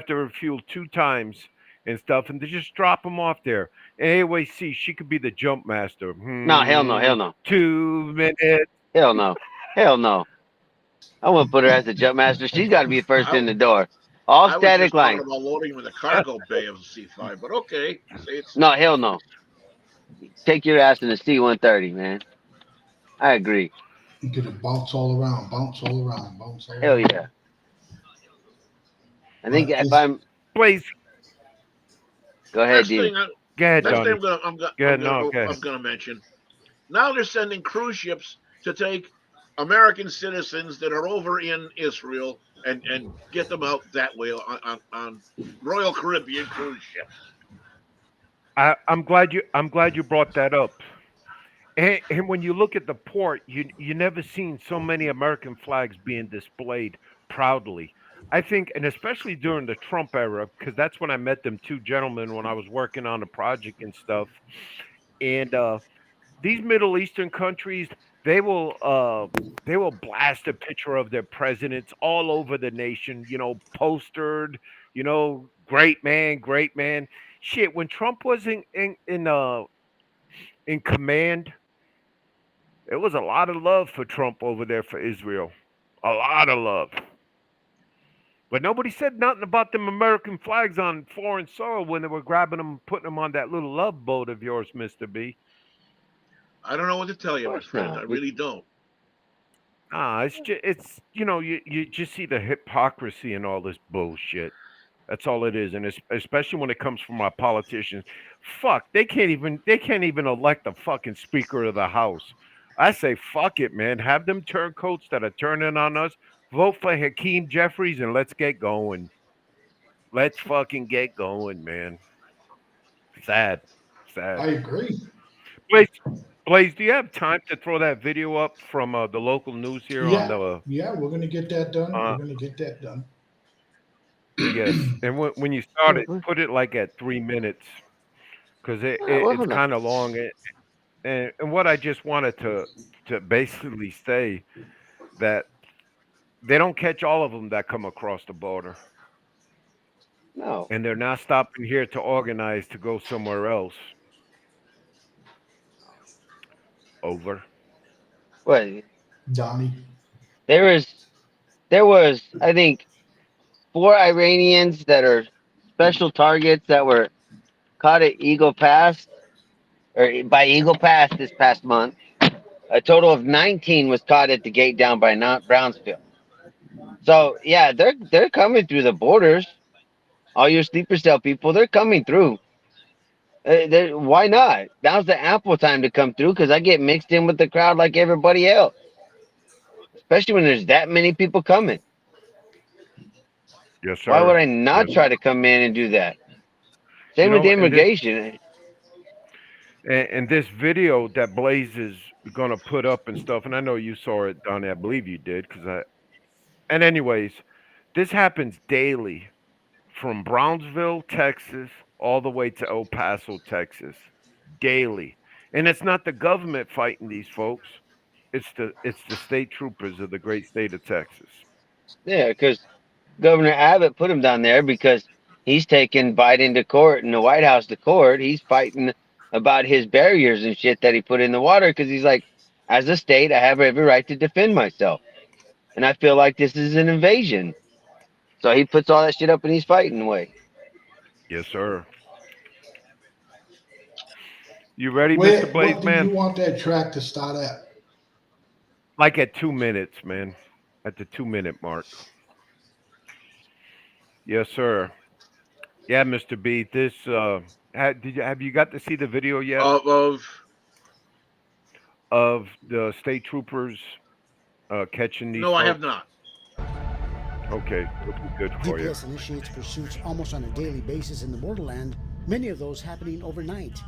[SPEAKER 4] to refuel 2 times and stuff, and to just drop them off there. And anyway, see, she could be the jump master.
[SPEAKER 3] No, hell no, hell no,
[SPEAKER 4] 2 minutes.
[SPEAKER 3] hell no, hell no. I wouldn't put her as the jump master. She's got to be first in
[SPEAKER 5] I,
[SPEAKER 3] the door. All
[SPEAKER 5] I was
[SPEAKER 3] static
[SPEAKER 5] just talking
[SPEAKER 3] line.
[SPEAKER 5] about loading them in the cargo bay of the C5, but okay. Say it's
[SPEAKER 3] No, hell no. Take your ass in the C-130, man. I agree.
[SPEAKER 2] You get it bounce all around, bounce all around, bounce all
[SPEAKER 3] Hell
[SPEAKER 2] around.
[SPEAKER 3] yeah. I think
[SPEAKER 2] But
[SPEAKER 3] if
[SPEAKER 2] it's
[SPEAKER 3] I'm
[SPEAKER 4] Please,
[SPEAKER 3] go ahead,
[SPEAKER 5] next
[SPEAKER 3] D.
[SPEAKER 5] thing.
[SPEAKER 4] go ahead,
[SPEAKER 5] Next thing
[SPEAKER 4] Donnie. Go ahead, no, go
[SPEAKER 5] I'm
[SPEAKER 4] ahead.
[SPEAKER 5] gonna mention. Now they're sending cruise ships to take American citizens that are over in Israel and get them out that way on Royal Caribbean cruise ships.
[SPEAKER 4] I'm glad you brought that up. And when you look at the port, you never seen so many American flags being displayed proudly. I think, and especially during the Trump era, because that's when I met them two gentlemen when I was working on a project and stuff. And these Middle Eastern countries, they will uh, they will blast a picture of their presidents all over the nation. Postered. Great man, great man. Shit, when Trump was in command, it was a lot of love for Trump over there for Israel. A lot of love. But nobody said nothing about them American flags on foreign soil when they were grabbing them and putting them on that little love boat of yours, Mr. B.
[SPEAKER 5] I don't know what to tell
[SPEAKER 3] Of
[SPEAKER 5] you, my
[SPEAKER 3] course
[SPEAKER 5] friend. I
[SPEAKER 3] not.
[SPEAKER 5] really don't.
[SPEAKER 4] You just see the hypocrisy and all this bullshit. That's all it is, and especially when it comes from our politicians. Fuck, they can't even elect a fucking speaker of the house. I say fuck it, man. Have them turncoats that are turning on us. Vote for Hakeem Jeffries and let's get going. Let's fucking get going, man. Sad,
[SPEAKER 2] I
[SPEAKER 4] sad.
[SPEAKER 2] agree.
[SPEAKER 4] Blaze, Blaze, do you have time to throw that video up from the local news here on
[SPEAKER 2] Yeah,
[SPEAKER 4] the?
[SPEAKER 2] yeah, we're gonna get that done.
[SPEAKER 4] Uh,
[SPEAKER 2] We're gonna get that done.
[SPEAKER 4] yes, and when you start it,
[SPEAKER 3] Mhm.
[SPEAKER 4] put it like at 3 minutes because
[SPEAKER 3] Well,
[SPEAKER 4] it's
[SPEAKER 3] hold on.
[SPEAKER 4] kind of long. And what I just wanted to basically say that they don't catch all of them that come across the border,
[SPEAKER 3] No.
[SPEAKER 4] and they're not stopping here to organize to go somewhere else. Over.
[SPEAKER 3] Well,
[SPEAKER 2] Donnie.
[SPEAKER 3] there is there was I think 4 Iranians that are special targets that were caught at Eagle Pass or by Eagle Pass this past month. A total of 19 was caught at the gate down by Brownsville. So yeah, they're coming through the borders. All your sleeper cell people, they're coming through. Why not? Now's the ample time to come through because I get mixed in with the crowd like everybody else, especially when there's that many people coming.
[SPEAKER 4] Yes,
[SPEAKER 3] Why would
[SPEAKER 4] sir.
[SPEAKER 3] I not
[SPEAKER 4] Yes.
[SPEAKER 3] try to come in and do that?
[SPEAKER 4] You
[SPEAKER 3] Same with the
[SPEAKER 4] know,
[SPEAKER 3] immigration.
[SPEAKER 4] and this video that Blaze is gonna put up and stuff, and I know you saw it, Donnie. I believe you did, because I. And anyways, this happens daily from Brownsville, Texas, all the way to El Paso, Texas, daily. And it's not the government fighting these folks. It's the state troopers of the great state of Texas.
[SPEAKER 3] Yeah, because Governor Abbott put him down there because he's taking Biden to court and the White House to court. He's fighting about his barriers and shit that he put in the water because he's like, as a state, I have every right to defend myself. And I feel like this is an invasion. So he puts all that shit up and he's fighting away.
[SPEAKER 4] Yes, sir. You ready,
[SPEAKER 2] Where,
[SPEAKER 4] Mr. Blaze
[SPEAKER 2] what do you
[SPEAKER 4] Man?
[SPEAKER 2] want that track to start at?
[SPEAKER 4] Like at 2 minutes, man. At the 2 minute mark. Yes, sir. Yeah, Mr. B. This have you got to see the video yet
[SPEAKER 5] Of
[SPEAKER 4] of the state troopers catching these
[SPEAKER 5] no, I have
[SPEAKER 4] folks?
[SPEAKER 5] not.
[SPEAKER 4] Okay, it'll be good for you.
[SPEAKER 13] DPS initiates pursuits almost on a daily basis in the borderland, many of those happening overnight.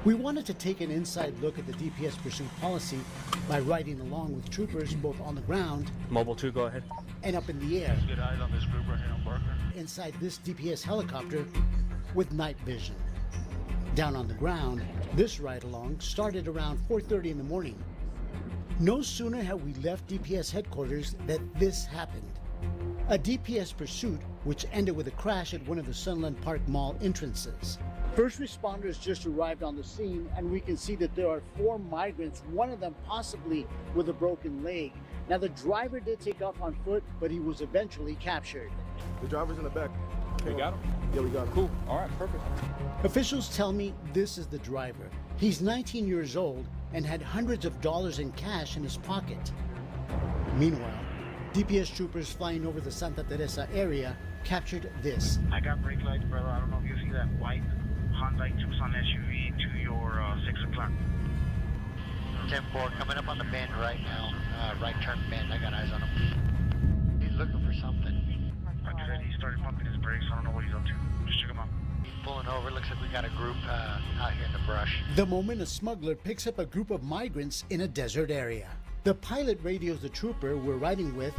[SPEAKER 13] We wanted to take an inside look at the DPS pursuit policy by riding along with troopers both on the ground,
[SPEAKER 14] Mobile 2, go ahead,
[SPEAKER 13] and up in the air,
[SPEAKER 14] get eyes on this group right here on Barker.
[SPEAKER 13] inside this DPS helicopter with night vision. Down on the ground, this ride along started around 4:30 in the morning. No sooner had we left DPS headquarters that this happened. A DPS pursuit which ended with a crash at one of the Sunland Park Mall entrances. First responders just arrived on the scene, and we can see that there are 4 migrants, one of them possibly with a broken leg. Now, the driver did take off on foot, but he was eventually captured.
[SPEAKER 14] The driver's in the back. We got him? Yeah, we got him. Cool. All right, perfect.
[SPEAKER 13] Officials tell me this is the driver. He's 19 years old and had hundreds of dollars in cash in his pocket. Meanwhile, DPS troopers flying over the Santa Teresa area captured this.
[SPEAKER 15] I got brake lights, brother. I don't know if you see that white Hyundai Tucson SUV to your 6 o'clock.
[SPEAKER 16] 10-4 coming up on the bend right now. Right turn bend. I got eyes on him. He's looking for something.
[SPEAKER 15] Like I said, he started pumping his brakes. I don't know what he's up to. Just check him out.
[SPEAKER 16] He's pulling over. Looks like we got a group out here in the brush.
[SPEAKER 13] The moment a smuggler picks up a group of migrants in a desert area. The pilot radios the trooper we're riding with.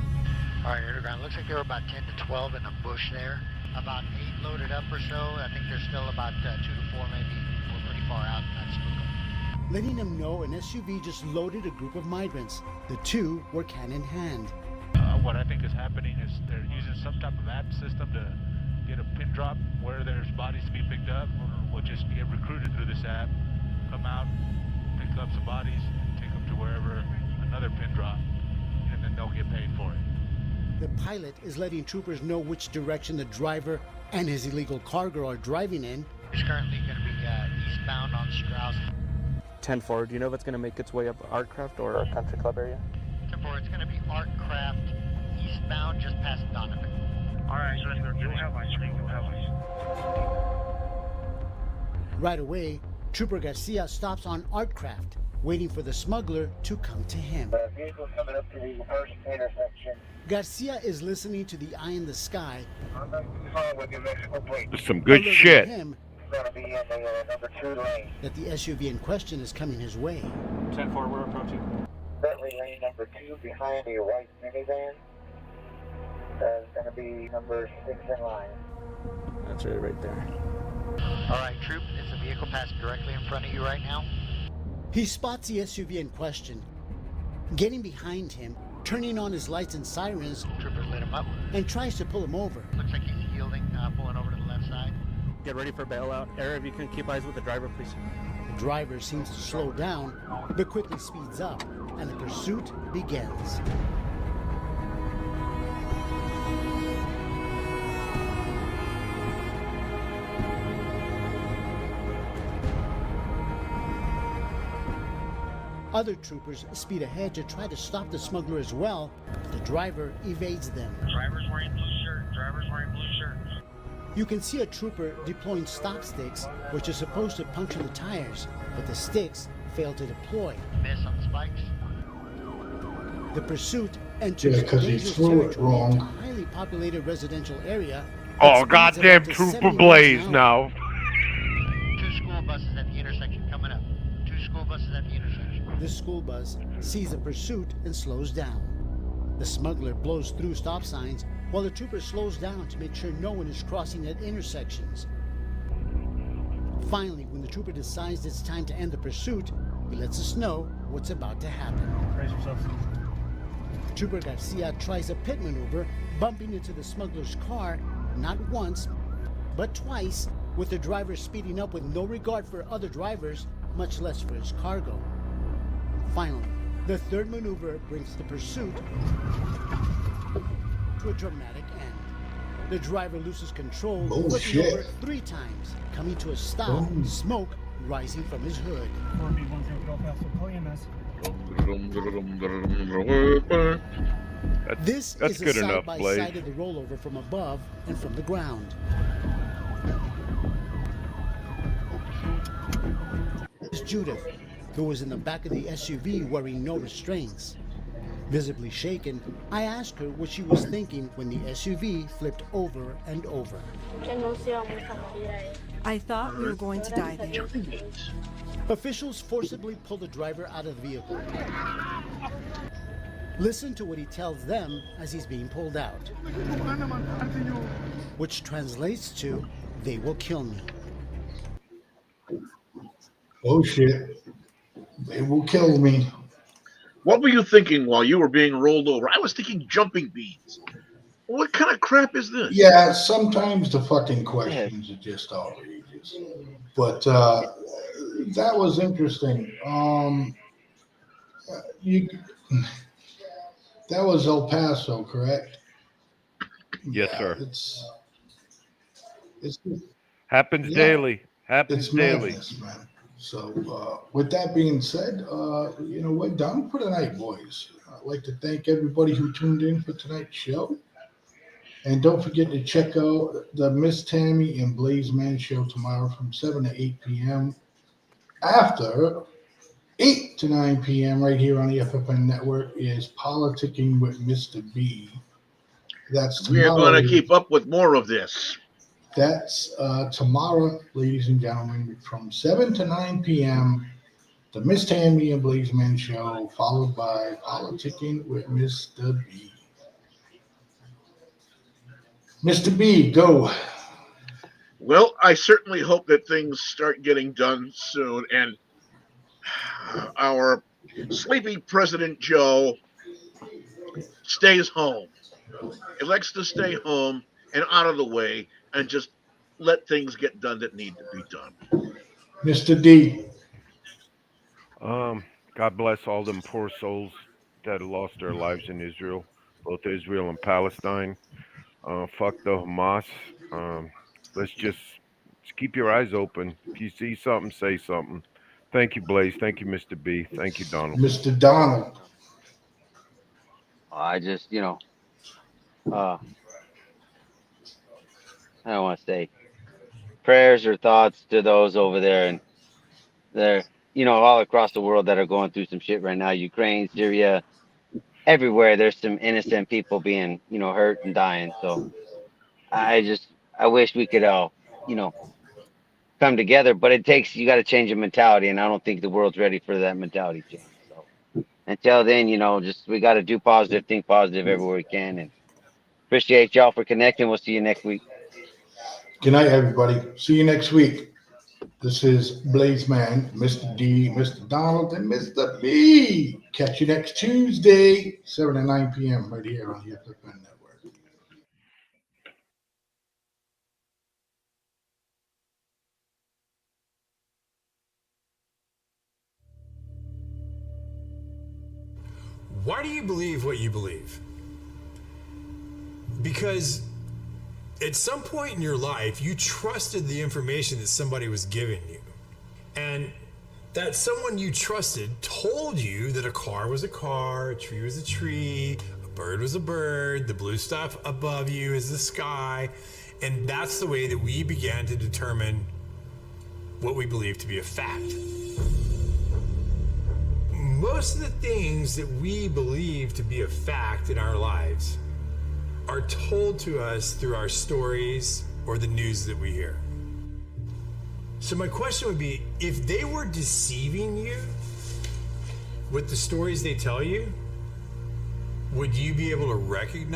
[SPEAKER 16] All right, underground. Looks like there were about 10 to 12 in a bush there. About 8 loaded up or so. I think there's still about 2 to 4 maybe. We're pretty far out. Not spook 'em.
[SPEAKER 13] Letting them know an SUV just loaded a group of migrants. The two were can in hand.
[SPEAKER 14] What I think is happening is they're using some type of app system to get a pin drop where there's bodies to be picked up. We'll just get recruited through this app, come out, pick up some bodies, take them to wherever another pin drop, and then they'll get paid for it.
[SPEAKER 13] The pilot is letting troopers know which direction the driver and his illegal cargo are driving in.
[SPEAKER 16] It's currently going to be eastbound on Strauss.
[SPEAKER 14] 10-4, do you know if it's going to make its way up Artcraft or Country Club area?
[SPEAKER 16] 10-4, it's going to be Artcraft eastbound just past Donovan.
[SPEAKER 15] All right, so you'll have ice cream. You'll have ice.
[SPEAKER 13] Right away, Trooper Garcia stops on Artcraft, waiting for the smuggler to come to him.
[SPEAKER 15] Vehicle coming up to the first intersection.
[SPEAKER 13] Garcia is listening to the eye in the sky.
[SPEAKER 15] With your Mexico plate.
[SPEAKER 4] That's some good
[SPEAKER 13] alerting
[SPEAKER 4] shit.
[SPEAKER 13] him
[SPEAKER 15] Gonna be in the number 2 lane.
[SPEAKER 13] that the SUV in question is coming his way.
[SPEAKER 14] 10-4, we're approaching.
[SPEAKER 15] Bentley lane number 2 behind your white minivan. That's gonna be number 6 in line.
[SPEAKER 14] That's right there.
[SPEAKER 16] All right, troop, is the vehicle passing directly in front of you right now?
[SPEAKER 13] He spots the SUV in question, getting behind him, turning on his lights and sirens,
[SPEAKER 16] Troopers lit him up.
[SPEAKER 13] and tries to pull him over.
[SPEAKER 16] Looks like he's yielding, pulling over to the left side.
[SPEAKER 14] Get ready for bailout. Eric, if you can keep eyes with the driver, please.
[SPEAKER 13] The driver seems to slow down, but quickly speeds up, and the pursuit begins. Other troopers speed ahead to try to stop the smuggler as well, but the driver evades them.
[SPEAKER 15] Driver's wearing blue shirt. Driver's wearing blue shirt.
[SPEAKER 13] You can see a trooper deploying stop sticks, which is supposed to puncture the tires, but the sticks fail to deploy.
[SPEAKER 16] Miss on the spikes.
[SPEAKER 13] The pursuit enters
[SPEAKER 2] Yeah, 'cause he
[SPEAKER 13] dangerous
[SPEAKER 2] threw it
[SPEAKER 13] territory
[SPEAKER 2] wrong.
[SPEAKER 13] into a highly populated residential area.
[SPEAKER 4] Oh,
[SPEAKER 13] that speeds
[SPEAKER 4] goddamn
[SPEAKER 13] up to
[SPEAKER 4] Trooper
[SPEAKER 13] 70
[SPEAKER 4] Blaze
[SPEAKER 13] miles an
[SPEAKER 4] now.
[SPEAKER 13] hour.
[SPEAKER 16] 2 school buses at the intersection coming up. 2 school buses at the intersection.
[SPEAKER 13] This school bus sees the pursuit and slows down. The smuggler blows through stop signs while the trooper slows down to make sure no one is crossing at intersections. Finally, when the trooper decides it's time to end the pursuit, he lets us know what's about to happen.
[SPEAKER 17] Brace yourself.
[SPEAKER 13] Trooper Garcia tries a pit maneuver, bumping into the smuggler's car not once, but twice, with the driver speeding up with no regard for other drivers, much less for his cargo. Finally, the third maneuver brings the pursuit to a dramatic end. The driver loses control, flipping over 3 times, coming to a stop, smoke rising from his hood. This
[SPEAKER 4] That's
[SPEAKER 13] is
[SPEAKER 4] good
[SPEAKER 13] a
[SPEAKER 4] enough, Blaze.
[SPEAKER 13] side-by-side of the rollover from above and from the ground. It's Judith, who was in the back of the SUV wearing no restraints. Visibly shaken, I asked her what she was thinking when the SUV flipped over and over.
[SPEAKER 18] I thought we were going to die there.
[SPEAKER 13] Officials forcibly pull the driver out of the vehicle. Listen to what he tells them as he's being pulled out, which translates to, "They will kill me."
[SPEAKER 2] Oh shit. They will kill me.
[SPEAKER 5] What were you thinking while you were being rolled over? I was thinking jumping beans. What kind of crap is this?
[SPEAKER 2] Yeah, sometimes the fucking questions are just outrageous. But that was interesting. You that was El Paso, correct?
[SPEAKER 4] Yes, sir.
[SPEAKER 2] It's
[SPEAKER 4] Happens daily. Happens
[SPEAKER 2] it's
[SPEAKER 4] daily.
[SPEAKER 2] madness, man. So with that being said, you know what? Done for the night, boys. I'd like to thank everybody who tuned in for tonight's show. And don't forget to check out the Miss Tammy and Blaze Man show tomorrow from 7 to 8 p.m. After 8 to 9 p.m. right here on the FFN Network is Politicking with Mr. B. That's
[SPEAKER 5] We are
[SPEAKER 2] tomorrow.
[SPEAKER 5] going to keep up with more of this.
[SPEAKER 2] That's tomorrow, ladies and gentlemen, from 7 to 9 p.m. The Miss Tammy and Blaze Man show, followed by Politicking with Mr. B. Mr. B, go.
[SPEAKER 5] Well, I certainly hope that things start getting done soon, and our sleepy President Joe stays home. Elects to stay home and out of the way and just let things get done that need to be done.
[SPEAKER 2] Mr. D.
[SPEAKER 4] God bless all them poor souls that lost their lives in Israel, both Israel and Palestine. Fuck the Hamas. Let's just keep your eyes open. If you see something, say something. Thank you, Blaze. Thank you, Mr. B. Thank you, Donald.
[SPEAKER 2] Mr. Donald.
[SPEAKER 3] I just, I don't want to say prayers or thoughts to those over there, and they're, all across the world that are going through some shit right now. Ukraine, Syria, everywhere. There's some innocent people being, hurt and dying. So I wish we could all, come together, but you got to change your mentality, and I don't think the world's ready for that mentality change. So until then, we got to do positive, think positive everywhere we can, and appreciate y'all for connecting. We'll see you next week.
[SPEAKER 2] Good night, everybody. See you next week. This is Blaze Man, Mr. D, Mr. Donald, and Mr. B. Catch you next Tuesday, 7 to 9 p.m. right here on the FFN Network.
[SPEAKER 1] Why do you believe what you believe? Because at some point in your life, you trusted the information that somebody was giving you. And that someone you trusted told you that a car was a car, a tree was a tree, a bird was a bird, the blue stuff above you is the sky. And that's the way that we began to determine what we believe to be a fact. Most of the things that we believe to be a fact in our lives are told to us through our stories or the news that we hear. So my question would be, if they were deceiving you with the stories they tell you, would you be able to recognize